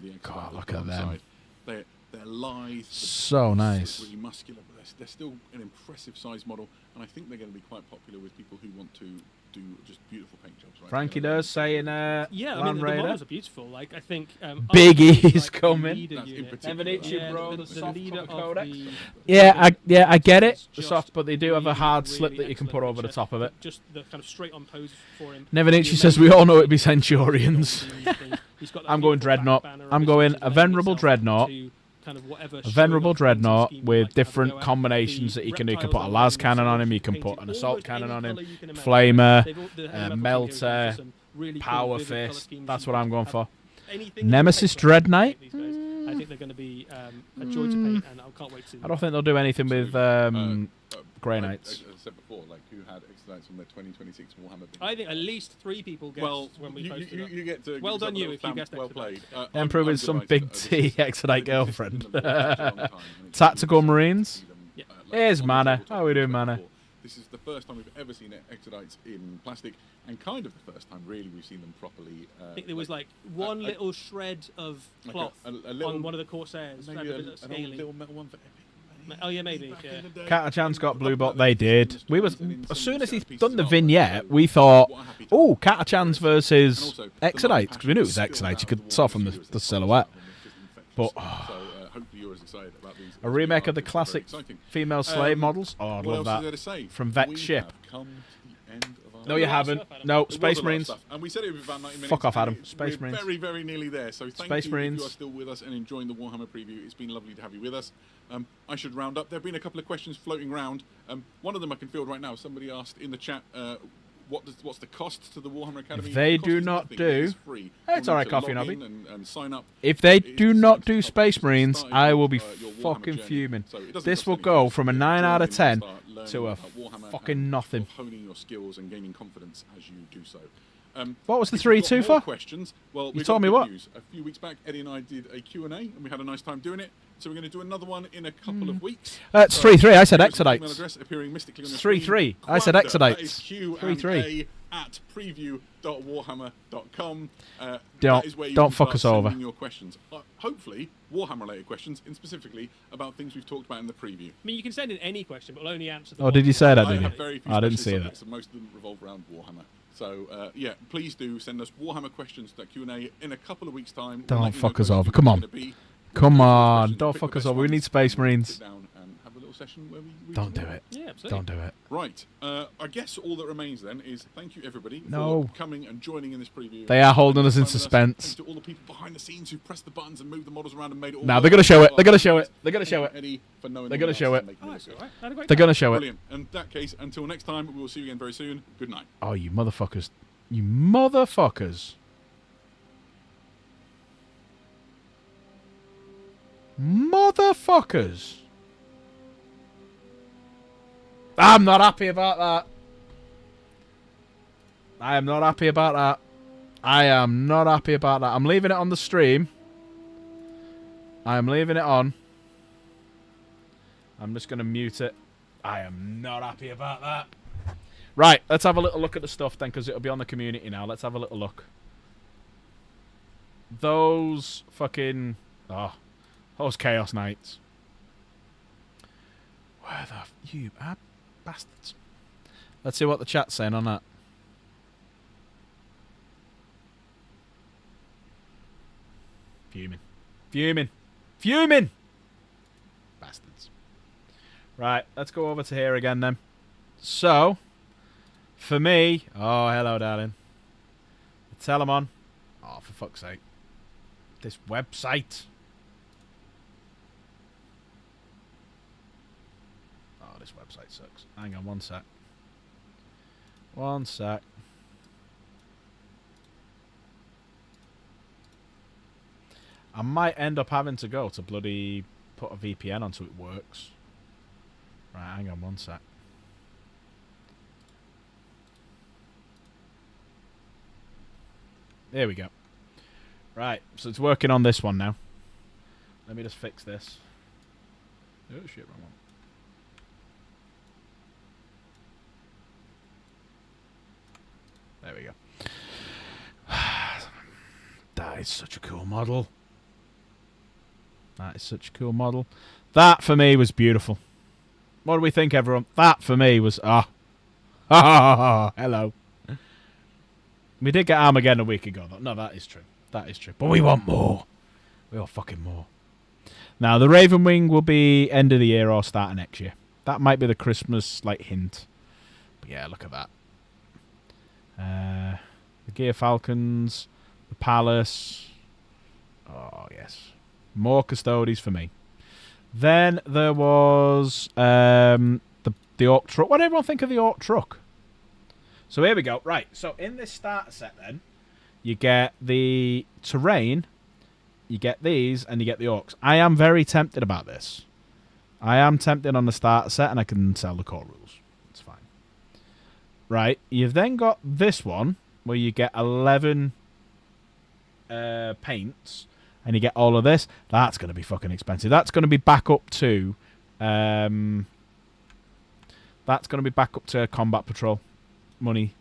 the God, Exodite look is at on the them. side. They're lithe. So nice. Really muscular, but they're still an impressive size model, and I think they're going to be quite popular with people who want to do just beautiful paint jobs. Right? Frankie does saying, Yeah, I mean, Land the Raider. models are beautiful. Like, I think Big Archie E's like the coming. leader That's in unit. particular. Evanitude, bro, the the soft leader cover of codex. the Yeah, I get it. The Just soft, but they do have a hard really, slip really that you can excellent put over the picture. top of it. Just the kind of straight on pose for him. Nevenucci The says we all know it'd be amazing Centurions. He's got that I'm going beautiful back Dreadnought. banner, I'm which going is a lending venerable itself Dreadnought. to kind of whatever A showing venerable off fencing Dreadnought scheme you with might have different go out. combinations The that you can do. You can reptiles put a on las them cannon on are him. You can painted put an assault almost cannon any on him. colour you can imagine. Flamer, They've all- the heavy metal melter, heroes have some really cool, power vivid colour fist. schemes. That's You what can I'm going have for. anything Nemesis that you can Dread Knight? paint these guys. I think they're going to be a joy to paint, and I can't wait to see them. I don't think they'll do anything with Grey Knights. As I said before, like who had Exodus from their 2026 Warhammer? I think at least 3 people guessed Well, when we you, posted you, it. you get to Well give yourself done a you little if you stamp. guessed Well Exodus. played. Emperor with some big delighted, T this is- Exodite they've existed girlfriend. in the lore for such a long time, and it's Tactical really Marines. to see them, Yeah. Here's on the mana. tabletop How we doing, as well mana? before. This is the first time we've ever seen Exodites in plastic, and kind of the first time really we've seen them properly. I think there was like one little shred of like cloth a little- on one of the Corsairs. maybe Had a bit of an old scaling. little metal one for Epic. Oh yeah, maybe. Yeah. Catachan's got blue bot. They did. We was as soon as he's done the vignette, we thought, oh, Catachan's versus Exodites, because we knew it was Exodites. You could saw from the silhouette. But hopefully you're as excited about these. a remake of the classic female slave models. Oh, I'd What love else is there that. to say? From Vex We Ship. have come to the end of our No, you There's a lot of haven't. stuff, Adam. No, There was Space a lot of Marines. stuff, and we said it was about 90 minutes. Fuck off, Adam. and Space we're Marines. very, very nearly there. So thank Space you Marines. if you are still with us and enjoying the Warhammer preview. It's been lovely to have you with us. I should round up. There have been a couple of questions floating around. One of them I can field right now. Somebody asked in the chat, what's the cost to the Warhammer Academy? If they The cost do is not nothing. do- It is free. Hey, it's You'll alright, need to Coffee log Nobby. in and sign up. If they It is do the not same do stuff Space as Marines, starting I with, will be your Warhammer fucking journey. fuming. So it doesn't This cost will anything. go from a Join 9 out of in and 10 start learning to a about Warhammer fucking and nothing. sort of honing your skills and gaining confidence as you do so. What was the if you've 3-2 got more for? questions? Well, You we've told got me good what? news. A few weeks back, Eddie and I did a Q&A, and we had a nice time doing it. So we're going to do another one in a couple of weeks. It's 3-3. I said Here's the email Exodites. address appearing mystically on your It's screen. 3-3. I said Quanda, Exodites. That is Q&A 3-3. at preview.warhammer.com. Don't- That is where you don't can fuck start us over. sending your questions. Hopefully, Warhammer-related questions, and specifically about things we've talked about in the preview. I mean, you can send in any question, but we'll only answer the Oh, did one you say that, I did you? have very few I didn't specialist see that. subjects, and most of them revolve around Warhammer. So, yeah, please do send us Warhammer questions to that Q&A in a couple of weeks' time. Don't We'll let you fuck know us those over. who Come it's on. gonna be. Come We'll go through those on. questions, Don't pick fuck the us best over. We ones, need Space and we'll Marines. sit down and have a little session where we Don't do resolve it. Yeah, absolutely. Don't do it. Right. I guess all that remains then is thank you everybody No. for coming and joining in this preview. They are holding us in Thanks suspense. to all the people behind the scenes who pressed the buttons and moved the models around and made it all. Now work. they're gonna show it. They're gonna show it. They're gonna Thank show you, it. Eddie, for knowing They're all gonna the show answers it. and making Oh, it that's look all good. right. Had a great They're time. gonna show it. Brilliant. In that case, until next time, we will see you again very soon. Good night. Oh, you motherfuckers. You motherfuckers. Motherfuckers. I'm not happy about that. I am not happy about that. I am not happy about that. I'm leaving it on the stream. I am leaving it on. I'm just going to mute it. I am not happy about that. Right, let's have a little look at the stuff then, because it'll be on the community now. Let's have a little look. Those fucking... Oh, those Chaos Knights. Where the... You bastards. Let's see what the chat's saying on that. Fuming. Fuming. Fuming! Bastards. Right, let's go over to here again then. So, for me... Oh, hello, darling. Tell them on. Oh, for fuck's sake. This website. Oh, this website sucks. Hang on, one sec. One sec. I might end up having to go to bloody put a VPN on so it works. Right, hang on one sec. There we go. Right, so it's working on this one now. Let me just fix this. Oh shit, wrong one. There we go. That is such a cool model. That is such a cool model. That for me was beautiful. What do we think, everyone? That for me was hello. We did get Armageddon a week ago, though. No, that is true. That is true. But we want more. We want fucking more. Now, the Raven Wing will be end of the year or start of next year. That might be the Christmas like hint. But yeah, look at that. The Gear Falcons, the Palace. Oh yes, more Custodes for me. Then there was the Orc Truck. What did everyone think of the Orc Truck? So here we go. Right, so in this starter set then, you get the terrain, you get these, and you get the orcs. I am very tempted about this. I am tempted on the starter set, and I can sell the core rules. It's fine. Right, you've then got this one, where you get 11 paints, and you get all of this. That's going to be fucking expensive. That's going to be back up to... that's going to be back up to Combat Patrol money.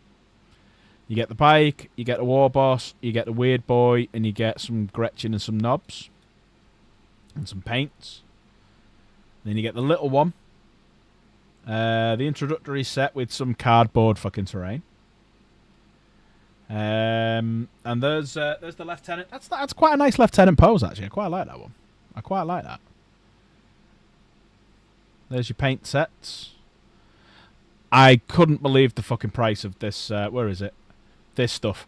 You get the bike, you get the war boss, you get the weird boy, and you get some Gretchen and some knobs. And some paints. Then you get the little one. The introductory set with some cardboard fucking terrain. And there's the lieutenant. That's quite a nice lieutenant pose, actually. I quite like that one. I quite like that. There's your paint sets. I couldn't believe the fucking price of this. Where is it? This stuff,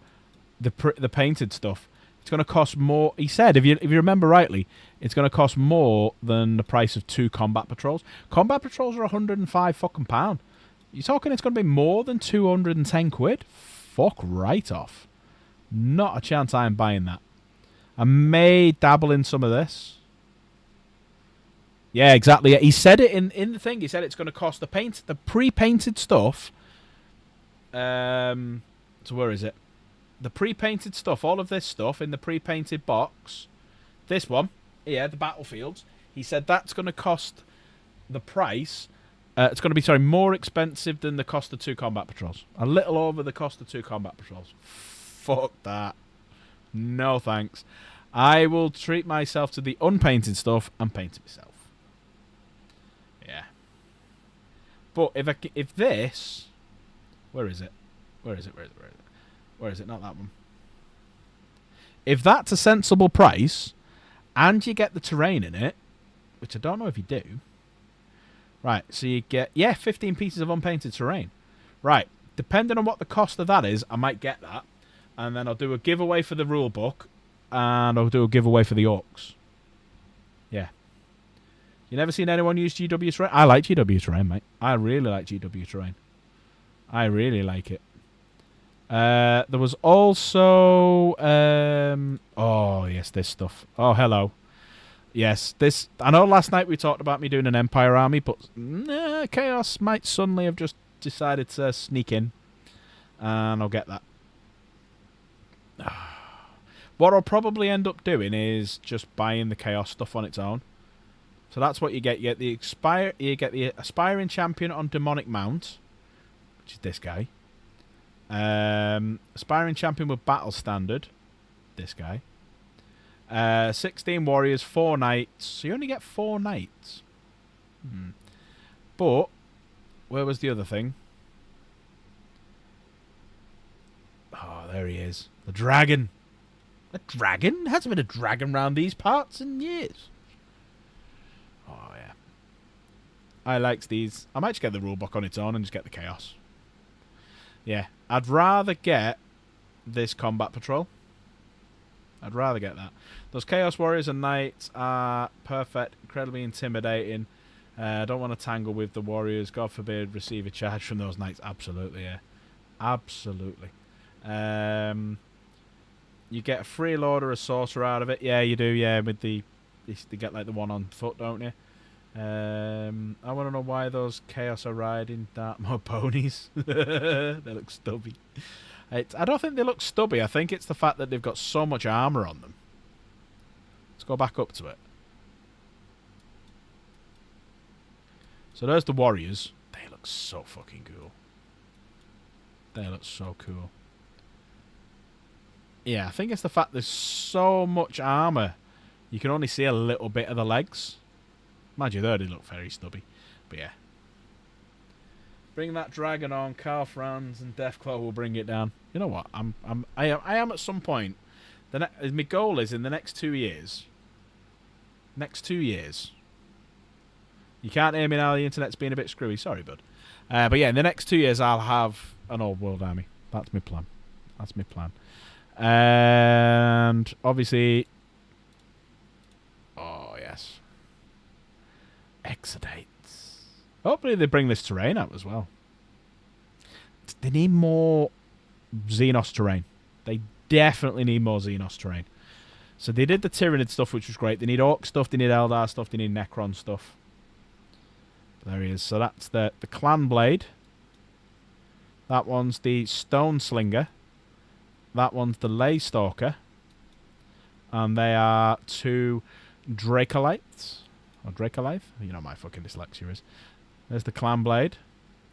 the painted stuff. It's going to cost more. He said, if you remember rightly, it's going to cost more than the price of 2 combat patrols. Combat patrols are 105 fucking pound. You're talking it's going to be more than 210 quid? Fuck right off. Not a chance I am buying that. I may dabble in some of this. Yeah, exactly. He said it in the thing. He said it's going to cost the pre-painted stuff. So where is it? The pre-painted stuff, all of this stuff in the pre-painted box. This one, yeah, the battlefields. He said that's going to cost the price. It's going to be, more expensive than the cost of 2 combat patrols. A little over the cost of 2 combat patrols. Fuck that. No thanks. I will treat myself to the unpainted stuff and paint it myself. Yeah. But if this... Where is it? Where is it? Where is it? Not that one. If that's a sensible price, and you get the terrain in it, which I don't know if you do. Right, so you get, 15 pieces of unpainted terrain. Right, depending on what the cost of that is, I might get that. And then I'll do a giveaway for the rule book, and I'll do a giveaway for the orcs. Yeah. You never seen anyone use GW terrain? I like GW terrain, mate. I really like GW terrain. I really like it. There was also... oh, yes, this stuff. Oh, hello. Yes, this... I know last night we talked about me doing an Empire army, but Chaos might suddenly have just decided to sneak in. And I'll get that. What I'll probably end up doing is just buying the Chaos stuff on its own. So that's what you get. You get the Aspiring Champion on Demonic Mount, which is this guy. Aspiring Champion with Battle Standard, this guy. 16 Warriors, 4 Knights. So you only get 4 Knights. But, where was the other thing? Oh, there he is. The dragon. A dragon? There hasn't been a dragon around these parts in years. Oh, yeah. I likes these. I might just get the rulebook on its own and just get the Chaos. Yeah. I'd rather get this Combat Patrol. I'd rather get that. Those Chaos Warriors and Knights are perfect, incredibly intimidating. I don't want to tangle with the Warriors. God forbid receive a charge from those Knights. Absolutely, yeah. Absolutely. You get a Freelord or a Sorcerer out of it. Yeah, you do, yeah. With the... They get like the one on foot, don't you? I want to know why those Chaos are riding Dartmoor ponies. They look stubby. I don't think they look stubby. I think it's the fact that they've got so much armour on them. Let's go back up to it. So there's the Warriors. They look so fucking cool. They look so cool. Yeah, I think it's the fact there's so much armour. You can only see a little bit of the legs. Mind you, they look very stubby. But yeah. Bring that dragon on. Carl Franz and Deathclaw will bring it down. You know what? I am at some point. My goal is in the next 2 years. Next 2 years. You can't hear me now. The internet's being a bit screwy. Sorry, bud. But yeah, in the next 2 years, I'll have an old world army. That's my plan. That's my plan. And obviously... Oh, yes. Exodates. Hopefully they bring this terrain out as well. They need more Xenos terrain. They definitely need more Xenos terrain. So they did the Tyranid stuff, which was great. They need Orc stuff, they need Eldar stuff, they need Necron stuff. There he is. So that's the Clan Blade. That one's the Stone Slinger. That one's the Ley Stalker. And they are 2 Dracolites. Or Dracolife? You know my fucking dyslexia is. There's the Clan Blade.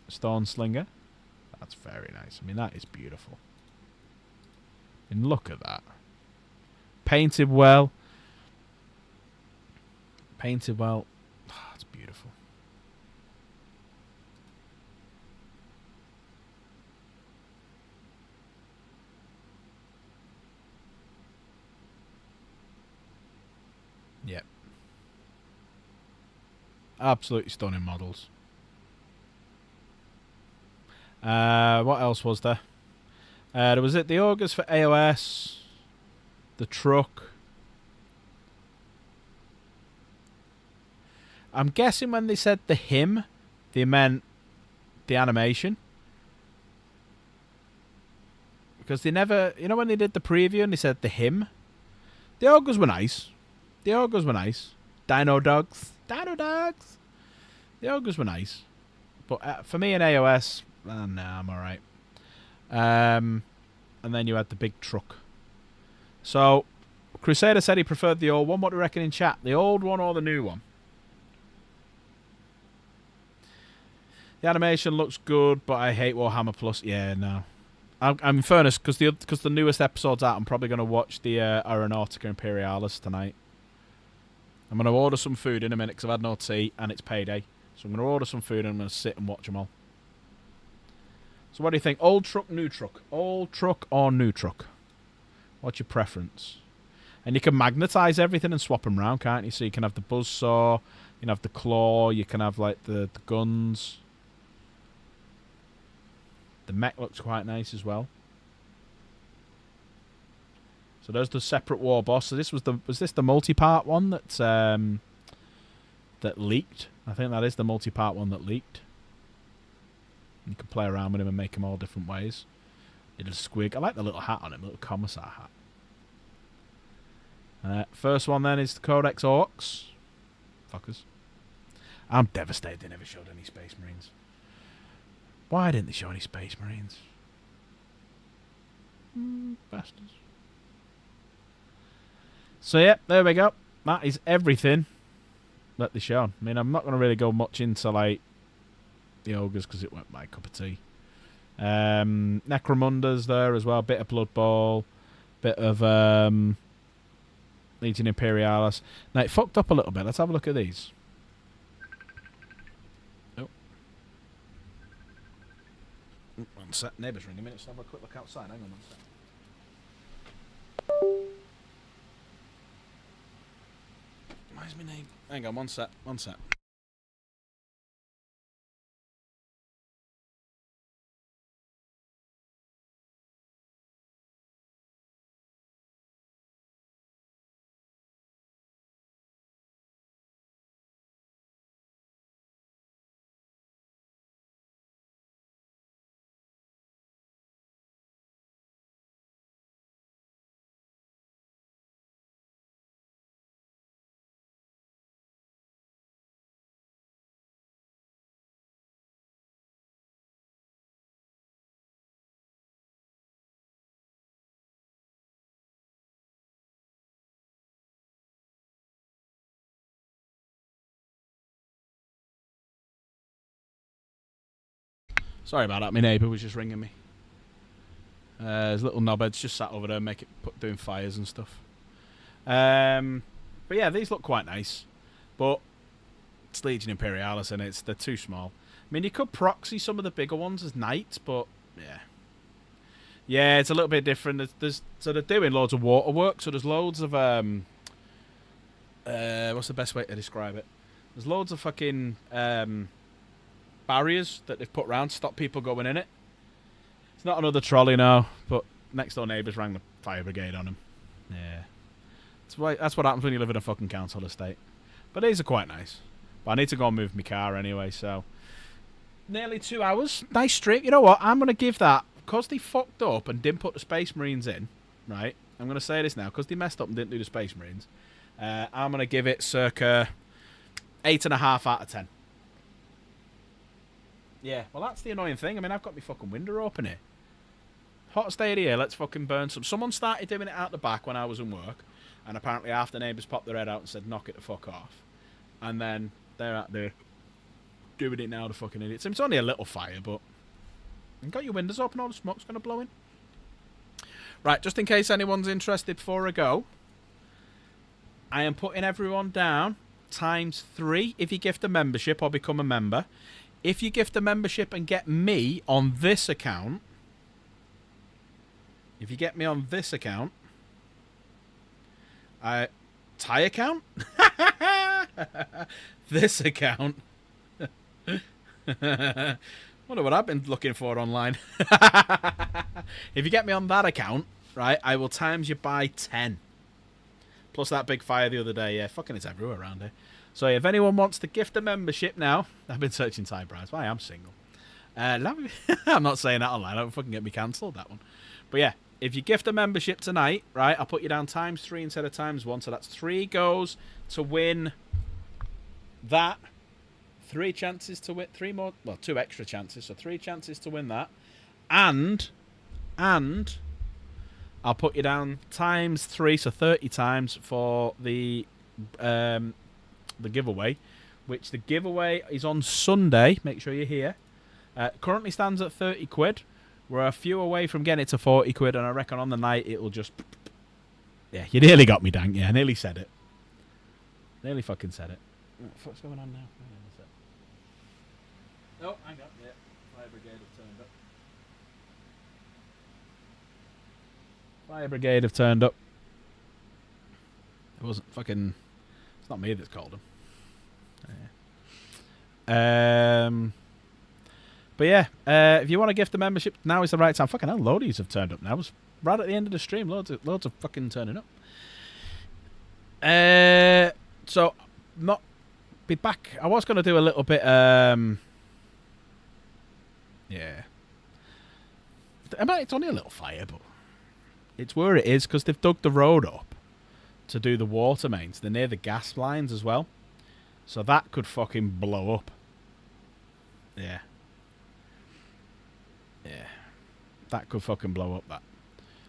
Stone Slinger. That's very nice. I mean, that is beautiful. And look at that. Painted well. Painted well. Oh, it's beautiful. Yep. Absolutely stunning models. What else was there? There was the Ogres for AOS. The truck. I'm guessing when they said the him, they meant the animation. Because they never... You know when they did the preview and they said the him? The Ogres were nice. The Ogres were nice. Dino Dogs. Dino Dogs. The Ogres were nice. But for me in AOS, nah, I'm alright. And then you had the big truck. So, Crusader said he preferred the old one. What do you reckon in chat? The old one or the new one? The animation looks good, but I hate Warhammer Plus. Yeah, no. I'm in fairness, because the newest episode's out, I'm probably going to watch the Aeronautica Imperialis tonight. I'm going to order some food in a minute, because I've had no tea, and it's payday. So I'm going to order some food, and I'm going to sit and watch them all. So what do you think? Old truck, new truck? Old truck or new truck? What's your preference? And you can magnetize everything and swap them around, can't you? So you can have the buzzsaw, you can have the claw, you can have like the guns. The mech looks quite nice as well. So there's the separate war boss. So this was this the multi-part one that leaked? I think that is the multi-part one that leaked. You can play around with him and make him all different ways. Little squig. I like the little hat on him, little commissar hat. First one then is the Codex Orcs. Fuckers. I'm devastated they never showed any Space Marines. Why didn't they show any Space Marines? Bastards. So yeah, there we go. That is everything that they showed. I mean, I'm not going to really go much into like the Ogres because it weren't my cup of tea. Necromunda's there as well. Bit of Blood Bowl. Bit of Legion Imperialis. Now it fucked up a little bit. Let's have a look at these. Oh. One sec. Neighbour's ringing me. Let's have a quick look outside. Hang on one sec. Where's my name? Hang on, one sec. One sec. Sorry about that. My neighbour was just ringing me. His little knobhead's just sat over there, doing fires and stuff. But yeah, these look quite nice. But it's Legion Imperialis and they're too small. I mean, you could proxy some of the bigger ones as knights, but yeah. Yeah, it's a little bit different. So they're doing loads of waterwork. So there's loads of what's the best way to describe it? There's loads of fucking barriers that they've put around to stop people going in it. It's not another trolley now, but next door neighbours rang the fire brigade on him. Yeah. That's what happens when you live in a fucking council estate. But these are quite nice. But I need to go and move my car anyway, so... Nearly 2 hours. Nice streak. You know what? I'm going to give that... Because they fucked up and didn't put the Space Marines in, right? I'm going to say this now. Because they messed up and didn't do the Space Marines. I'm going to give it circa 8.5 out of 10. Yeah, well, that's the annoying thing. I mean, I've got my fucking window open here. Hottest day of the year, let's fucking burn some. Someone started doing it out the back when I was in work, and apparently half the neighbours popped their head out and said, knock it the fuck off. And then they're out there doing it now, the fucking idiots. It's only a little fire, but you've got your windows open, all the smoke's going to blow in. Right, just in case anyone's interested before I go, I am putting everyone down ×3 if you gift a membership or become a member. If you gift a membership and get me on this account, if you get me on this account, Thai account? This account. Wonder what I've been looking for online. If you get me on that account, right, I will times you by 10. Plus that big fire the other day. Yeah, fucking it's everywhere around here. So if anyone wants to gift a membership now, I've been searching Thai brides. Why, I'm single. I'm not saying that online. Don't fucking get me cancelled, that one. But yeah, if you gift a membership tonight, right, I'll put you down ×3 instead of ×1. So that's 3 goes to win that. 3 chances to win. 3 more. Well, 2 extra chances. So 3 chances to win that. And I'll put you down ×3, so 30 times for the giveaway, which the giveaway is on Sunday. Make sure you're here. Currently stands at 30 quid. We're a few away from getting it to 40 quid, and I reckon on the night it'll just... Yeah, you nearly got me, Dank. Yeah, I nearly said it. Nearly fucking said it. What the fuck's going on now? Oh, hang on. Yeah, Fire Brigade have turned up. Fire Brigade have turned up. It wasn't fucking... It's not me that's called them. Yeah. But yeah, if you want to gift the membership, now is the right time. Fucking hell, loadies have turned up now. It was right at the end of the stream. Loads of fucking turning up. So, not be back. I was going to do a little bit... Yeah. I mean, it's only a little fire, but it's where it is because they've dug the road up to do the water mains. They're near the gas lines as well. So that could fucking blow up. Yeah. Yeah. That could fucking blow up, that.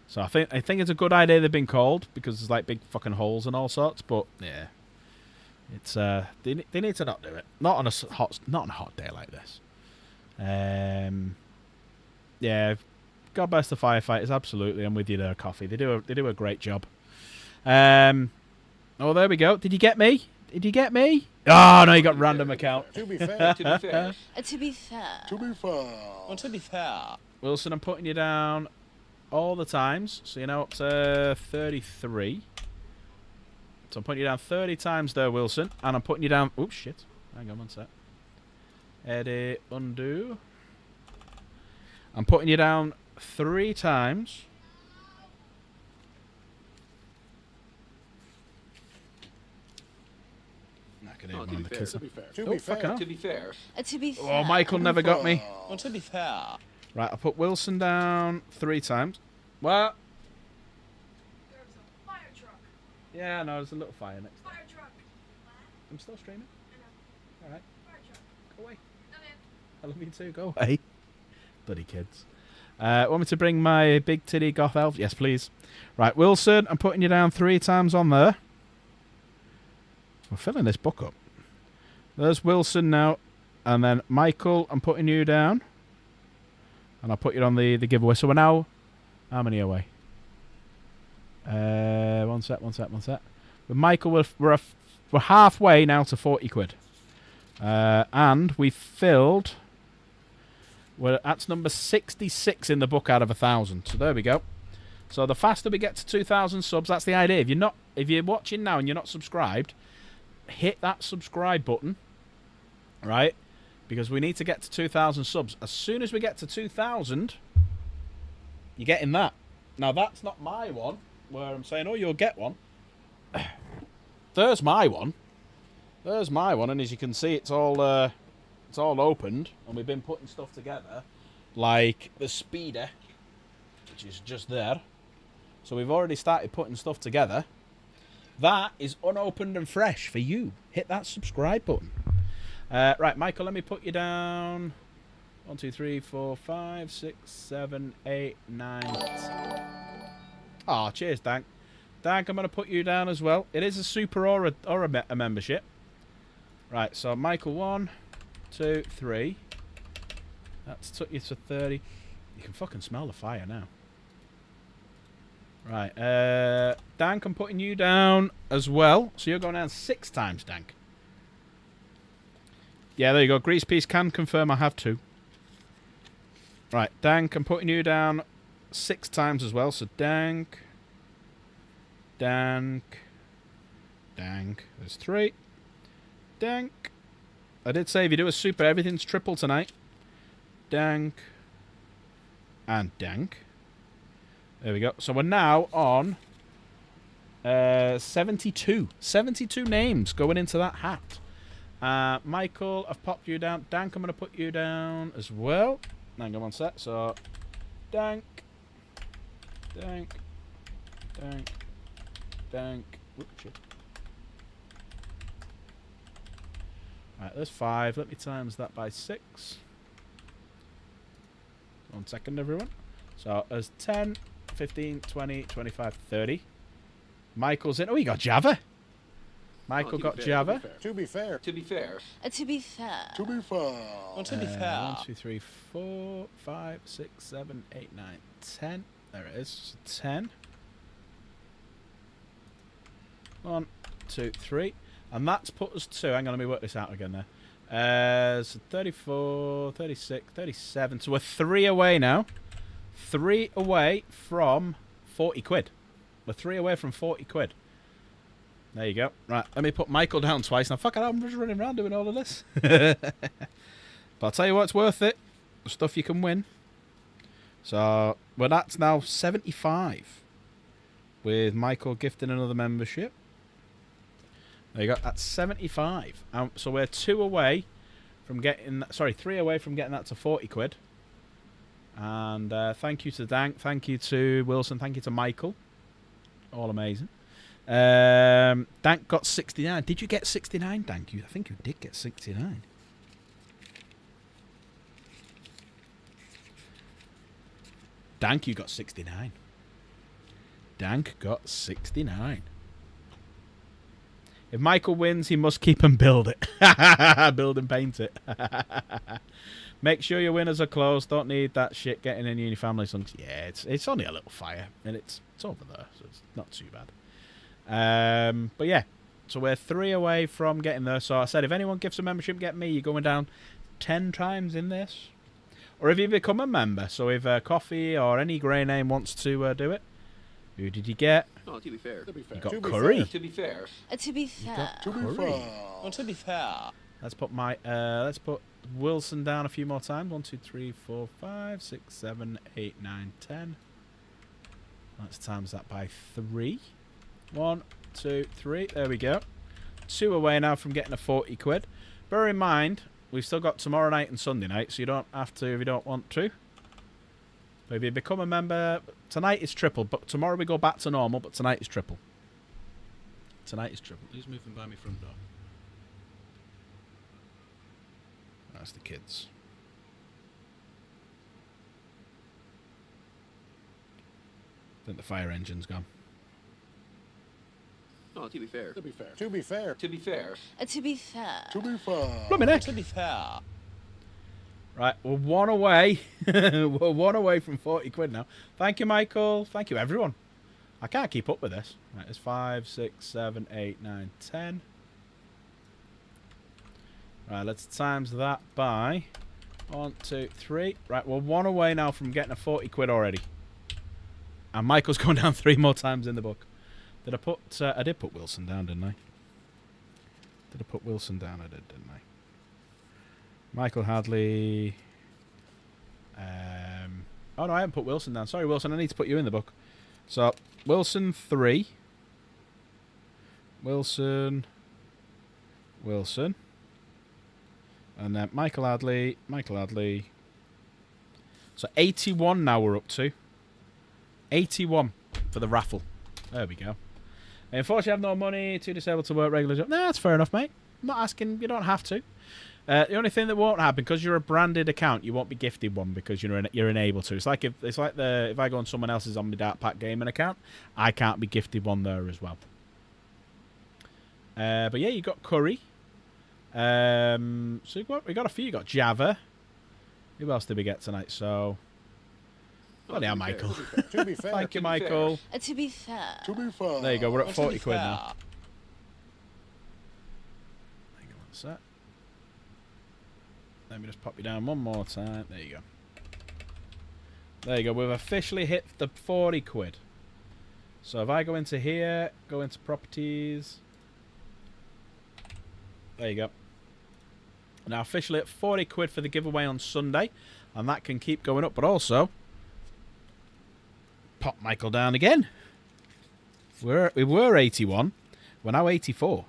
So I think it's a good idea they've been called because there's like big fucking holes and all sorts, but yeah. It's they need to not do it. Not on a hot day like this. Yeah, God bless the firefighters. Absolutely, I'm with you there, Coffee. They do a great job. Oh, there we go. Did you get me? Did you get me? Oh no, you got random account. To be fair. To be fair. To be fair. Well, to be fair. Wilson, I'm putting you down all the times, so you're now up to 33. So I'm putting you down 30 times there, Wilson, and I'm putting you down. Oops, shit. Hang on one sec. Edit, undo. I'm putting you down 3 times. To be fair. To be fair. To be fair. Oh, Michael never got me. Well, to be fair. Right, I'll put Wilson down 3 times. What? There's a fire truck. Yeah, no, there's a little fire next to it. Fire truck. I'm still streaming. Alright, Fire truck. go away. No, man. I love you too, go away. Bloody kids. Want me to bring my big titty goth elf? Yes, please. Right, Wilson, I'm putting you down 3 times on there. We're filling this book up. There's Wilson now. And then Michael, I'm putting you down. And I'll put you on the giveaway. So we're now... How many away? One sec. With Michael, we're halfway now to 40 quid. And we filled... That's number 66 in the book out of 1,000. So there we go. So the faster we get to 2,000 subs, that's the idea. If you're watching now and you're not subscribed, hit that subscribe button, right? Because we need to get to 2,000 subs. As soon as we get to 2,000, you're getting that. Now that's not my one, where I'm saying, oh, you'll get one. There's my one. And as you can see, it's all opened, and we've been putting stuff together, like the speeder, which is just there. So we've already started putting stuff together. That is unopened and fresh for you. Hit that subscribe button. Right, Michael, let me put you down 1, 2, 3, 4, 5, 6, 7, 8, 9. Oh, cheers, Dank. Dank, I'm going to put you down as well. It is a super or a membership. Right, so Michael, 1, 2, 3. That's took you to 30. You can fucking smell the fire now. Right, Dank, I'm putting you down as well. So you're going down 6 times, Dank. Yeah, there you go. Grease Piece can confirm I have 2. Right, Dank, I'm putting you down 6 times as well. So Dank, Dank, Dank. There's 3. Dank. I did say if you do a super, everything's triple tonight. Dank. And Dank. There we go. So we're now on 72. 72 names going into that hat. Michael, I've popped you down. Dank, I'm going to put you down as well. Hang on one sec. So, Dank. Dank. Dank. Dank. Whoops, shit. Right, there's 5. Let me times that by 6. 1 second, everyone. So, there's 10, 15, 20, 25, 30. Michael's in. Oh, he got Java. Michael got Java. To be fair. To be fair. To be fair. To be fair. Well, to be fair. 1, 2, 3, 4, 5, 6, 7, 8, 9, 10. There it is. 10. 1, 2, 3. And that's put us to, hang on, let me work this out again there. So 34, 36, 37. So we're 3 away now. 3 away from 40 quid. We're 3 away from 40 quid. There you go. Right, let me put Michael down twice. Now, fuck it, I'm just running around doing all of this. But I'll tell you what, it's worth it. The stuff you can win. So, well, that's now 75. With Michael gifting another membership. There you go. That's 75. So we're 2 away from getting... Sorry, 3 away from getting that to 40 quid. And thank you to Dank. Thank you to Wilson. Thank you to Michael. All amazing. Dank got 69. Did you get 69, Dank? I think you did get 69. Dank, you got 69. Dank got 69. If Michael wins, he must keep and build it. Build and paint it. Make sure your winners are close. Don't need that shit getting in your family songs. Yeah, it's only a little fire, and it's over there, so it's not too bad. But yeah, so we're 3 away from getting there. So I said, if anyone gives a membership, get me. You're going down 10 times in this. Or if you become a member. So if Coffee or any grey name wants to do it. Who did you get? Oh, to be fair. To be fair. You got To be Curry. fair. To be fair. To be fair. To be Curry. fair. Well, to be fair. Let's put Wilson down a few more times. 1, 2, 3, 4, 5, 6, 7, 8, 9, 10. Let's times that by 3. 1, 2, 3. There we go. 2 away now from getting a 40 quid. Bear in mind, we've still got tomorrow night and Sunday night, so you don't have to if you don't want to. But if you become a member, tonight is triple, but tomorrow we go back to normal, but tonight is triple. Tonight is triple. Who's moving by my front door? That's the kids. I think the fire engine's gone. Oh, to be fair. To be fair. To be fair. To be fair. To be fair. To be fair. Blimey neck. To be fair. Right, we're 1 away. We're 1 away from 40 quid now. Thank you, Michael. Thank you, everyone. I can't keep up with this. Right, it's 5, 6, 7, 8, 9, 10. Right, let's times that by 1, 2, 3. Right, we're 1 away now from getting a 40 quid already. And Michael's going down 3 more times in the book. Did I put... I did put Wilson down, didn't I? Did I put Wilson down? I did, didn't I? Michael Hadley. Oh, no, I haven't put Wilson down. Sorry, Wilson, I need to put you in the book. So, Wilson 3. Wilson. And then Michael Hadley. So, 81 now we're up to. 81 for the raffle. There we go. Unfortunately, I have no money, too disabled to work regular job. Nah, that's fair enough, mate. I'm not asking. You don't have to. The only thing that won't happen, because you're a branded account, you won't be gifted one because you're unable to. It's like if I go on someone else's on my Dark Pack Gaming account, I can't be gifted one there as well. But yeah, you got Curry. So we got a few. You got Java. Who else did we get tonight? So, well, yeah, Michael. To be fair. Thank you, Michael. To be fair. To be fair. There you go. We're at 40 quid now. Hang on a sec. Let me just pop you down one more time. There you go. There you go. We've officially hit the 40 quid. So if I go into here, go into properties. There you go. Now officially at 40 quid for the giveaway on Sunday. And that can keep going up. But also, pop Michael down again. We were 81. We're now 84.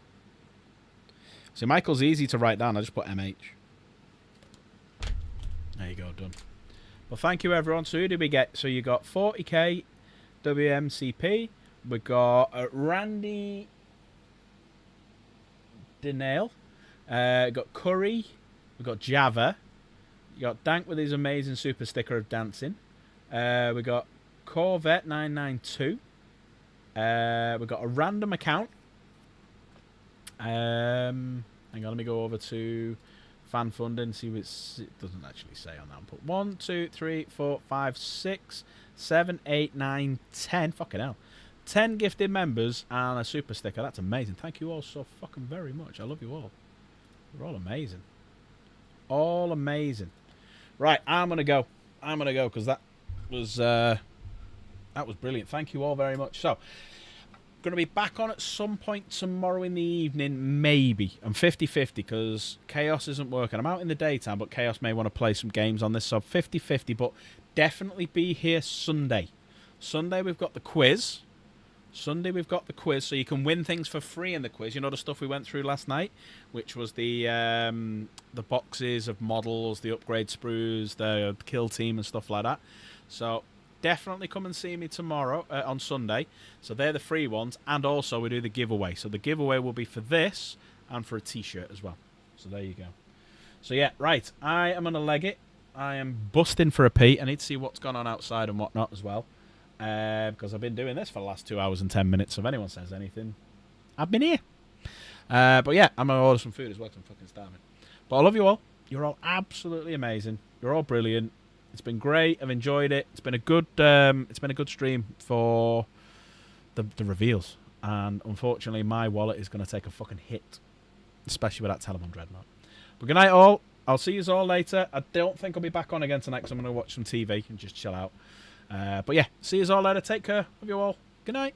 So Michael's easy to write down. I just put MH. There you go, done. Well, thank you, everyone. So who did we get? So you got 40k WMCP. We got Randy Denale. Got Curry. We got Java. You got Dank with his amazing super sticker of dancing. We got Corvette 992. We got a random account. Hang on, let me go over to fan funding. See what it doesn't actually say on that. Put 1, 2, 3, 4, 5, 6, 7, 8, 9, 10. Fucking hell. 10 gifted members and a super sticker. That's amazing. Thank you all so fucking very much. I love you all. You're all amazing. All amazing. Right, I'm gonna go. I'm gonna go because that was brilliant. Thank you all very much. So, going to be back on at some point tomorrow in the evening, maybe. I'm 50-50 because Chaos isn't working. I'm out in the daytime, but Chaos may want to play some games on this, so 50-50, but definitely be here Sunday. Sunday we've got the quiz. So you can win things for free in the quiz. You know the stuff we went through last night, which was the boxes of models, the upgrade sprues, the kill team and stuff like that. So definitely come and see me tomorrow on Sunday. So they're the free ones, and also we do the giveaway. So the giveaway will be for this and for a t-shirt as well. So there you go. So yeah, right. I am gonna leg it. I am busting for a pee. I need to see what's gone on outside and whatnot as well. Because I've been doing this for the last 2 hours and 10 minutes. So if anyone says anything, I've been here. But yeah, I'm going to order some food as well because I'm fucking starving. But I love you all. You're all absolutely amazing. You're all brilliant. It's been great. I've enjoyed it. It's been a good stream for the reveals. And unfortunately, my wallet is going to take a fucking hit. Especially with that Telemon Dreadnought. But good night all. I'll see you all later. I don't think I'll be back on again tonight because I'm going to watch some TV and just chill out. But yeah, see you all later. Take care. Love you all. Good night.